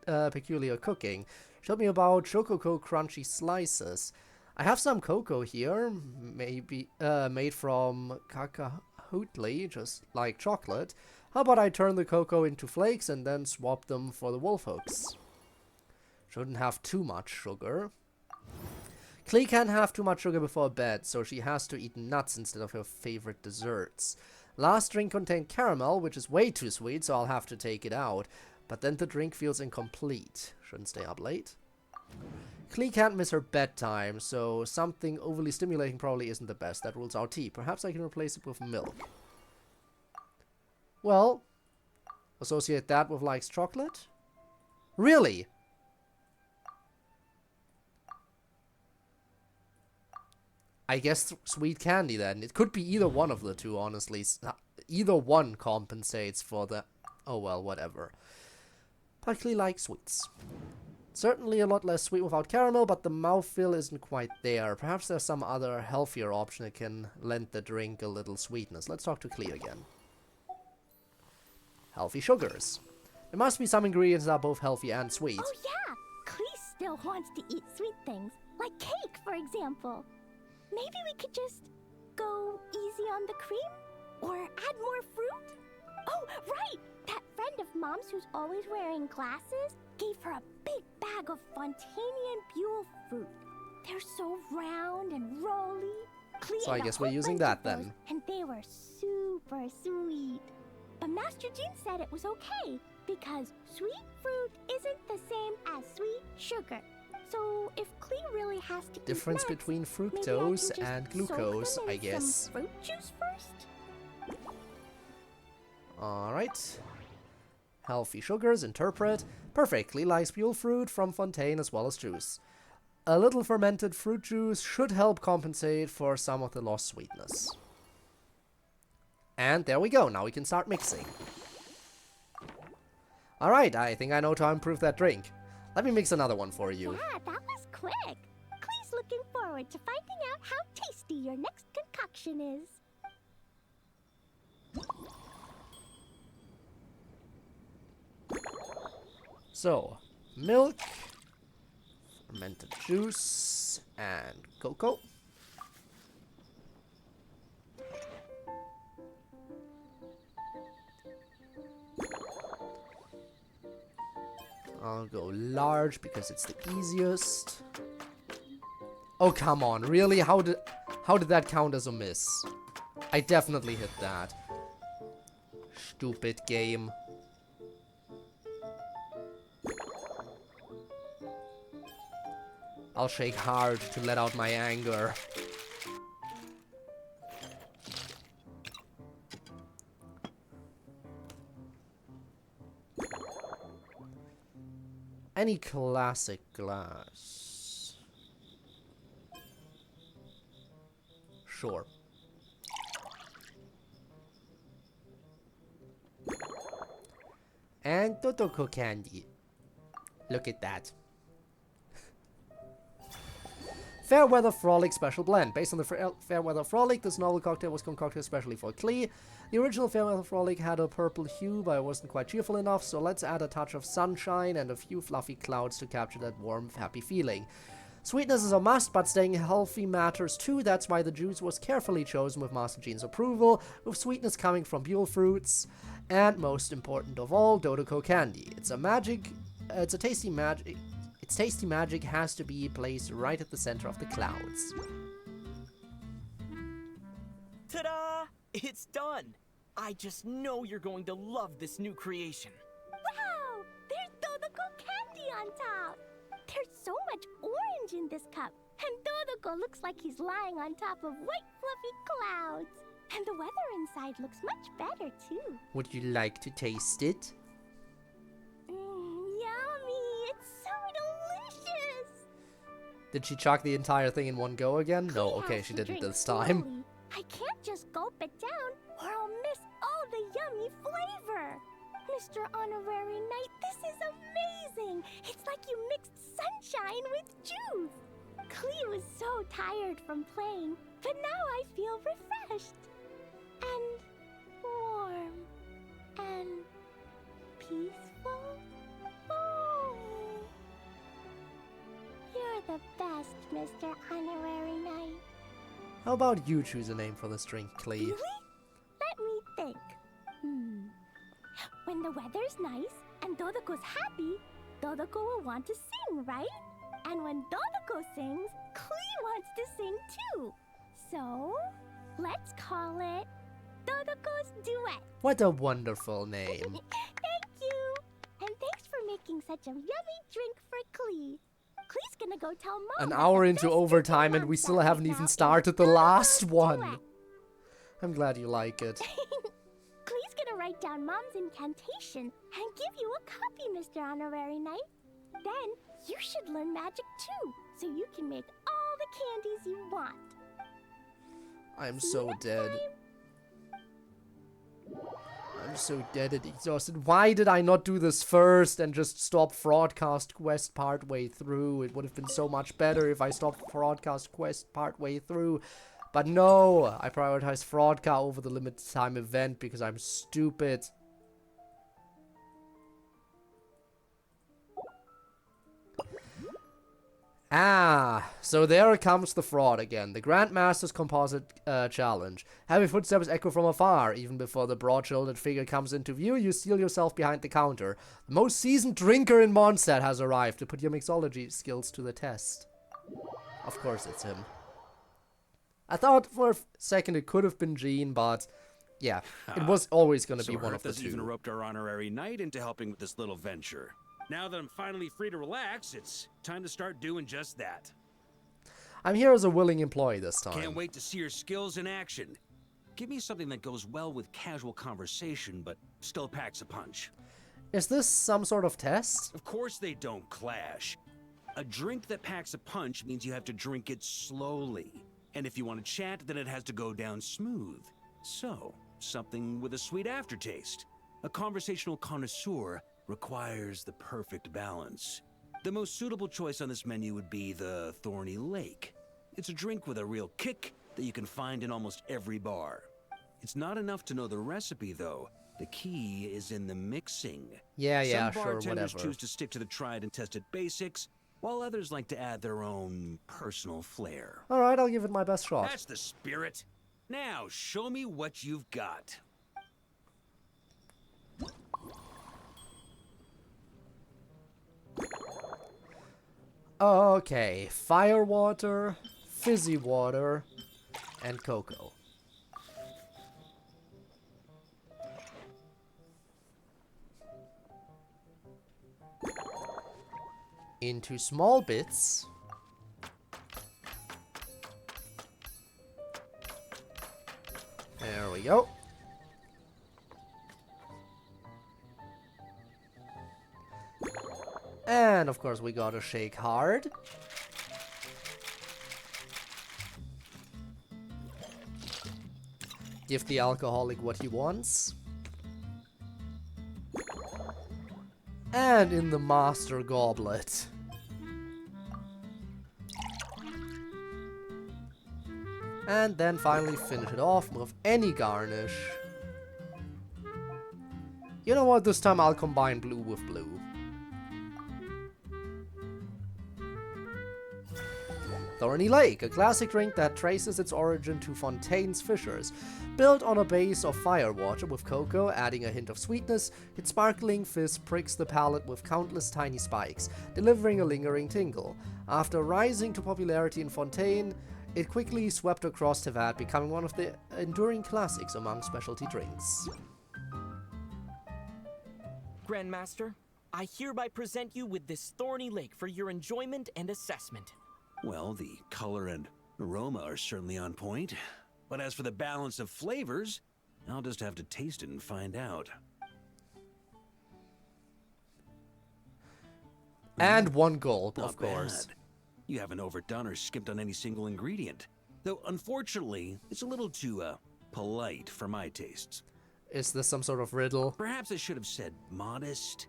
peculiar cooking. She told me about Chococo Crunchy Slices. I have some cocoa here, maybe made from cacahuatl, just like chocolate. How about I turn the cocoa into flakes and then swap them for the wolf hooks? Shouldn't have too much sugar. Klee can't have too much sugar before bed, so she has to eat nuts instead of her favorite desserts. Last drink contained caramel, which is way too sweet, so I'll have to take it out. But then the drink feels incomplete. Shouldn't stay up late. Klee can't miss her bedtime, so something overly stimulating probably isn't the best. That rules out tea. Perhaps I can replace it with milk. Well, associate that with likes chocolate? Really? I guess sweet candy then. It could be either one of the two, honestly. Either one compensates for the... Oh well, whatever. Particularly like sweets. Certainly a lot less sweet without caramel, but the mouthfeel isn't quite there. Perhaps there's some other healthier option that can lend the drink a little sweetness. Let's talk to Klee again. Healthy sugars. There must be some ingredients that are both healthy and sweet. Oh yeah! Clee still wants to eat sweet things, like cake, for example. Maybe we could just go easy on the cream? Or add more fruit? Oh, right! That friend of Mom's who's always wearing glasses gave her a big bag of Fontanian Buell fruit. They're so round and rolly. Clee So I ate a guess we're whole using bunch that of those, then. And they were super sweet. But Master Jean said it was okay, because sweet fruit isn't the same as sweet sugar. So if Clee really has to Difference eat nuts, between maybe I can fructose just and soak glucose, them in I guess. some fruit juice first? Alright. Healthy sugars, interpret. Perfectly likes Buell fruit from Fontaine as well as juice. A little fermented fruit juice should help compensate for some of the lost sweetness. And there we go, now we can start mixing. Alright, I think I know how to improve that drink. Let me mix another one for you. Yeah, that was quick. Clee's looking forward to finding out how tasty your next concoction is. So, milk, fermented juice, and cocoa. I'll go large because it's the easiest. Oh, come on, really? How did that count as a miss? I definitely hit that. Stupid game. I'll shake hard to let out my anger. Any classic glass. Sure. And Totoko candy. Look at that. Fairweather Frolic Special Blend. Based on the Fairweather Frolic, this novel cocktail was concocted especially for Klee. The original Fairweather Frolic had a purple hue, but it wasn't quite cheerful enough, so let's add a touch of sunshine and a few fluffy clouds to capture that warm, happy feeling. Sweetness is a must, but staying healthy matters too. That's why the juice was carefully chosen with Master Jean's approval, with sweetness coming from Buell fruits, and most important of all, Dodoko candy. It's a tasty magic. Its tasty magic has to be placed right at the center of the clouds. Ta-da! It's done! I just know you're going to love this new creation. Wow! There's Dodoko candy on top! There's so much orange in this cup, and Dodoko looks like he's lying on top of white fluffy clouds. And the weather inside looks much better, too. Would you like to taste it? Yummy! It's so delicious! Did she chuck the entire thing in one go again? No, okay, she didn't this time. Slowly. I can't just gulp it down, or I'll miss all the yummy flavor. Mr. Honorary Knight, this is amazing! It's like you mixed sunshine with juice! Klee was so tired from playing, but now I feel refreshed. And warm. And peaceful. Oh. You're the best, Mr. Honorary Knight. How about you choose a name for this drink, Klee? Really? Let me think. When the weather's nice and Dodoko's happy, Dodoko will want to sing, right? And when Dodoko sings, Klee wants to sing too. So, let's call it Dodoko's Duet. What a wonderful name. Thank you! And thanks for making such a yummy drink for Klee. Klee's gonna go tell Mom. An hour into overtime and we still haven't even started the last one. I'm glad you like it. Klee's gonna write down Mom's incantation and give you a copy, Mr. Honorary Knight. Then you should learn magic too, so you can make all the candies you want. I'm so dead. I'm so dead and exhausted. Why did I not do this first and just stop Broadcast Quest partway through? It would have been so much better if I stopped Broadcast Quest partway through. But no, I prioritized Broadcast over the limited time event because I'm stupid. Ah, so there comes the fraud again. The Grandmaster's Composite Challenge. Heavy footsteps echo from afar. Even before the broad-shouldered figure comes into view, you steal yourself behind the counter. The most seasoned drinker in Mondstadt has arrived to put your mixology skills to the test. Of course it's him. I thought for a second it could have been Jean, but yeah, it was always going to be one of the two. even roped our honorary knight into helping with this little venture. Now that I'm finally free to relax, it's time to start doing just that. I'm here as a willing employee this time. Can't wait to see your skills in action. Give me something that goes well with casual conversation, but still packs a punch. Is this some sort of test? Of course they don't clash. A drink that packs a punch means you have to drink it slowly. And if you want to chat, then it has to go down smooth. So, something with a sweet aftertaste. A conversational connoisseur requires the perfect balance. The most suitable choice on this menu would be the Thorny Lake. It's a drink with a real kick that you can find in almost every bar. It's not enough to know the recipe, though. The key is in the mixing. Yeah, sure, whatever. Some bartenders choose to stick to the tried and tested basics, while others like to add their own personal flair. Alright, I'll give it my best shot. That's the spirit. Now, show me what you've got. Okay, fire water, fizzy water, and cocoa. Into small bits. There we go. And of course we gotta shake hard. Give the alcoholic what he wants. And in the master goblet. And then finally finish it off with any garnish. You know what, this time I'll combine blue with blue. Thorny Lake, a classic drink that traces its origin to Fontaine's fissures. Built on a base of firewater with cocoa, adding a hint of sweetness, its sparkling fizz pricks the palate with countless tiny spikes, delivering a lingering tingle. After rising to popularity in Fontaine, it quickly swept across Tevat, becoming one of the enduring classics among specialty drinks. Grandmaster, I hereby present you with this Thorny Lake for your enjoyment and assessment. Well, the color and aroma are certainly on point. But as for the balance of flavors, I'll just have to taste it and find out. And one gulp, Not of course. bad. You haven't overdone or skipped on any single ingredient. Though, unfortunately, it's a little too, polite for my tastes. Is this some sort of riddle? Perhaps I should have said modest.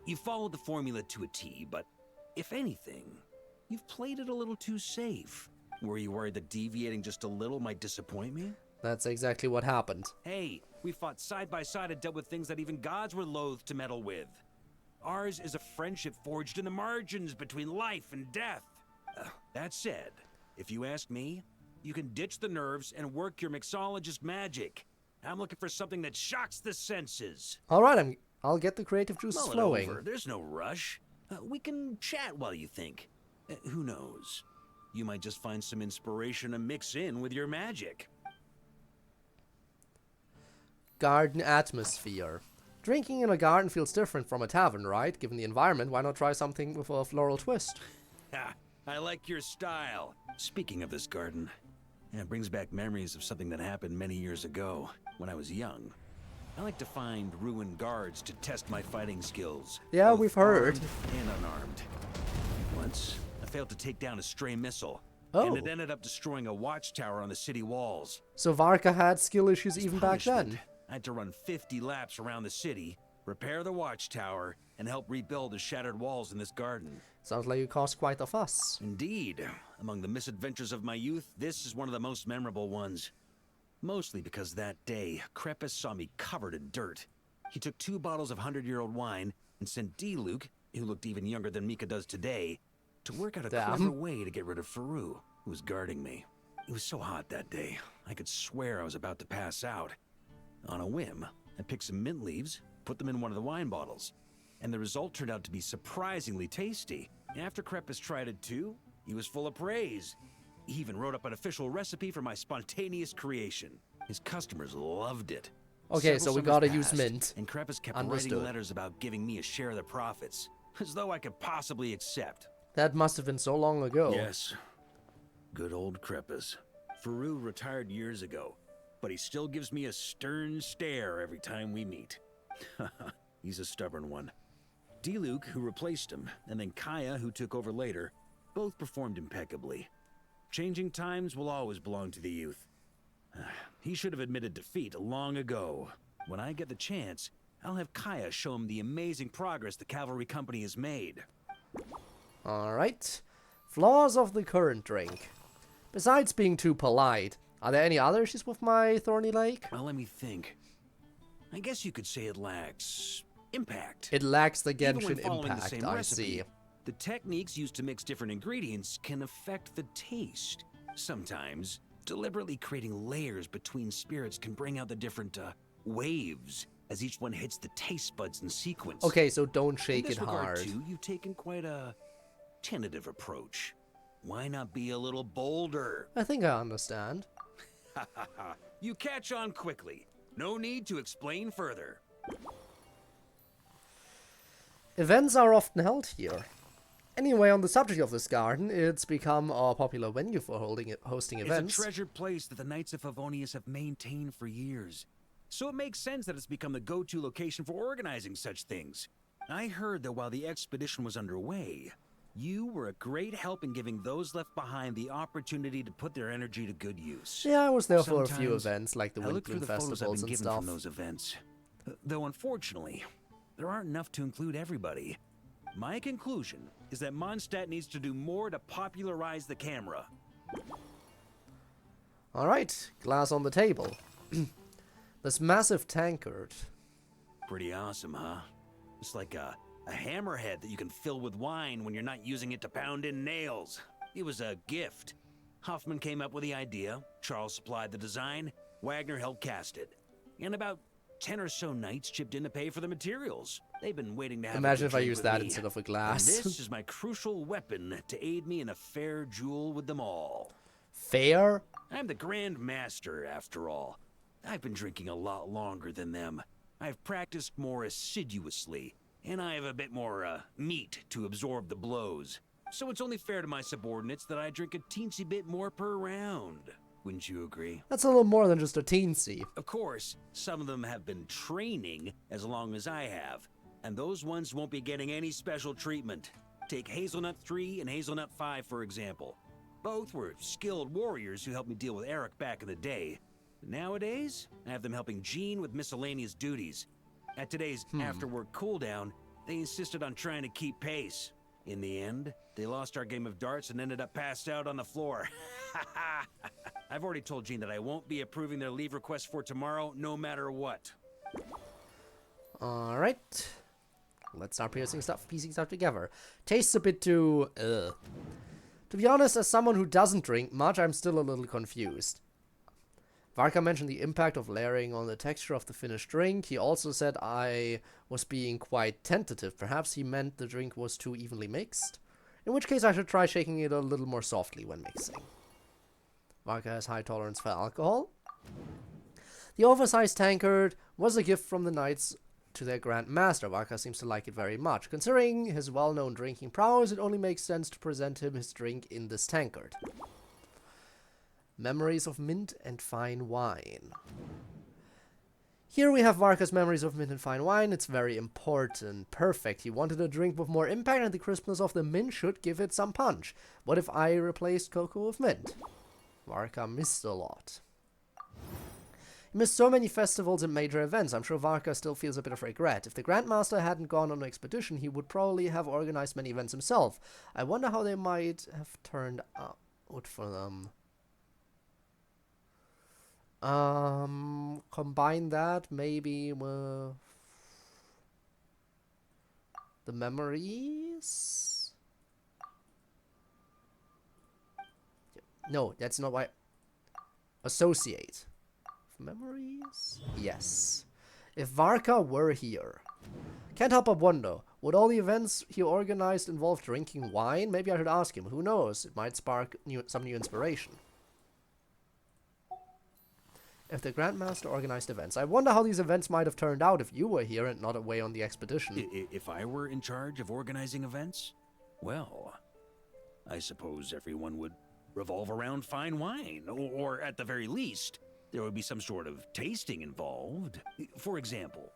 You followed the formula to a T, but if anything, you've played it a little too safe. Were you worried that deviating just a little might disappoint me? That's exactly what happened. Hey, we fought side by side and dealt with things that even gods were loath to meddle with. Ours is a friendship forged in the margins between life and death. That said, if you ask me, you can ditch the nerves and work your mixologist magic. I'm looking for something that shocks the senses. Alright, I'll get the creative juices Mull it flowing. over. There's no rush. We can chat while you think. Who knows? You might just find some inspiration to mix in with your magic. Garden atmosphere. Drinking in a garden feels different from a tavern, right? Given the environment, why not try something with a floral twist? Ha! I like your style. Speaking of this garden, it brings back memories of something that happened many years ago, when I was young. I like to find ruined guards to test my fighting skills. Yeah, we've heard. Armed and unarmed. Once, I failed to take down a stray missile, and it ended up destroying a watchtower on the city walls. So Varka had skill issues As even back punishment, then. I had to run 50 laps around the city, repair the watchtower, and help rebuild the shattered walls in this garden. Sounds like you caused quite a fuss. Indeed. Among the misadventures of my youth, this is one of the most memorable ones. Mostly because that day, Krepus saw me covered in dirt. He took 2 bottles of 100-year-old wine and sent D-Luke, who looked even younger than Mika does today, to work out a clever way to get rid of Faru, who was guarding me. It was so hot that day, I could swear I was about to pass out. On a whim, I picked some mint leaves, put them in one of the wine bottles, and the result turned out to be surprisingly tasty. After Krepus tried it too, he was full of praise. He even wrote up an official recipe for my spontaneous creation. His customers loved it. Okay, so we gotta use passed, mint. And Krepus kept Understood. writing letters about giving me a share of the profits, as though I could possibly accept. That must have been so long ago. Yes. Good old Krepus. Faru retired years ago, but he still gives me a stern stare every time we meet. He's a stubborn one. D-Luke, who replaced him, and then Kaya, who took over later, both performed impeccably. Changing times will always belong to the youth. He should have admitted defeat long ago. When I get the chance, I'll have Kaya show him the amazing progress the cavalry company has made. Alright. Flaws of the current drink. Besides being too polite, are there any other issues with my thorny lake? Well, let me think. I guess you could say it lacks impact. It lacks the Even when Genshin following the impact, same I recipe, see. The techniques used to mix different ingredients can affect the taste. Sometimes, deliberately creating layers between spirits can bring out the different waves as each one hits the taste buds in sequence. Okay, so don't shake in this it regard hard. Too, you've taken quite a tentative approach. Why not be a little bolder? I think I understand. You catch on quickly. No need to explain further. Events are often held here. Anyway, on the subject of this garden, it's become a popular venue for hosting events. It's a treasured place that the Knights of Favonius have maintained for years. So it makes sense that it's become the go-to location for organizing such things. I heard that while the expedition was underway, you were a great help in giving those left behind the opportunity to put their energy to good use. Yeah, I was there for a few Sometimes events, like the I look through Windbloom the photos I've festivals been and given stuff. from those events. Though unfortunately, there aren't enough to include everybody. My conclusion is that Mondstadt needs to do more to popularize the camera. Alright, glass on the table. This massive tankard. Pretty awesome, huh? It's like a hammerhead that you can fill with wine when you're not using it to pound in nails. It was a gift. Hoffman came up with the idea, Charles supplied the design, Wagner helped cast it. And about 10 or so knights chipped in to pay for the materials. They've been waiting to have Imagine a if I drink used with that me. instead of a And glass. this is my crucial weapon to aid me in a fair duel with them all. Fair? I'm the Grand Master, after all. I've been drinking a lot longer than them. I've practiced more assiduously, and I have a bit more, meat to absorb the blows. So it's only fair to my subordinates that I drink a teensy bit more per round. Wouldn't you agree? That's a little more than just a teensy. Of course, some of them have been training as long as I have, and those ones won't be getting any special treatment. Take Hazelnut 3 and Hazelnut 5, for example. Both were skilled warriors who helped me deal with Eric back in the day. Nowadays, I have them helping Jean with miscellaneous duties. At today's after-work cooldown, they insisted on trying to keep pace. In the end, they lost our game of darts and ended up passed out on the floor. I've already told Jean that I won't be approving their leave request for tomorrow, no matter what. Alright. Let's start piecing stuff together. Tastes a bit too... To be honest, as someone who doesn't drink much, I'm still a little confused. Varka mentioned the impact of layering on the texture of the finished drink. He also said I was being quite tentative. Perhaps he meant the drink was too evenly mixed. In which case I should try shaking it a little more softly when mixing. Varka has high tolerance for alcohol. The oversized tankard was a gift from the knights to their Grand Master. Varka seems to like it very much. Considering his well-known drinking prowess, it only makes sense to present him his drink in this tankard. Memories of mint and fine wine. Here we have Varka's memories of mint and fine wine. It's very important. Perfect. He wanted a drink with more impact, and the crispness of the mint should give it some punch. What if I replaced cocoa with mint? Varka missed a lot. He missed so many festivals and major events. I'm sure Varka still feels a bit of regret. If the Grandmaster hadn't gone on an expedition, he would probably have organized many events himself. I wonder how they might have turned out for them. Combine that maybe with the memories. No, that's not why. Associate. Memories? Yes. If Varka were here. Can't help but wonder, would all the events he organized involve drinking wine? Maybe I should ask him. Who knows? It might spark some new inspiration. If the Grandmaster organized events. I wonder how these events might have turned out if you were here and not away on the expedition. If I were in charge of organizing events? Well, I suppose everyone would revolve around fine wine. Or at the very least, there would be some sort of tasting involved. For example,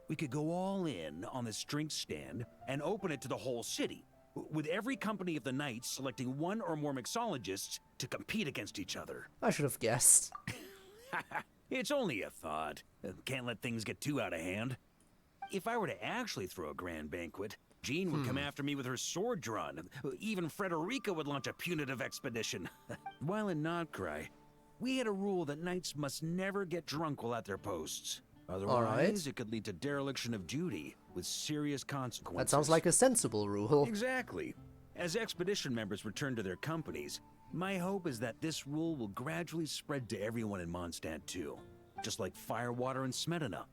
we could go all in on this drink stand and open it to the whole city, with every company of the Knights selecting one or more mixologists to compete against each other. I should have guessed. It's only a thought. Can't let things get too out of hand. If I were to actually throw a grand banquet, Jean would come after me with her sword drawn. Even Frederica would launch a punitive expedition. While in Nod-Krai, we had a rule that knights must never get drunk while at their posts. Otherwise, it could lead to dereliction of duty with serious consequences. That sounds like a sensible rule. Exactly. As expedition members return to their companies, my hope is that this rule will gradually spread to everyone in Mondstadt too. Just like firewater and Smetana.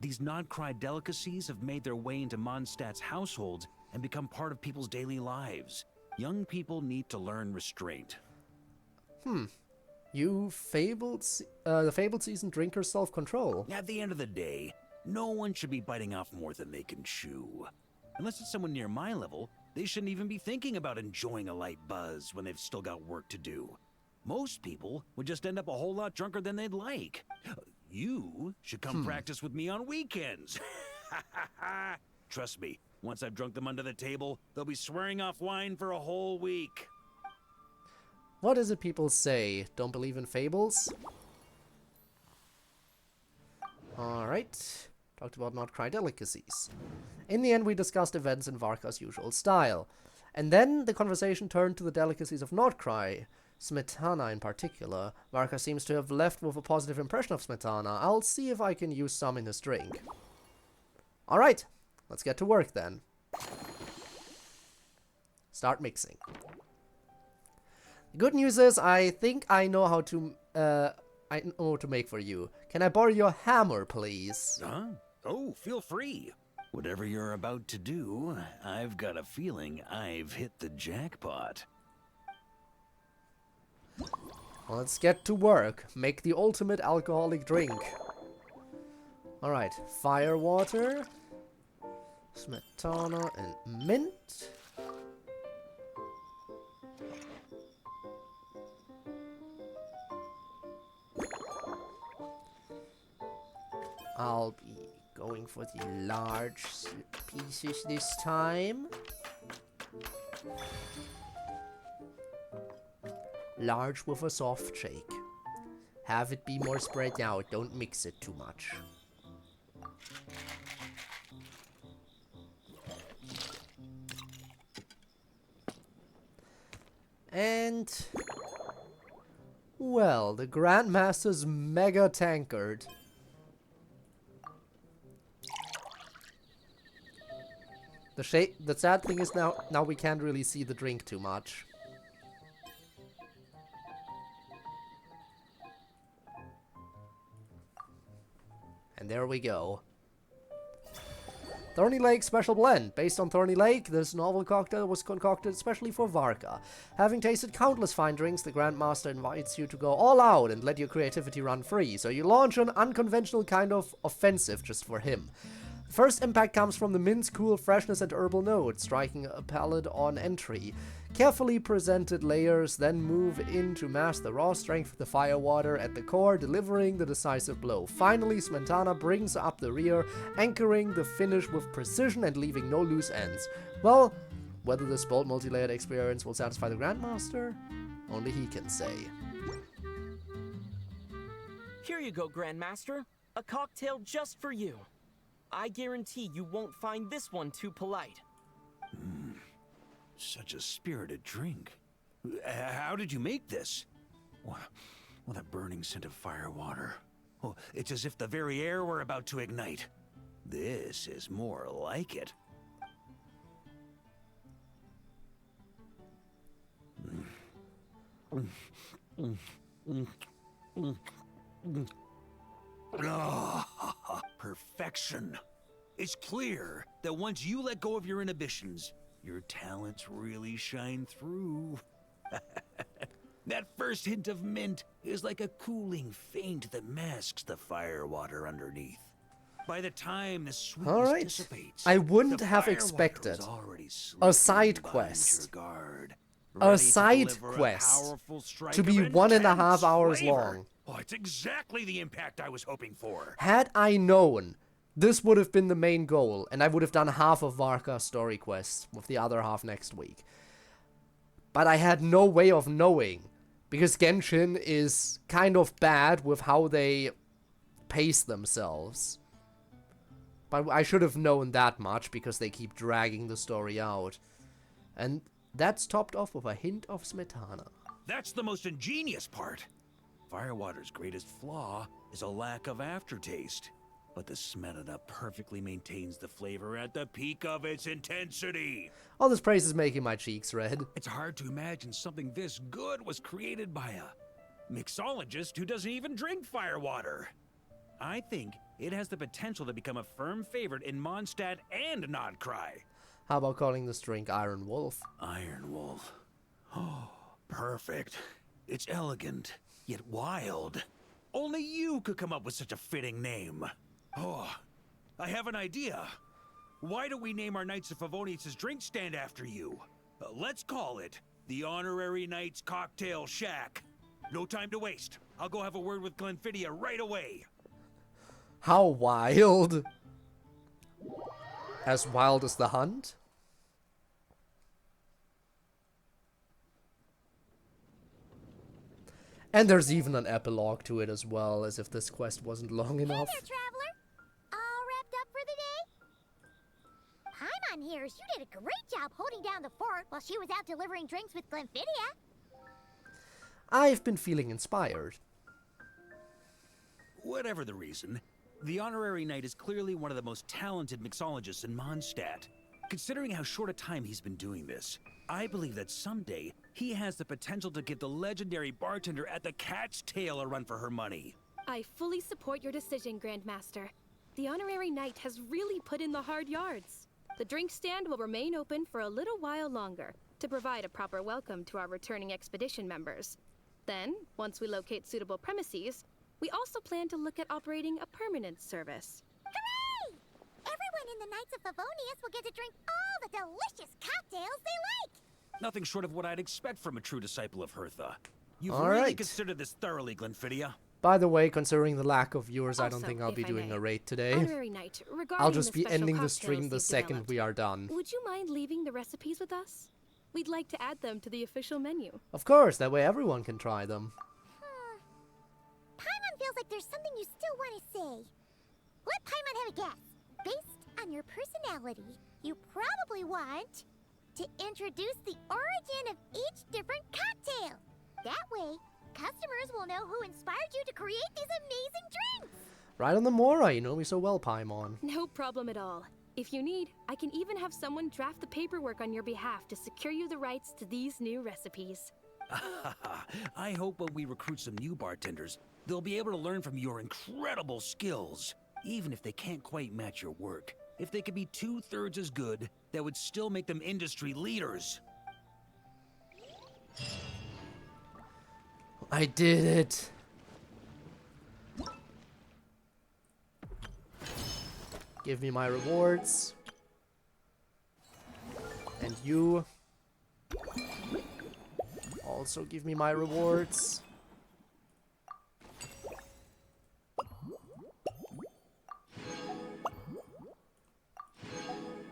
These Nod-Krai delicacies have made their way into Mondstadt's households and become part of people's daily lives. Young people need to learn restraint. The fabled seasoned drinker's self-control. At the end of the day, no one should be biting off more than they can chew. Unless it's someone near my level, they shouldn't even be thinking about enjoying a light buzz when they've still got work to do. Most people would just end up a whole lot drunker than they'd like. You should come practice with me on weekends. Trust me, once I've drunk them under the table, they'll be swearing off wine for a whole week. What is it people say? Don't believe in fables? Alright. Talked about Nod-Krai delicacies. In the end, we discussed events in Varka's usual style. And then the conversation turned to the delicacies of Nod-Krai. Smetana in particular. Varka seems to have left with a positive impression of Smetana. I'll see if I can use some in his drink. Alright, let's get to work then. Start mixing. The good news is, I think I know how to, make for you. Can I borrow your hammer, please? Huh? Oh, feel free. Whatever you're about to do, I've got a feeling I've hit the jackpot. Well, let's get to work. Make the ultimate alcoholic drink. Alright, firewater, Smetana, and mint. I'll be going for the large pieces this time. Large with a soft shake. Have it be more spread out, don't mix it too much. And... well, the Grandmaster's mega tankard. The sad thing is now we can't really see the drink too much. And there we go. Thorny Lake Special Blend. Based on Thorny Lake, this novel cocktail was concocted especially for Varka. Having tasted countless fine drinks, the Grandmaster invites you to go all out and let your creativity run free. So you launch an unconventional kind of offensive just for him. First impact comes from the mint's cool freshness and herbal notes, striking a palate on entry. Carefully presented layers then move in to match the raw strength of the firewater at the core, delivering the decisive blow. Finally, Smetana brings up the rear, anchoring the finish with precision and leaving no loose ends. Well, whether this bold multi-layered experience will satisfy the Grandmaster, only he can say. Here you go, Grandmaster. A cocktail just for you. I guarantee you won't find this one too polite. Such a spirited drink. How did you make this? Well, that burning scent of firewater. Oh, it's as if the very air were about to ignite. This is more like it. Oh, perfection. It's clear that once you let go of your inhibitions, your talents really shine through. That first hint of mint is like a cooling feint that masks the firewater underneath. By the time the sweetness dissipates, I wouldn't have expected a side quest. A side quest to be 1.5 hours long. Oh, it's exactly the impact I was hoping for. Had I known this would have been the main goal, and I would have done half of Varka Story Quest with the other half next week. But I had no way of knowing, because Genshin is kind of bad with how they pace themselves. But I should have known that much, because they keep dragging the story out. And that's topped off with a hint of Smetana. That's the most ingenious part. Firewater's greatest flaw is a lack of aftertaste. But the Smetana perfectly maintains the flavor at the peak of its intensity. All this praise is making my cheeks red. It's hard to imagine something this good was created by a mixologist who doesn't even drink firewater. I think it has the potential to become a firm favorite in Mondstadt and Nod-Krai. How about calling this drink Iron Wolf? Iron Wolf. Oh, perfect. It's elegant, yet wild. Only you could come up with such a fitting name. Oh, I have an idea. Why don't we name our Knights of Favonius' drink stand after you? Let's call it the Honorary Knights Cocktail Shack. No time to waste. I'll go have a word with Glenfidia right away. How wild? As wild as the hunt? And there's even an epilogue to it as well, as if this quest wasn't long enough. Hey there, traveler. All wrapped up for the day? Paimon hears you did a great job holding down the fort while she was out delivering drinks with Glenfidia. I've been feeling inspired. Whatever the reason, the Honorary Knight is clearly one of the most talented mixologists in Mondstadt. Considering how short a time he's been doing this, I believe that someday he has the potential to give the legendary bartender at the Cat's Tail a run for her money. I fully support your decision, Grandmaster. The Honorary Knight has really put in the hard yards. The drink stand will remain open for a little while longer to provide a proper welcome to our returning expedition members. Then, once we locate suitable premises, we also plan to look at operating a permanent service. Hooray! Everyone in the Knights of Favonius will get to drink all the delicious cocktails they like! Nothing short of what I'd expect from a true disciple of Hertha. You've All really right. considered this thoroughly, Glenfidia. By the way, considering the lack of viewers, I don't Also, think I'll be if I doing may, a raid today. Honorary Knight, regarding I'll just the be special ending the cocktails stream the you've second developed, we are done. Would you mind leaving the recipes with us? We'd like to add them to the official menu. Of course, that way everyone can try them. Paimon feels like there's something you still want to say. Let Paimon have a guess. Based on your personality, you probably want to introduce the origin of each different cocktail. That way, customers will know who inspired you to create these amazing drinks. Right on the Mora, you know me so well, Paimon. No problem at all. If you need, I can even have someone draft the paperwork on your behalf to secure you the rights to these new recipes. I hope when we recruit some new bartenders, they'll be able to learn from your incredible skills. Even if they can't quite match your work. If they could be 2/3 as good, that would still make them industry leaders. I did it. Give me my rewards. And you also give me my rewards.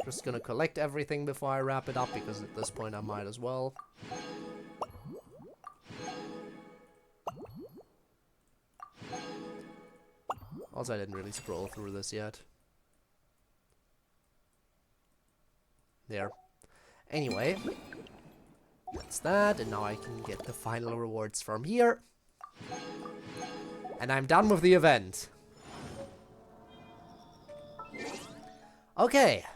Just gonna collect everything before I wrap it up, because at this point I might as well. Also, I didn't really scroll through this yet. There. Anyway, that's that, and now I can get the final rewards from here. And I'm done with the event. Okay.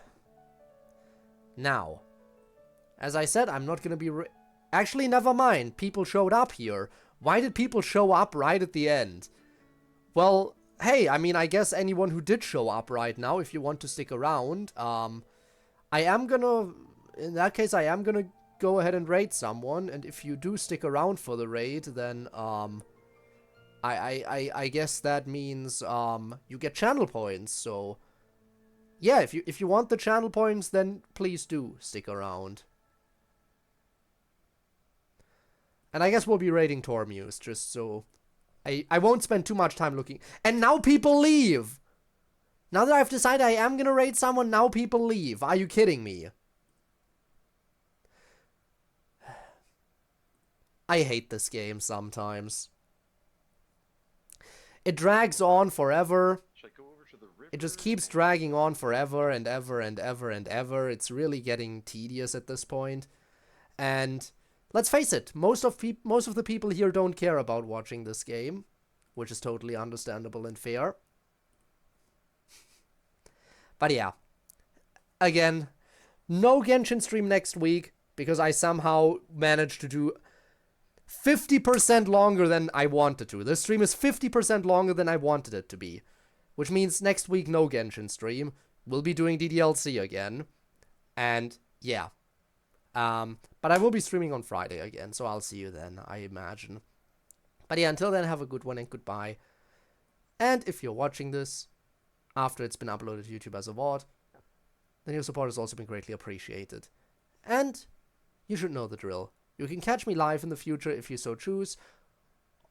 Now, as I said, I'm not gonna be actually, never mind. People showed up here. Why did people show up right at the end? Well, hey, I mean, I guess anyone who did show up right now, if you want to stick around, I am gonna, in that case, I am gonna go ahead and raid someone, and if you do stick around for the raid, then, I guess that means, you get channel points, so, yeah, if you want the channel points, then please do stick around. And I guess we'll be raiding Tormuse, just so I won't spend too much time looking. And now people leave! Now that I've decided I am gonna raid someone, now people leave. Are you kidding me? I hate this game sometimes. It drags on forever. It just keeps dragging on forever and ever and ever and ever. It's really getting tedious at this point. And let's face it, most of the people here don't care about watching this game, which is totally understandable and fair. But yeah, again, no Genshin stream next week, because I somehow managed to do 50% longer than I wanted to. This stream is 50% longer than I wanted it to be, which means next week no Genshin stream. We'll be doing DDLC again, and yeah. But I will be streaming on Friday again, so I'll see you then, I imagine. But yeah, until then, have a good one and goodbye. And if you're watching this after it's been uploaded to YouTube as a VOD, then your support has also been greatly appreciated. And you should know the drill. You can catch me live in the future if you so choose.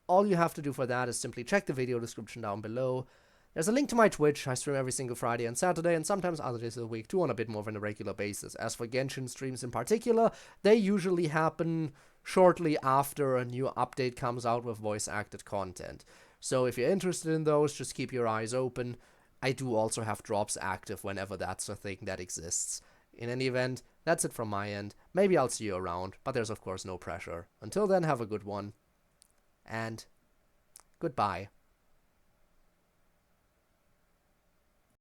All you have to do for that is simply check the video description down below. There's a link to my Twitch. I stream every single Friday and Saturday, and sometimes other days of the week too, on a bit more of a regular basis. As for Genshin streams in particular, they usually happen shortly after a new update comes out with voice-acted content. So if you're interested in those, just keep your eyes open. I do also have drops active whenever that's a thing that exists. In any event, that's it from my end. Maybe I'll see you around, but there's of course no pressure. Until then, have a good one, and goodbye.